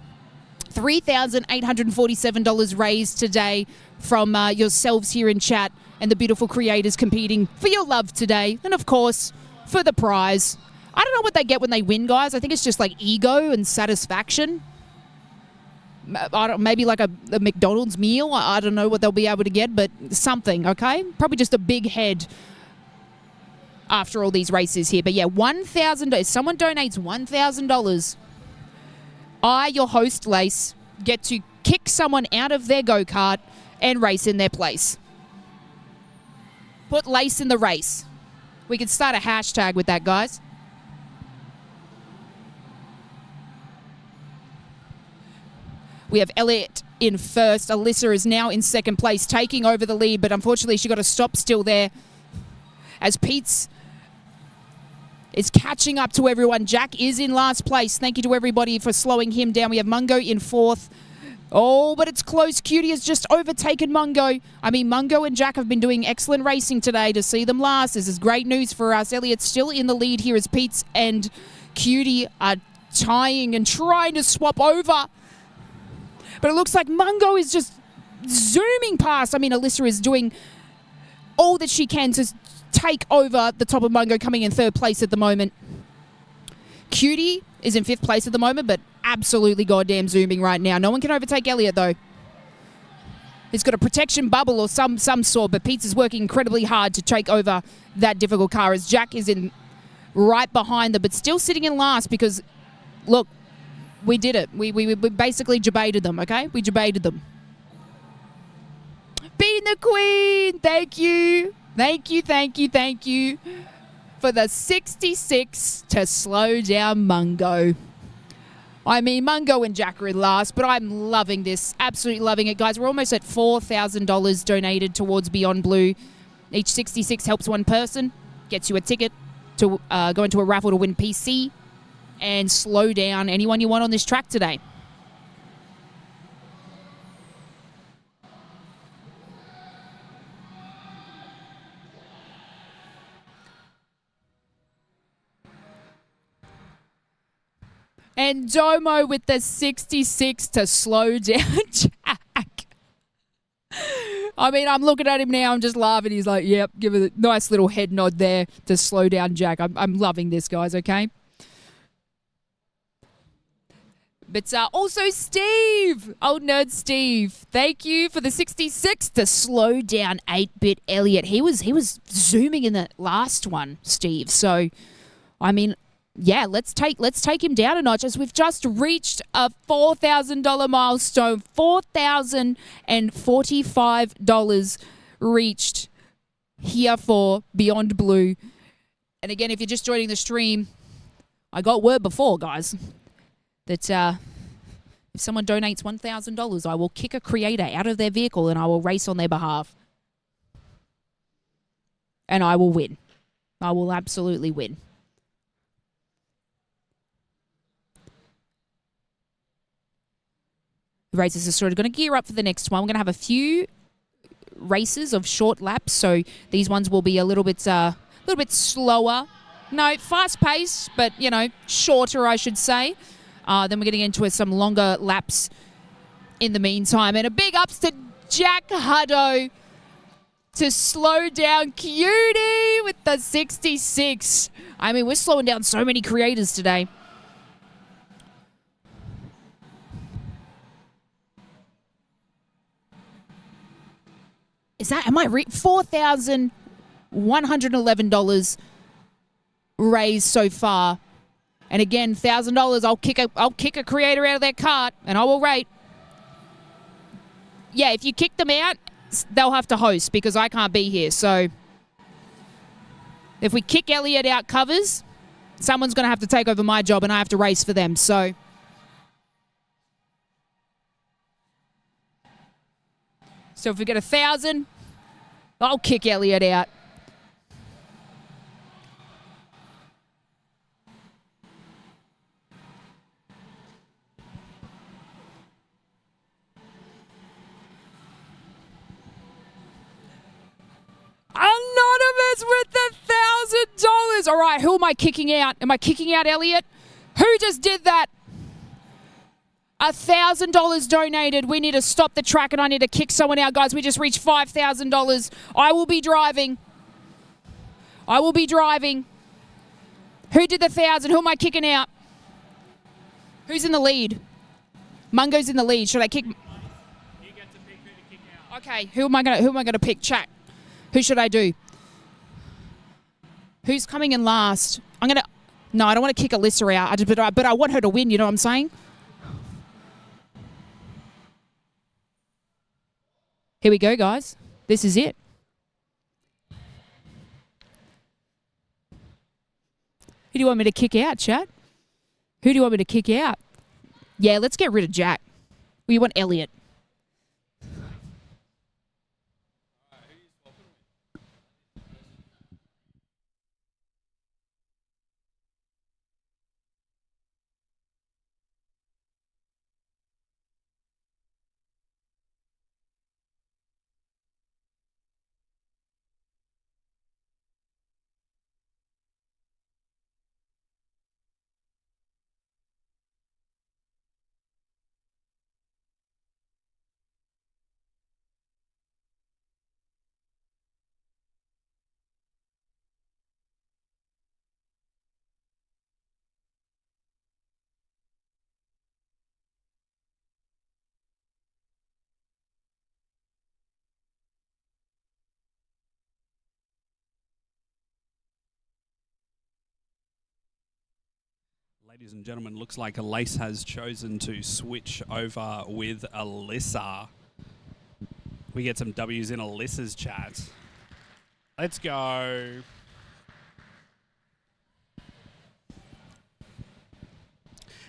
$3,847 raised today from yourselves here in chat and the beautiful creators competing for your love today, and of course for the prize. I don't know what they get when they win, guys. I think it's just like ego and satisfaction. Maybe like a McDonald's meal. I don't know what they'll be able to get, but something, okay? Probably just a big head after all these races here. But yeah, $1,000. If someone donates $1,000, I, your host, Lace, get to kick someone out of their go-kart and race in their place. Put Lace in the race. We could start a hashtag with that, guys. We have Elliot in first. Alyssa is now in second place, taking over the lead, but unfortunately she got a stop still there as Pete's is catching up to everyone. Jack is in last place. Thank you to everybody for slowing him down. We have Mungo in fourth. Oh, but it's close. Cutie has just overtaken Mungo. I mean, Mungo and Jack have been doing excellent racing today. To see them last, this is great news for us. Elliot's still in the lead here as Pete's and Cutie are tying and trying to swap over. But it looks like Mungo is just zooming past. I mean, Alyssa is doing all that she can to take over the top of Mungo, coming in third place at the moment. Cutie is in fifth place at the moment, but absolutely goddamn zooming right now. No one can overtake Elliot, though. He's got a protection bubble or some sort, but Pete's is working incredibly hard to take over that difficult car as Jack is in right behind them, but still sitting in last because, look, we did it. We basically debated them, okay? We debated them. Being the queen, thank you. Thank you, thank you, thank you for the 66 to slow down Mungo. I mean, Mungo and Jack are in last, but I'm loving this. Absolutely loving it, guys. We're almost at $4,000 donated towards Beyond Blue. Each 66 helps one person, gets you a ticket to go into a raffle to win PC and slow down anyone you want on this track today. And Domo with the 66 to slow down Jack. I mean, I'm looking at him now, I'm just laughing. He's like, yep, give it a nice little head nod there to slow down Jack. I'm loving this, guys, okay? But also Steve, old nerd Steve, thank you for the 66 to slow down 8-bit Elliot. He was zooming in the last one, Steve. So, I mean, yeah, let's take him down a notch as we've just reached a $4,000 milestone. $4,045 reached here for Beyond Blue. And again, if you're just joining the stream, I got word before, guys, that if someone donates $1,000, I will kick a creator out of their vehicle and I will race on their behalf. And I will win. I will absolutely win. The races are sort of going to gear up for the next one. We're going to have a few races of short laps, so these ones will be a little bit slower. No, fast pace, but you know, shorter, I should say. Then we're getting into some longer laps in the meantime. And a big ups to Jack Hutto to slow down Cutie with the 66. I mean, we're slowing down so many creators today. Is that, am I $4,111 raised so far? And again, $1,000, I'll kick a creator out of their cart and I will rate. Yeah, if you kick them out, they'll have to host because I can't be here. So if we kick Elliot out covers, someone's going to have to take over my job and I have to race for them. So So if we get 1,000, I'll kick Elliot out. Anonymous with the $1,000. All right, who am I kicking out? Am I kicking out Elliot? Who just did that? $1,000 donated. We need to stop the track and I need to kick someone out, guys. We just reached $5,000. I will be driving. I will be driving. Who did the 1,000? Who am I kicking out? Who's in the lead? Mungo's in the lead. Should I kick? You get to pick who to kick out. Okay, who am I gonna pick? Chat. Who should I do? Who's coming in last? No, I don't want to kick Alyssa out, but I want her to win, you know what I'm saying? Here we go, guys. This is it. Who do you want me to kick out, chat? Who do you want me to kick out? Yeah, let's get rid of Jack. We want Elliot. Ladies and gentlemen, looks like Lace has chosen to switch over with Alyssa. We get some W's in Alyssa's chat. Let's go.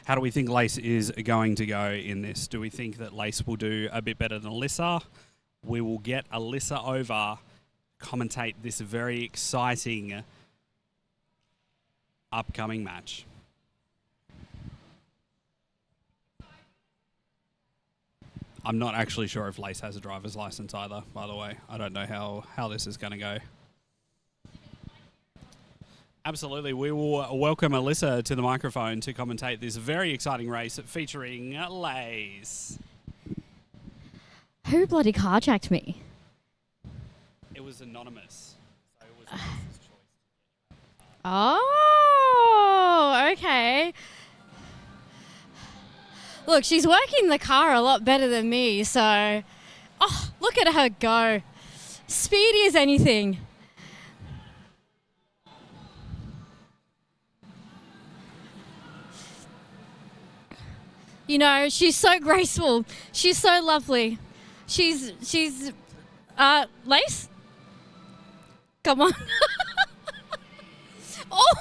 How do we think Lace is going to go in this? Do we think that Lace will do a bit better than Alyssa? We will get Alyssa over, commentate this very exciting upcoming match. I'm not actually sure if Lace has a driver's license either, by the way. I don't know how this is going to go. Absolutely. We will welcome Alyssa to the microphone to commentate this very exciting race featuring Lace. Who bloody carjacked me? It was anonymous. So it was Lace's choice. Oh, okay. Look, she's working the car a lot better than me, so... Oh, look at her go. Speedy as anything. You know, she's so graceful. She's so lovely. She's Lace? Come on. Oh!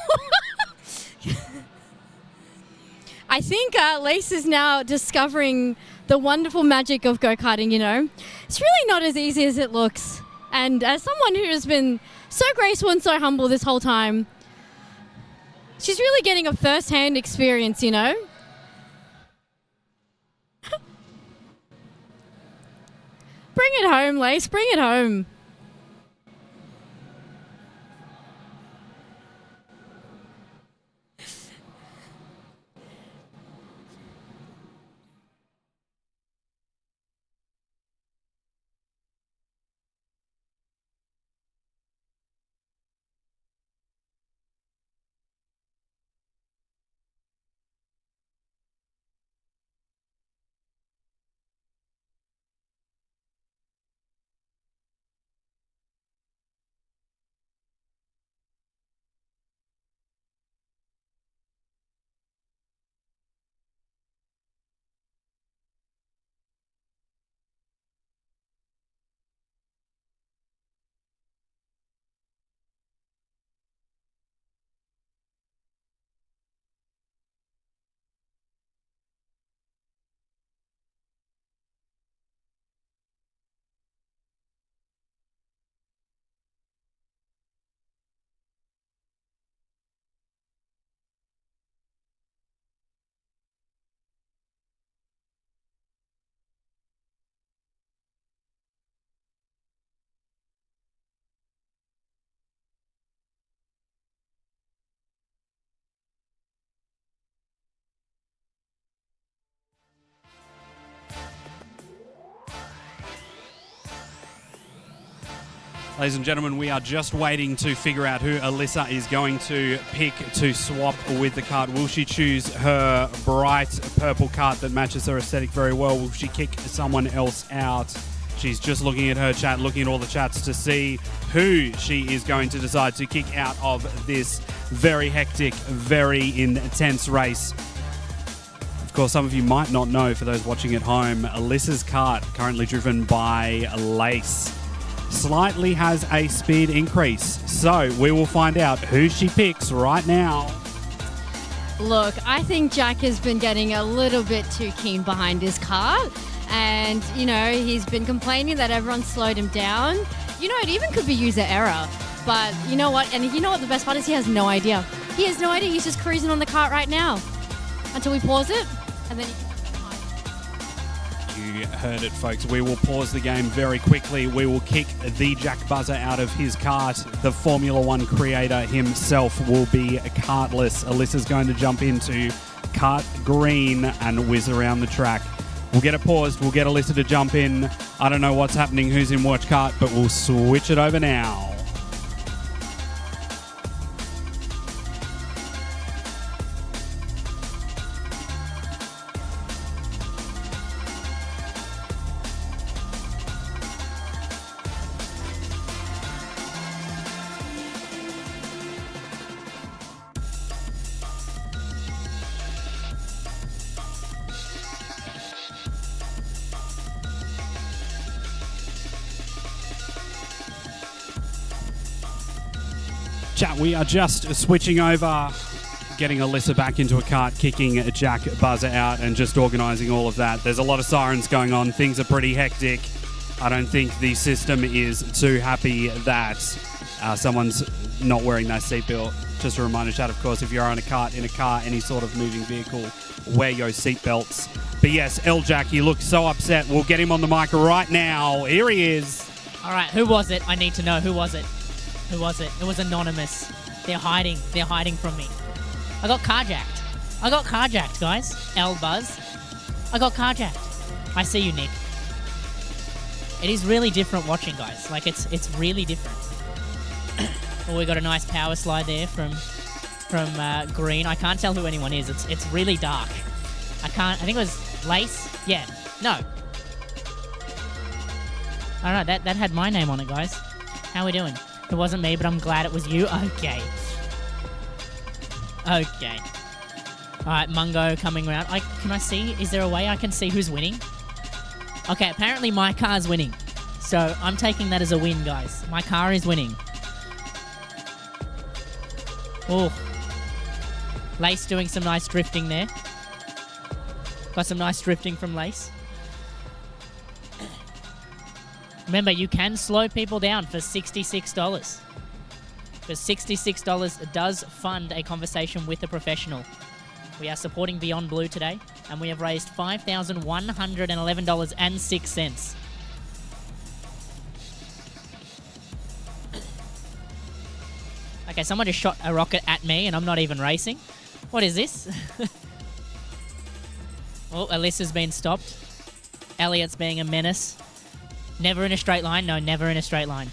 I think Lace is now discovering the wonderful magic of go-karting, you know. It's really not as easy as it looks. And as someone who has been so graceful and so humble this whole time, she's really getting a first-hand experience, you know. Bring it home, Lace. Bring it home. Ladies and gentlemen, we are just waiting to figure out who Alyssa is going to pick to swap with the cart. Will she choose her bright purple cart that matches her aesthetic very well? Will she kick someone else out? She's just looking at her chat, looking at all the chats to see who she is going to decide to kick out of this very hectic, very intense race. Of course, some of you might not know, for those watching at home, Alyssa's cart, currently driven by Lace, slightly has a speed increase. So we will find out who she picks right now. Look, I think Jack has been getting a little bit too keen behind his cart. And, you know, he's been complaining that everyone slowed him down. You know, it even could be user error. But you know what? And you know what the best part is? He has no idea. He has no idea. He's just cruising on the cart right now. Until we pause it. And then you heard it, folks. We will pause the game very quickly. We will kick the Jack Buzzer out of his cart. The Formula One creator himself will be cartless. Alyssa's going to jump into cart green and whiz around the track. We'll get it paused. We'll get Alyssa to jump in. I don't know what's happening, who's in watch cart, but we'll switch it over now. Chat, we are just switching over, getting Alyssa back into a cart, kicking Jack Buzzer out, and just organising all of that. There's a lot of sirens going on. Things are pretty hectic. I don't think the system is too happy that someone's not wearing their seatbelt. Just a reminder, chat, of course, if you're on a cart, in a car, any sort of moving vehicle, wear your seatbelts. But yes, Jack, he looks so upset. We'll get him on the mic right now. Here he is. All right, who was it? I need to know. Who was it? Who was it? It was anonymous. They're hiding. They're hiding from me. I got carjacked. I got carjacked, guys. Buzz. I got carjacked. I see you, Nick. It is really different watching, guys. Like, it's really different. Oh, we got a nice power slide there from Green. I can't tell who anyone is. It's really dark. I think it was Lace. Yeah. No. I don't know. That had my name on it, guys. How we doing? It wasn't me, but I'm glad it was you. Okay. Okay. Alright, Mungo coming around. Can I see? Is there a way I can see who's winning? Okay, apparently my car's winning. So I'm taking that as a win, guys. My car is winning. Oh. Lace doing some nice drifting there. Got some nice drifting from Lace. Remember, you can slow people down for $66. For $66, it does fund a conversation with a professional. We are supporting Beyond Blue today, and we have raised $5,111.06. Okay, someone just shot a rocket at me, and I'm not even racing. What is this? Oh, Alyssa's been stopped. Elliot's being a menace. Never in a straight line? No, never in a straight line.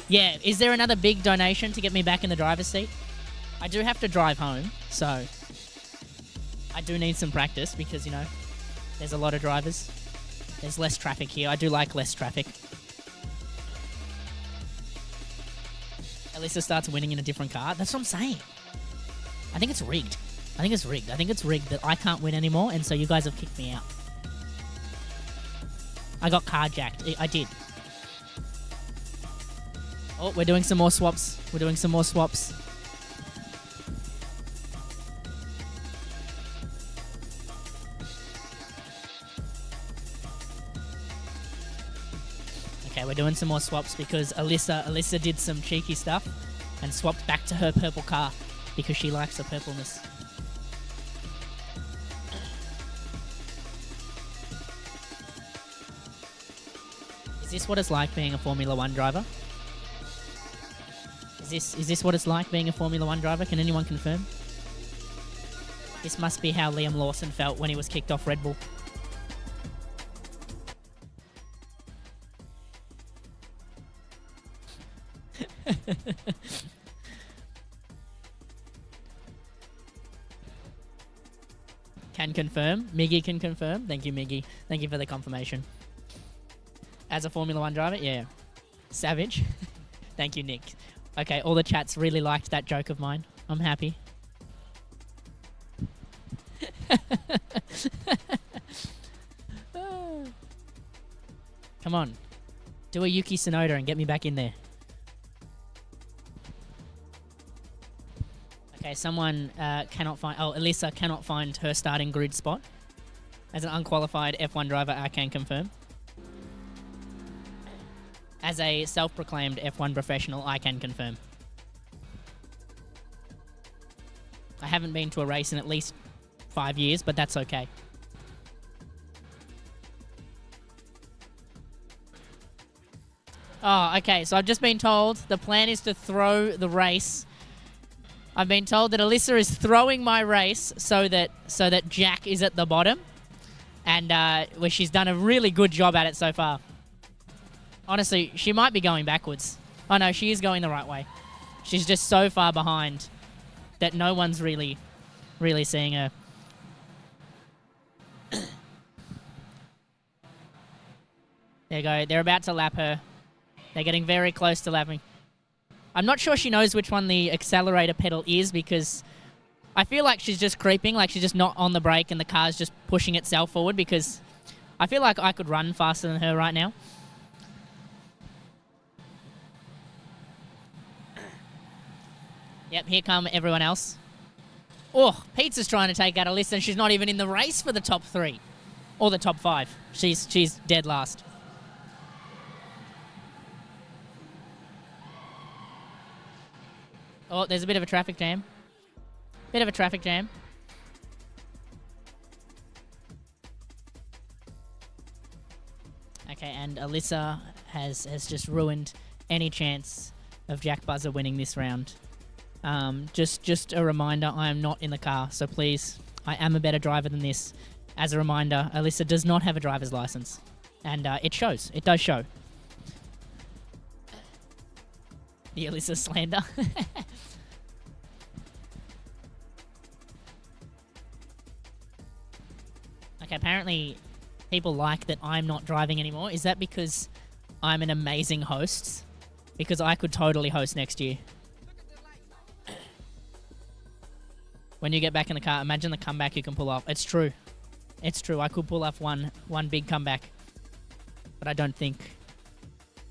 Yeah, is there another big donation to get me back in the driver's seat? I do have to drive home, so I do need some practice because, you know, there's a lot of drivers. There's less traffic here. I do like less traffic. Alyssa starts winning in a different car. That's what I'm saying. I think it's rigged. I think it's rigged. I think it's rigged that I can't win anymore, and so you guys have kicked me out. I got carjacked. I did. Oh, we're doing some more swaps. We're doing some more swaps. Okay, we're doing some more swaps because Alyssa did some cheeky stuff and swapped back to her purple car because she likes her purpleness. Is this what it's like being a Formula One driver? Is this what it's like being a Formula One driver? Can anyone confirm? This must be how Liam Lawson felt when he was kicked off Red Bull. Can confirm. Miggy can confirm. Thank you, Miggy. Thank you for the confirmation. As a Formula 1 driver, yeah. Savage. Thank you, Nick. Okay, all the chats really liked that joke of mine. I'm happy. Come on. Do a Yuki Tsunoda and get me back in there. Okay, someone cannot find... Oh, Alyssa cannot find her starting grid spot. As an unqualified F1 driver, I can confirm. As a self-proclaimed F1 professional, I can confirm. I haven't been to a race in at least 5 years, but that's okay. Oh, okay, so I've just been told the plan is to throw the race. I've been told that Alyssa is throwing my race so that Jack is at the bottom. And where she's done a really good job at it so far. Honestly, she might be going backwards. Oh no, she is going the right way. She's just so far behind that no one's really seeing her. There you go. They're about to lap her. They're getting very close to lapping. I'm not sure she knows which one the accelerator pedal is because I feel like she's just creeping, like she's just not on the brake and the car's just pushing itself forward because I feel like I could run faster than her right now. Yep, here come everyone else. Oh, Pizza's trying to take out Alyssa and she's not even in the race for the top 3. Or the top 5. She's dead last. Oh, there's a bit of a traffic jam. Bit of a traffic jam. Okay, and Alyssa has just ruined any chance of Jack Buzzer winning this round. Just a reminder, I am not in the car, so please, I am a better driver than this. As a reminder, Alyssa does not have a driver's license. And it shows. It does show. The Alyssa slander. Okay, apparently people like that I'm not driving anymore. Is that because I'm an amazing host? Because I could totally host next year. When you get back in the car, imagine the comeback you can pull off. It's true. It's true. I could pull off one big comeback. But I don't think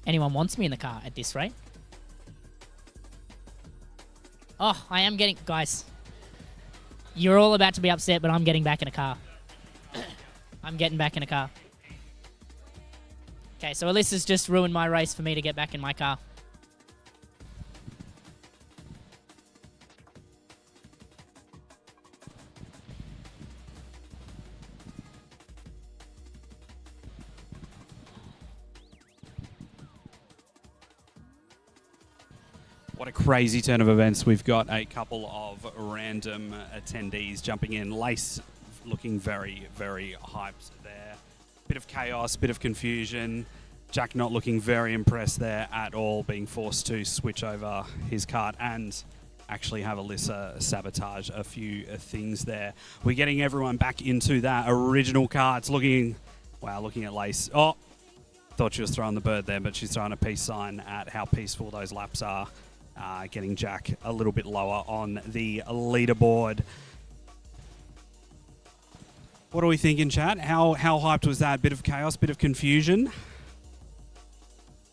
anyone wants me in the car at this rate. Oh, I am getting... Guys, you're all about to be upset, but I'm getting back in a car. I'm getting back in a car. Okay, so Alyssa's just ruined my race for me to get back in my car. What a crazy turn of events. We've got a couple of random attendees jumping in. Lace looking very, very hyped there. Bit of chaos, bit of confusion. Jack not looking very impressed there at all, being forced to switch over his cart and actually have Alyssa sabotage a few things there. We're getting everyone back into that original car. It's looking, wow, looking at Lace. Oh, thought she was throwing the bird there, but she's throwing a peace sign at how peaceful those laps are. Getting Jack a little bit lower on the leaderboard. What are we thinking, chat? How hyped was that? Bit of chaos, bit of confusion,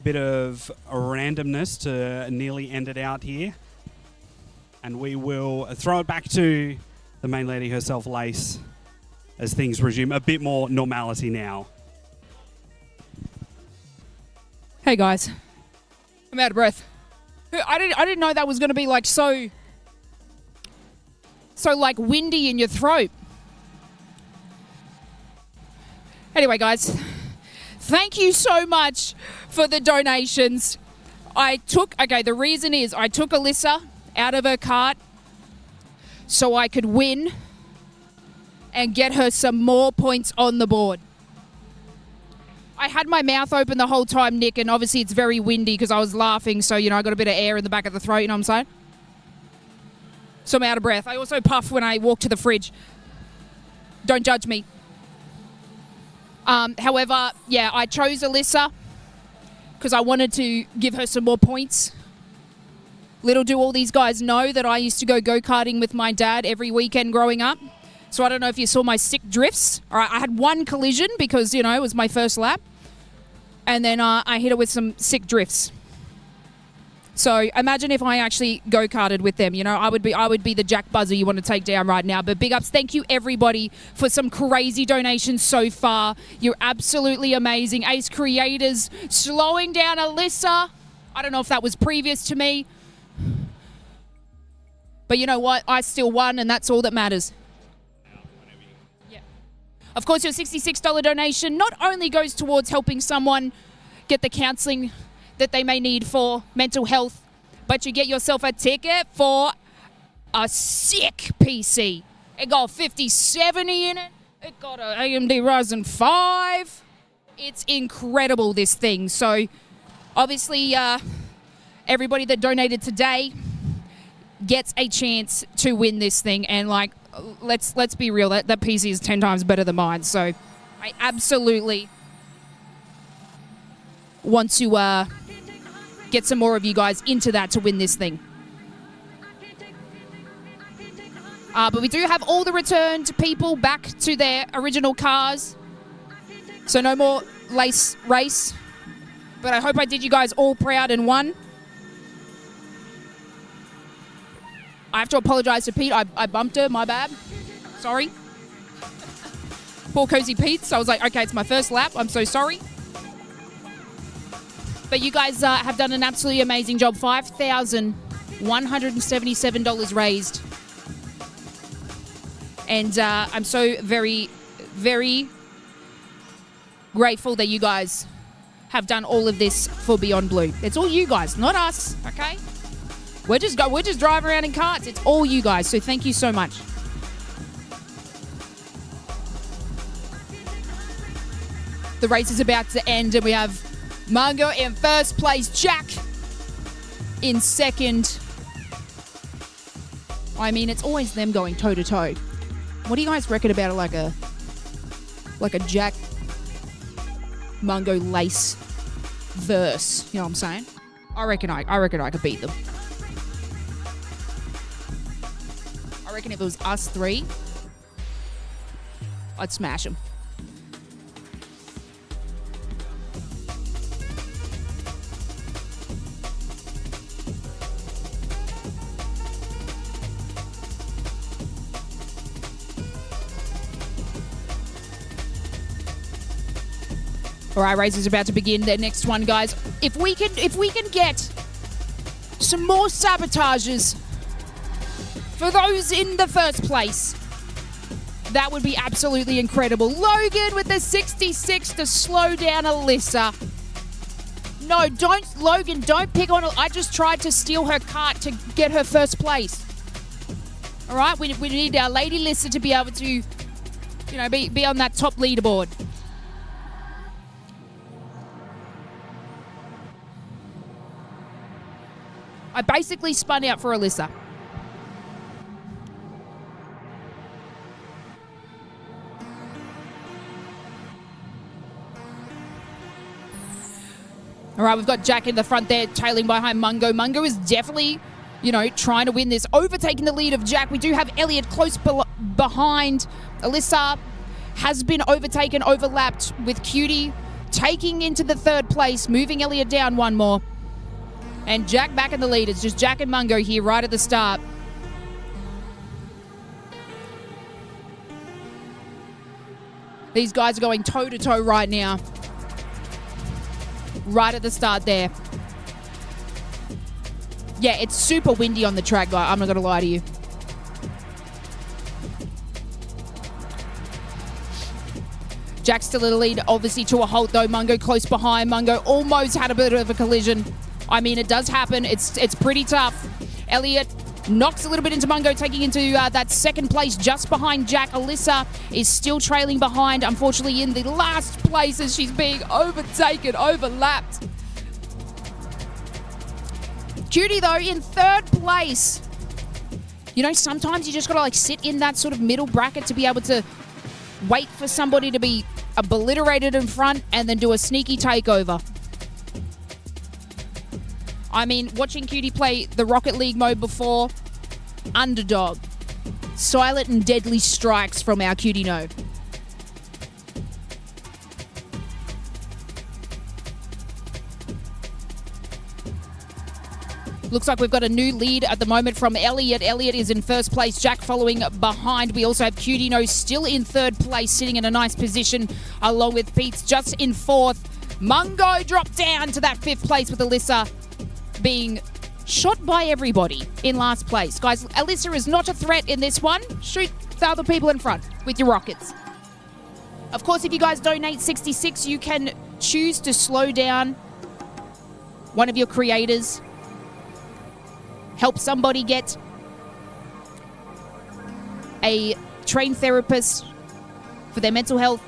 bit of randomness to nearly end it out here. And we will throw it back to the main lady herself, Lace, as things resume a bit more normality now. Hey guys, I'm out of breath. I didn't know that was going to be like so like windy in your throat. Anyway, guys, thank you so much for the donations. The reason is I took Alyssa out of her cart so I could win and get her some more points on the board. I had my mouth open the whole time, Nick, and obviously it's very windy because I was laughing, so, I got a bit of air in the back of the throat, you know what I'm saying? So I'm out of breath. I also puff when I walk to the fridge. Don't judge me. However, yeah, I chose Alyssa because I wanted to give her some more points. Little do all these guys know that I used to go-karting with my dad every weekend growing up. So I don't know if you saw my sick drifts. All right, I had one collision because, it was my first lap. And then I hit her with some sick drifts. So imagine if I actually go-karted with them. I would be the Jack Buzzer you want to take down right now. But big ups. Thank you, everybody, for some crazy donations so far. You're absolutely amazing. Ace Creators slowing down Alyssa. I don't know if that was previous to me. But you know what? I still won, and that's all that matters. Of course, your $66 donation not only goes towards helping someone get the counselling that they may need for mental health, but you get yourself a ticket for a sick PC. It got 5070 in it. It got an AMD Ryzen 5. It's incredible, this thing. So, obviously, everybody that donated today gets a chance to win this thing, and let's be real, that PC is 10 times better than mine, so I absolutely want to get some more of you guys into that to win this thing. But we do have all the returned people back to their original cars, so no more lace race, but I hope I did you guys all proud and won. I have to apologise to Pete. I bumped her. My bad. Sorry. Poor Cozy Pete. So I was like, okay, it's my first lap. I'm so sorry. But you guys have done an absolutely amazing job. $5,177 raised. And I'm so very, very grateful that you guys have done all of this for Beyond Blue. It's all you guys, not us, okay? We're just driving around in carts. It's all you guys. So thank you so much. The race is about to end, and we have Mungo in first place, Jack in second. I mean, it's always them going toe to toe. What do you guys reckon about like a Jack Mungo lace verse? You know what I'm saying? I reckon I could beat them. I reckon if it was us three, I'd smash them. All right, race is about to begin. The next one, guys. If we can get some more sabotages for those in the first place, that would be absolutely incredible. Logan with the 66 to slow down Alyssa. No, Logan, don't pick on her. I just tried to steal her cart to get her first place. All right, we need our Lady Alyssa to be able to, be on that top leaderboard. I basically spun out for Alyssa. All right, we've got Jack in the front there, tailing behind Mungo. Mungo is definitely, trying to win this, overtaking the lead of Jack. We do have Elliot close behind. Alyssa has been overtaken, overlapped with Cutie, taking into the third place, moving Elliot down one more. And Jack back in the lead. It's just Jack and Mungo here right at the start. These guys are going toe-to-toe right now. Right at the start there. Yeah, it's super windy on the track, guy. I'm not going to lie to you. Jack's still in the lead, obviously to a halt though. Mungo close behind. Mungo almost had a bit of a collision. I mean, it does happen. It's pretty tough. Elliot knocks a little bit into Mungo, taking into that second place just behind Jack. Alyssa is still trailing behind, unfortunately in the last place as she's being overtaken, overlapped. Cutie, though, in third place. You know, sometimes you just got to, like, sit in that sort of middle bracket to be able to wait for somebody to be obliterated in front and then do a sneaky takeover. I mean, watching Cutie play the Rocket League mode before, underdog. Silent and deadly strikes from our Cutie No. Looks like we've got a new lead at the moment from Elliot. Elliot is in first place, Jack following behind. We also have Cutie No still in third place, sitting in a nice position, along with Pete's just in fourth. Mungo dropped down to that fifth place with Alyssa being shot by everybody in last place. Guys, Alyssa is not a threat in this one. Shoot the other people in front with your rockets. Of course, if you guys donate 66, you can choose to slow down one of your creators. Help somebody get a trained therapist for their mental health.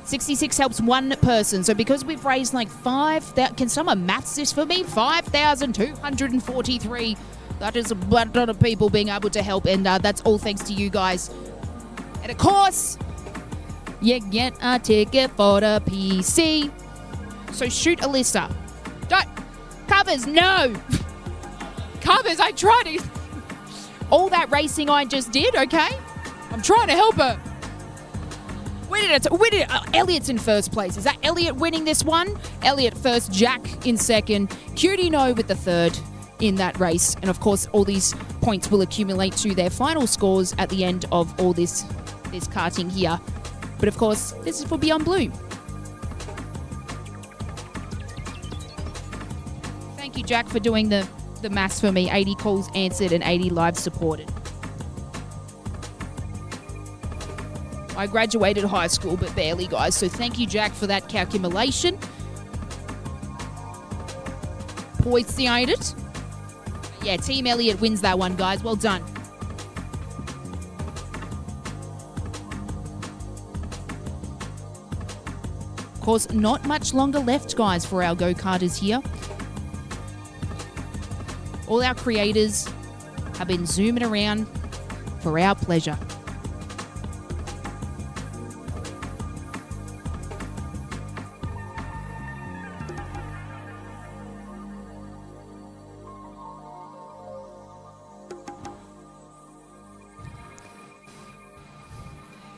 66 helps one person. So because we've raised like can someone maths this for me? 5,243. That is a lot of people being able to help. And that's all thanks to you guys. And of course, you get a ticket for the PC. So shoot Alyssa. Don't. Covers, no. Covers, I tried to. All that racing I just did, okay? I'm trying to help her. Elliot's in first place. Is that Elliot winning this one? Elliot first, Jack in second, Cutie No with the third in that race. And of course, all these points will accumulate to their final scores at the end of all this karting here. But of course, this is for Beyond Blue. Thank you, Jack, for doing the maths for me. 80 calls answered and 80 lives supported. I graduated high school, but barely, guys. So thank you, Jack, for that calculation. Appreciate it. Yeah, Team Elliot wins that one, guys. Well done. Of course, not much longer left, guys, for our go-karters here. All our creators have been zooming around for our pleasure.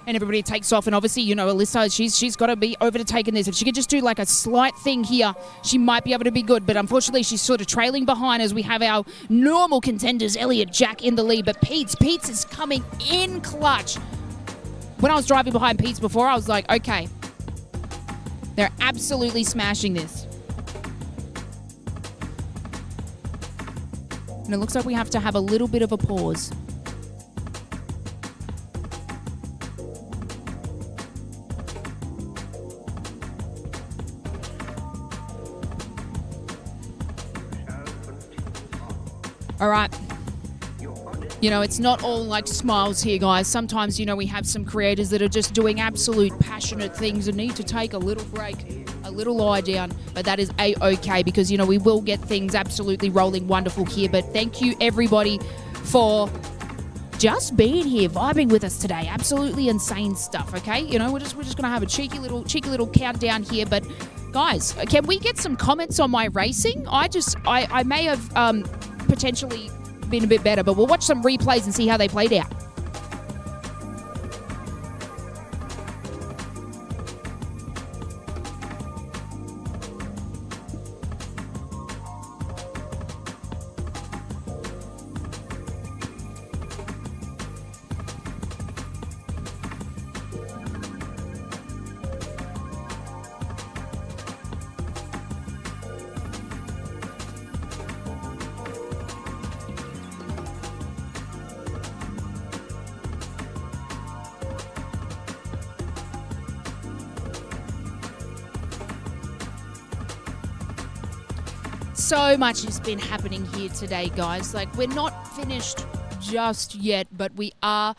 And everybody takes off, and obviously, you know, Alyssa, she's got to be overtaking this. If she could just do like a slight thing here, she might be able to be good. But unfortunately, she's sort of trailing behind as we have our normal contenders, Elliot, Jack in the lead. But Pete's is coming in clutch. When I was driving behind Pete's before, I was like, okay, they're absolutely smashing this. And it looks like we have to have a little bit of a pause. All right. You know, it's not all like smiles here, guys. Sometimes, you know, we have some creators that are just doing absolute passionate things and need to take a little break, a little lie down. But that is A-okay because, you know, we will get things absolutely rolling wonderful here. But thank you, everybody, for just being here, vibing with us today. Absolutely insane stuff, okay? You know, we're just going to have a cheeky little countdown here. But, guys, can we get some comments on my racing? I may have... potentially been a bit better, but we'll watch some replays and see how they played out. So much has been happening here today, guys. Like, we're not finished just yet, but we are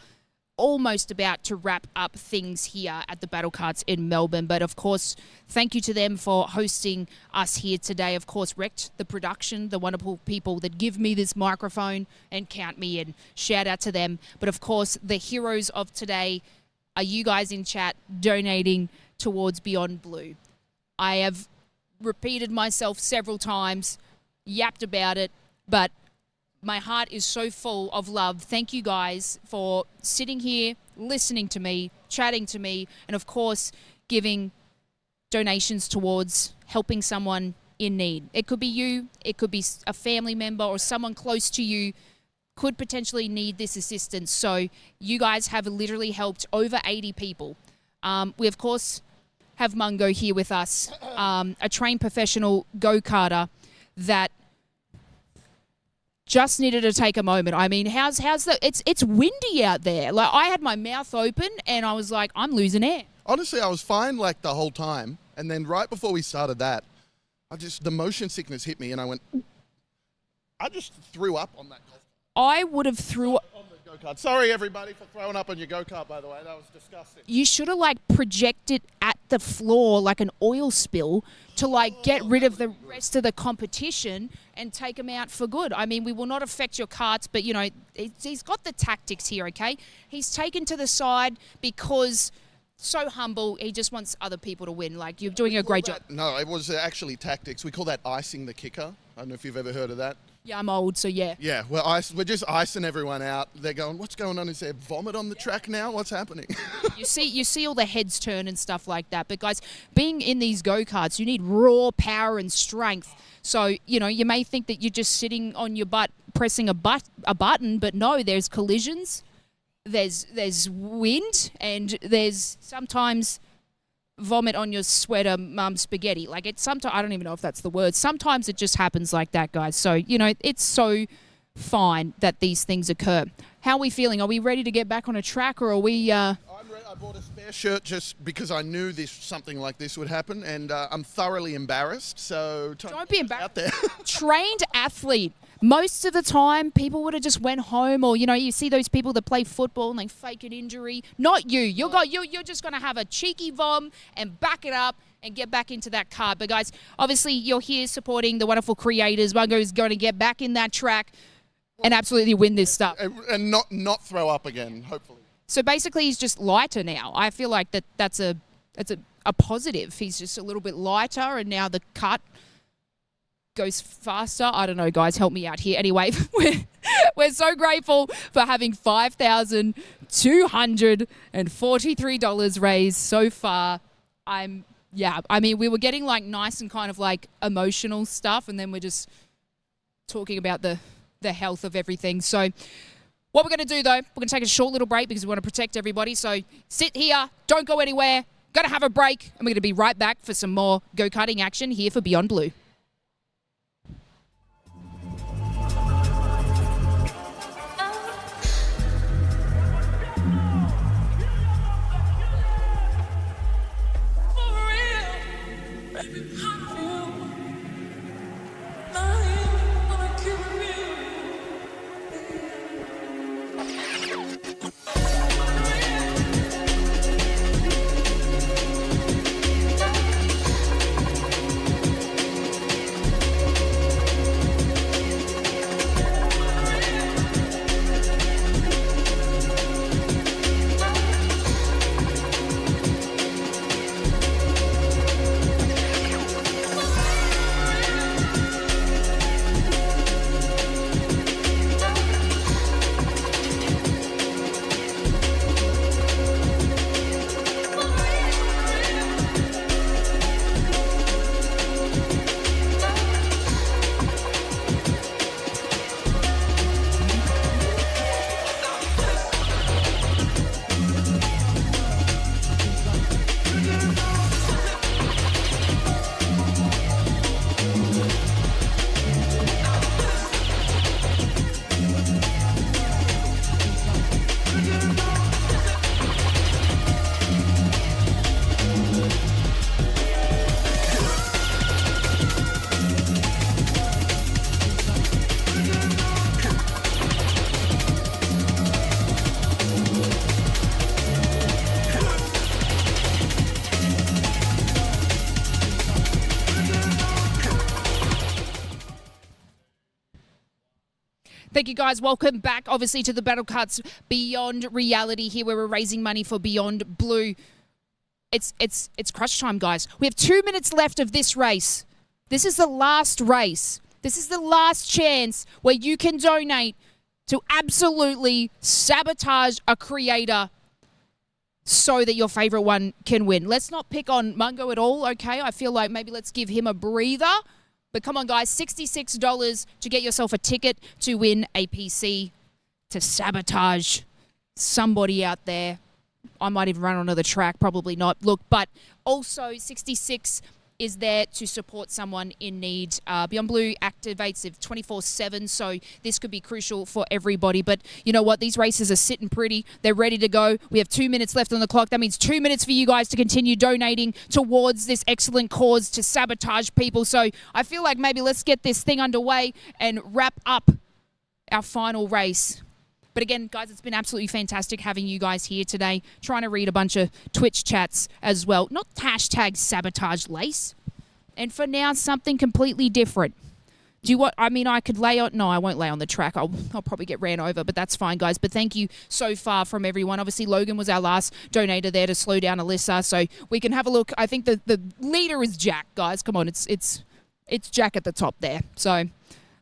almost about to wrap up things here at the Battle Carts in Melbourne. But of course, thank you to them for hosting us here today. Of course, Rect, the production, the wonderful people that give me this microphone and count me in. Shout out to them. But of course, the heroes of today are you guys in chat donating towards Beyond Blue. I have repeated myself several times, yapped about it, but my heart is so full of love. Thank you guys for sitting here, listening to me, chatting to me, and of course, giving donations towards helping someone in need. It could be you, it could be a family member or someone close to you could potentially need this assistance. So you guys have literally helped over 80 people. We, of course, have Mungo here with us, a trained professional go-karter that just needed to take a moment. I mean, how's the? It's windy out there. Like, I had my mouth open and I was like, I'm losing air. Honestly, I was fine like the whole time, and then right before we started that, the motion sickness hit me, and I just threw up on that golf cart. I would have threw. On the go-kart. Sorry, everybody, for throwing up on your go-kart. By the way, that was disgusting. You should have like projected at the floor like an oil spill to like get rid of the rest of the competition and take them out for good. I mean, we will not affect your carts, but you know, he's got the tactics here, okay? He's taken to the side because so humble, he just wants other people to win. Like, you're doing a great job. No, it was actually tactics. We call that icing the kicker. I don't know if you've ever heard of that. Yeah, I'm old, so yeah. Yeah, we're just icing everyone out. They're going, what's going on? Is there vomit on the track now? What's happening? You see all the heads turn and stuff like that. But guys, being in these go-karts, you need raw power and strength. So, you know, you may think that you're just sitting on your butt pressing a button, but no, there's collisions, there's wind, and there's sometimes vomit on your sweater, spaghetti. Like, it's sometimes, I don't even know if that's the word. Sometimes it just happens like that, guys. So, you know, it's so fine that these things occur. How are we feeling? Are we ready to get back on a track, or are we... I bought a spare shirt just because I knew something like this would happen, and I'm thoroughly embarrassed, so... Don't be embarrassed. Out there. Trained athlete. Most of the time, people would have just went home, or, you know, you see those people that play football and they fake an injury. Not you. You're just going to have a cheeky vom and back it up and get back into that car. But, guys, obviously you're here supporting the wonderful creators. Mungo is going to get back in that track and absolutely win this stuff. And not throw up again, hopefully. So, basically, he's just lighter now. I feel like that's a positive. He's just a little bit lighter, and now the cut goes faster. I don't know, guys, help me out here. Anyway, we're so grateful for having $5,243 raised so far. I mean, we were getting like nice and kind of like emotional stuff, and then we're just talking about the health of everything. So what we're going to do, though, we're going to take a short little break because we want to protect everybody. So sit here, don't go anywhere, going to have a break, and we're going to be right back for some more go-karting action here for Beyond Blue. Thank you, guys. Welcome back, obviously, to the Battle Cuts Beyond Reality here, where we're raising money for Beyond Blue. It's crunch time, guys. We have 2 minutes left of this race. This is the last race. This is the last chance where you can donate to absolutely sabotage a creator so that your favorite one can win. Let's not pick on Mungo at all, okay? I feel like maybe let's give him a breather. But come on, guys, $66 to get yourself a ticket to win a PC to sabotage somebody out there. I might even run onto the track, probably not. Look, but also 66 is there to support someone in need. Beyond Blue activates it 24/7, so this could be crucial for everybody. But you know what? These races are sitting pretty. They're ready to go. We have 2 minutes left on the clock. That means 2 minutes for you guys to continue donating towards this excellent cause to sabotage people. So I feel like maybe let's get this thing underway and wrap up our final race. But again, guys, it's been absolutely fantastic having you guys here today, trying to read a bunch of Twitch chats as well. Not hashtag sabotage lace. And for now, something completely different. Do you what? I mean, I could lay on. No, I won't lay on the track. I'll probably get ran over, but that's fine, guys. But thank you so far from everyone. Obviously, Logan was our last donator there to slow down Alyssa, so we can have a look. I think the leader is Jack, guys. Come on, it's Jack at the top there. So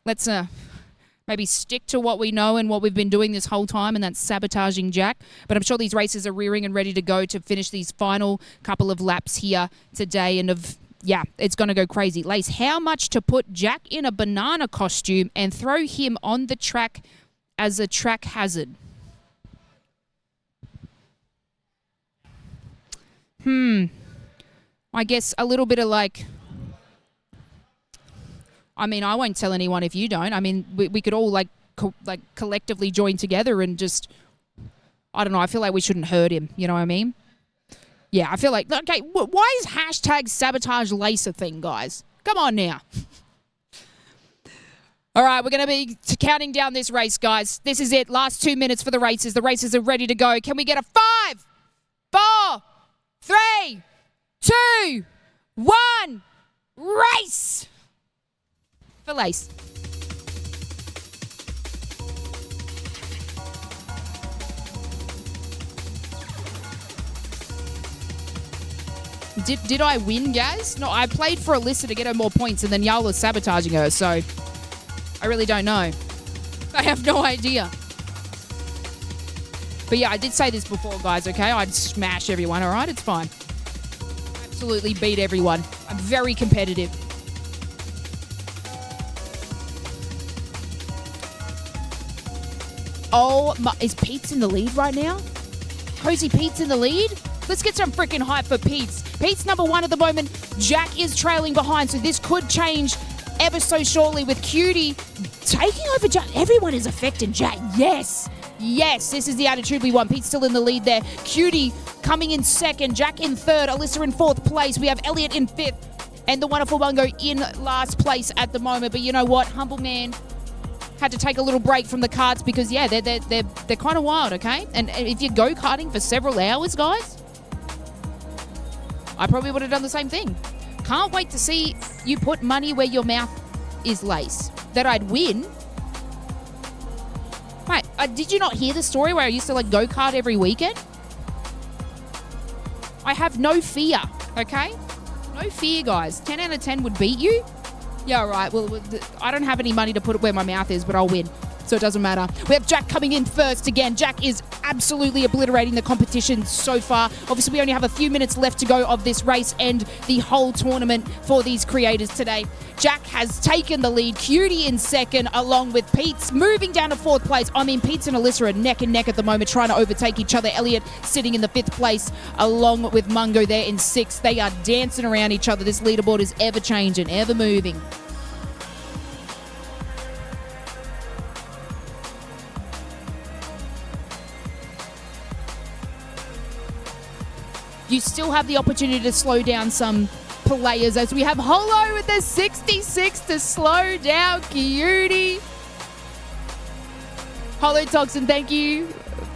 let's maybe stick to what we know and what we've been doing this whole time, and that's sabotaging Jack. But I'm sure these races are rearing and ready to go to finish these final couple of laps here today. And it's going to go crazy. Lace, how much to put Jack in a banana costume and throw him on the track as a track hazard? I guess a little bit of like... I mean, I won't tell anyone if you don't. I mean, we could all collectively join together and just, I don't know, I feel like we shouldn't hurt him. You know what I mean? Yeah, I feel like, okay, why is hashtag sabotage lace a thing, guys? Come on now. All right, we're going to be counting down this race, guys. This is it. Last 2 minutes for the races. The races are ready to go. Can we get a 5, 4, 3, 2, 1, race! For Lace. Did I win, Gaz? No, I played for Alyssa to get her more points, and then y'all was sabotaging her, so I really don't know. I have no idea. But yeah, I did say this before, guys, okay? I'd smash everyone, all right? It's fine. Absolutely beat everyone. I'm very competitive. Oh, is Pete's in the lead right now? Cozy Pete's in the lead? Let's get some freaking hype for Pete's. Pete's number 1 at the moment. Jack is trailing behind, so this could change ever so shortly with Cutie taking over Jack. Everyone is affecting Jack. Yes. Yes, this is the attitude we want. Pete's still in the lead there. Cutie coming in second. Jack in third. Alyssa in 4th place. We have Elliot in 5th. And the wonderful Mungo in last place at the moment. But you know what? Humble Man had to take a little break from the karts because, yeah, they're kind of wild, okay? And if you're go-karting for several hours, guys, I probably would have done the same thing. Can't wait to see you put money where your mouth is, Lace. That I'd win. Mate, did you not hear the story where I used to, go-kart every weekend? I have no fear, okay? No fear, guys. 10 out of 10 would beat you. Yeah, all right. Well, I don't have any money to put it where my mouth is, but I'll win. So it doesn't matter. We have Jack coming in first again. Jack is absolutely obliterating the competition so far. Obviously, we only have a few minutes left to go of this race and the whole tournament for these creators today. Jack has taken the lead. Cutie in second, along with Pete's moving down to 4th place. I mean, Pete's and Alyssa are neck and neck at the moment, trying to overtake each other. Elliot sitting in the 5th place, along with Mungo there in 6th. They are dancing around each other. This leaderboard is ever changing, ever moving. You still have the opportunity to slow down some players as we have Holo with the 66 to slow down Cutie. Holo Toxin, thank you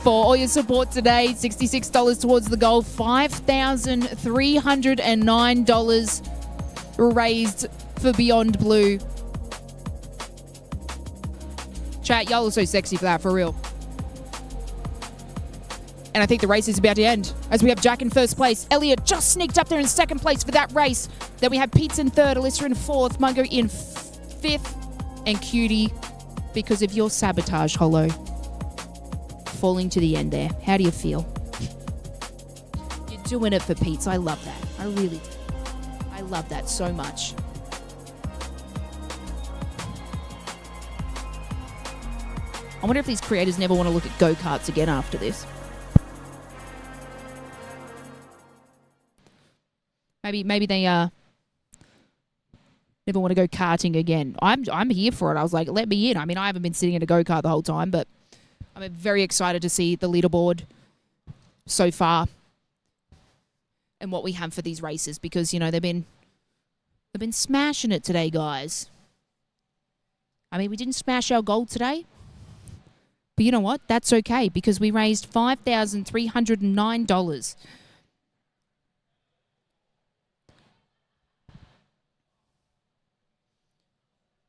for all your support today. $66 towards the goal. $5,309 raised for Beyond Blue. Chat, y'all are so sexy for that, for real. And I think the race is about to end as we have Jack in first place. Elliot just sneaked up there in second place for that race. Then we have Pete's in third, Alyssa in fourth, Mungo in fifth, and Cutie, because of your sabotage, Holo, falling to the end there. How do you feel? You're doing it for Pete's. I love that. I really do. I love that so much. I wonder if these creators never want to look at go-karts again after this. Maybe they never want to go karting again. I'm here for it. I was like, let me in. I mean, I haven't been sitting in a go-kart the whole time, but I'm very excited to see the leaderboard so far and what we have for these races, because, you know, they've been smashing it today, guys. I mean, we didn't smash our goal today, but you know what? That's okay, because we raised $5,309.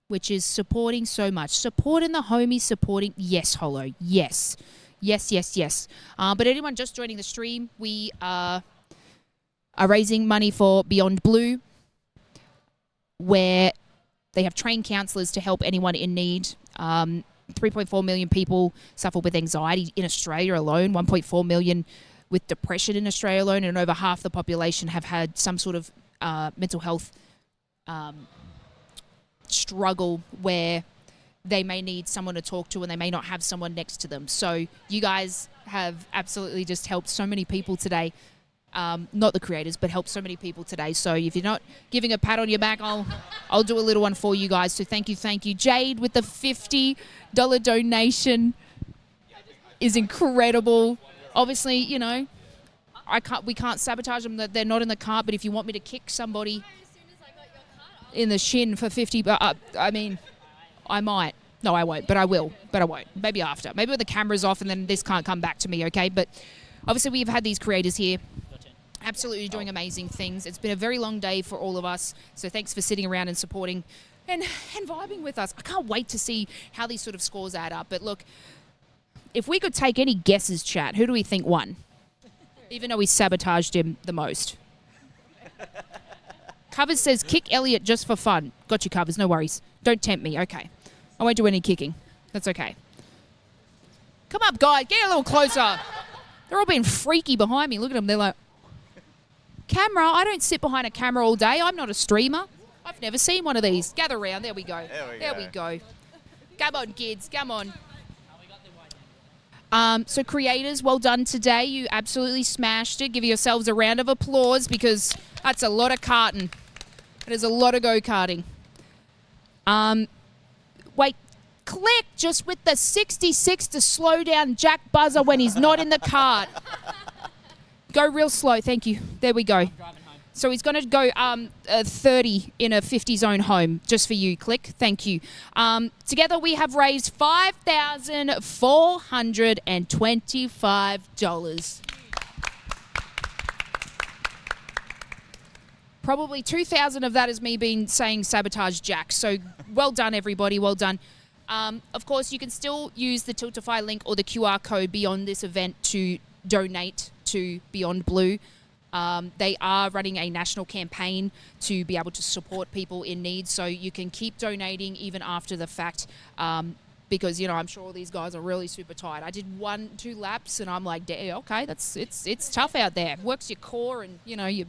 Which is supporting so much. Supporting the homies, supporting... Yes, Holo. Yes. Yes, yes, yes. But anyone just joining the stream, we are raising money for Beyond Blue, where they have trained counsellors to help anyone in need. 3.4 million people suffer with anxiety in Australia alone, 1.4 million with depression in Australia alone, and over half the population have had some sort of mental health struggle where they may need someone to talk to and they may not have someone next to them. So you guys have absolutely just helped so many people today. Not the creators, but helped so many people today. So if you're not giving a pat on your back, I'll do a little one for you guys. So thank you. Jade with the $50 donation is incredible. Obviously, you know, we can't sabotage them that they're not in the cart, but if you want me to kick somebody in the shin for 50, I mean, I might. No, I won't, but I will. But I won't. Maybe after. Maybe when the camera's off and then this can't come back to me, okay? But obviously we've had these creators here absolutely doing amazing things. It's been a very long day for all of us, so thanks for sitting around and supporting and vibing with us. I can't wait to see how these sort of scores add up. But look, if we could take any guesses, chat, who do we think won? Even though we sabotaged him the most. Covers says, kick Elliot just for fun. Got you, Covers. No worries. Don't tempt me. Okay. I won't do any kicking. That's okay. Come up, guys. Get a little closer. They're all being freaky behind me. Look at them. They're like, camera? I don't sit behind a camera all day. I'm not a streamer. I've never seen one of these. Gather around. There we go. There we go. Come on, kids. Come on. So creators, well done today. You absolutely smashed it. Give yourselves a round of applause because that's a lot of karting. There's a lot of go-karting. Wait, click just with the 66 to slow down Jack Buzzer when he's not in the cart. Go real slow. Thank you. There we go. So he's going to go 30 in a 50 zone home just for you. Click. Thank you. Together we have raised $5,425. Probably 2,000 of that is me saying sabotage Jack. So well done, everybody. Well done. Of course, you can still use the Tiltify link or the QR code beyond this event to donate to Beyond Blue. They are running a national campaign to be able to support people in need, so you can keep donating even after the fact, because, you know, I'm sure all these guys are really super tired. I did 1-2 laps and I'm like, okay, it's tough out there. Works your core and, you know, you...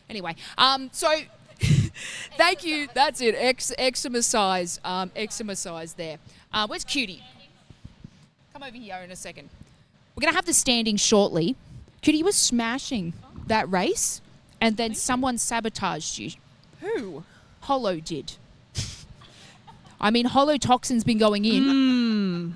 Anyway, so thank you. That's it. Eczema size there. Where's Cutie? Come over here in a second. We're going to have the standing shortly. Cutie, you were smashing that race, and then someone sabotaged you. Who? Holo did. I mean, Holo Toxin's been going in.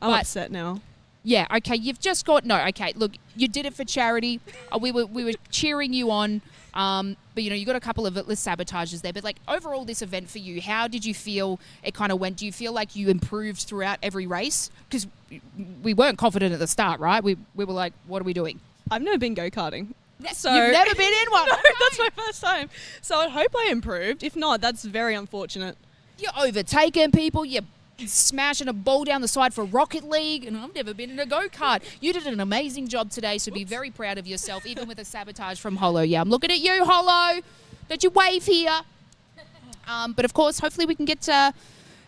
I'm upset now. Yeah, okay, you've just got... No, okay, look, you did it for charity. We were cheering you on. But, you know, you got a couple of sabotages there. But, like, overall, this event for you, how did you feel it kind of went? Do you feel like you improved throughout every race? Because we weren't confident at the start, right? We were like, what are we doing? I've never been go-karting. So You've never been in one? No, that's my first time. So I hope I improved. If not, that's very unfortunate. You're overtaking people. You're smashing a ball down the side for Rocket League, and I've never been in a go-kart. You did an amazing job today, so be very proud of yourself, even with a sabotage from Hollow. Yeah, I'm looking at you, Hollow. Don't you wave here. But of course, hopefully we can get to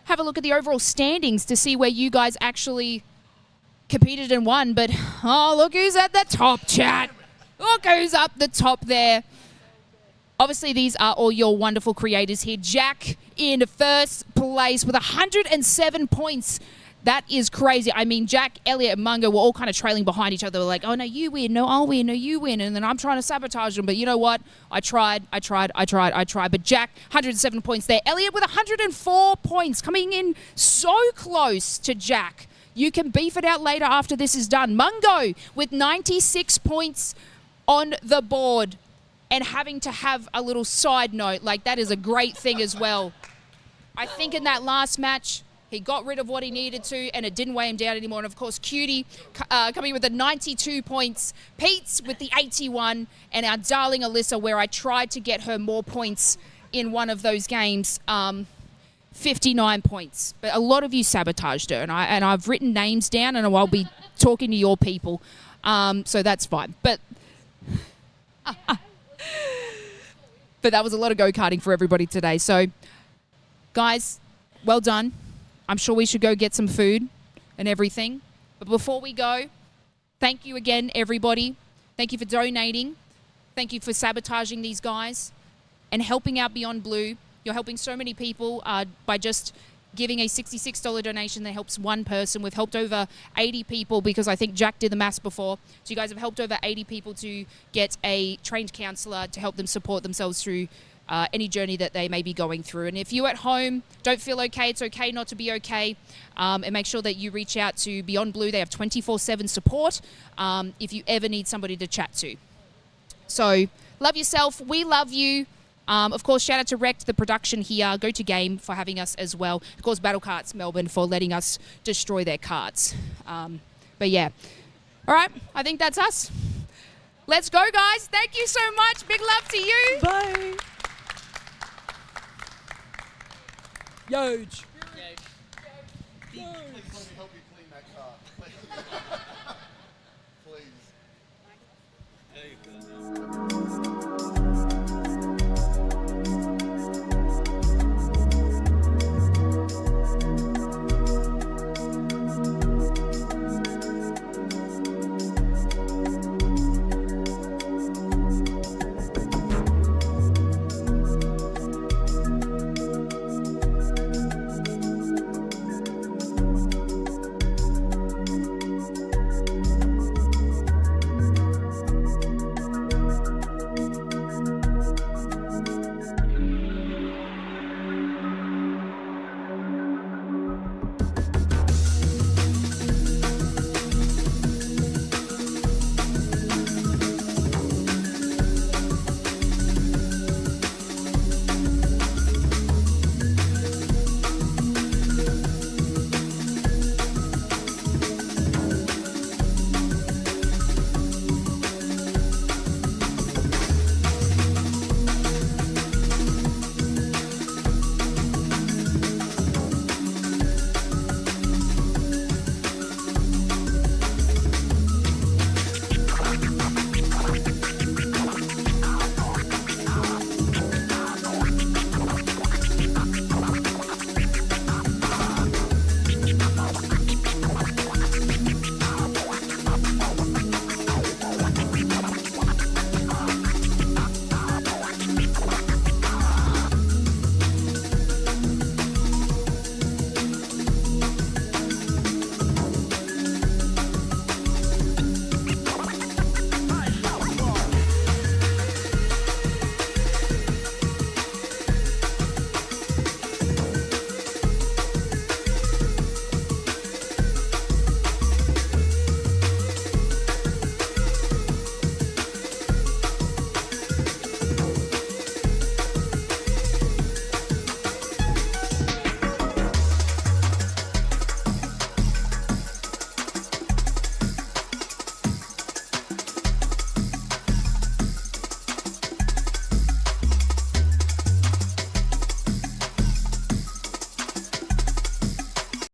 have a look at the overall standings to see where you guys actually competed and won. But, oh, look who's at the top, chat. Look who's up the top there. Obviously, these are all your wonderful creators here. Jack in first place with 107 points. That is crazy. I mean, Jack, Elliot, and Mungo were all kind of trailing behind each other. They were like, oh, no, you win. No, I'll win. No, you win. And then I'm trying to sabotage them. But you know what? I tried. But Jack, 107 points there. Elliot with 104 points, coming in so close to Jack. You can beef it out later after this is done. Mungo with 96 points on the board. And having to have a little side note, like that is a great thing as well. I think in that last match, he got rid of what he needed to, and it didn't weigh him down anymore. And of course, Cutie coming with the 92 points, Pete's with the 81, and our darling Alyssa, where I tried to get her more points in one of those games, 59 points. But a lot of you sabotaged her, and I've written names down, and I'll be talking to your people, so that's fine. But that was a lot of go-karting for everybody today. So, guys, well done. I'm sure we should go get some food and everything. But before we go, thank you again, everybody. Thank you for donating. Thank you for sabotaging these guys and helping out Beyond Blue. You're helping so many people by just giving a $66 donation that helps one person. We've helped over 80 people because I think Jack did the maths before. So you guys have helped over 80 people to get a trained counsellor to help them support themselves through any journey that they may be going through. And if you at home don't feel okay, it's okay not to be okay. And make sure that you reach out to Beyond Blue. They have 24/7 support if you ever need somebody to chat to. So love yourself. We love you. Of course, shout out to Rect, the production here, Go To Game for having us as well. Of course, Battle Carts Melbourne for letting us destroy their carts. But yeah. All right, I think that's us. Let's go, guys. Thank you so much. Big love to you. Bye. Huge. Please let me help you clean that car. Please. There you go.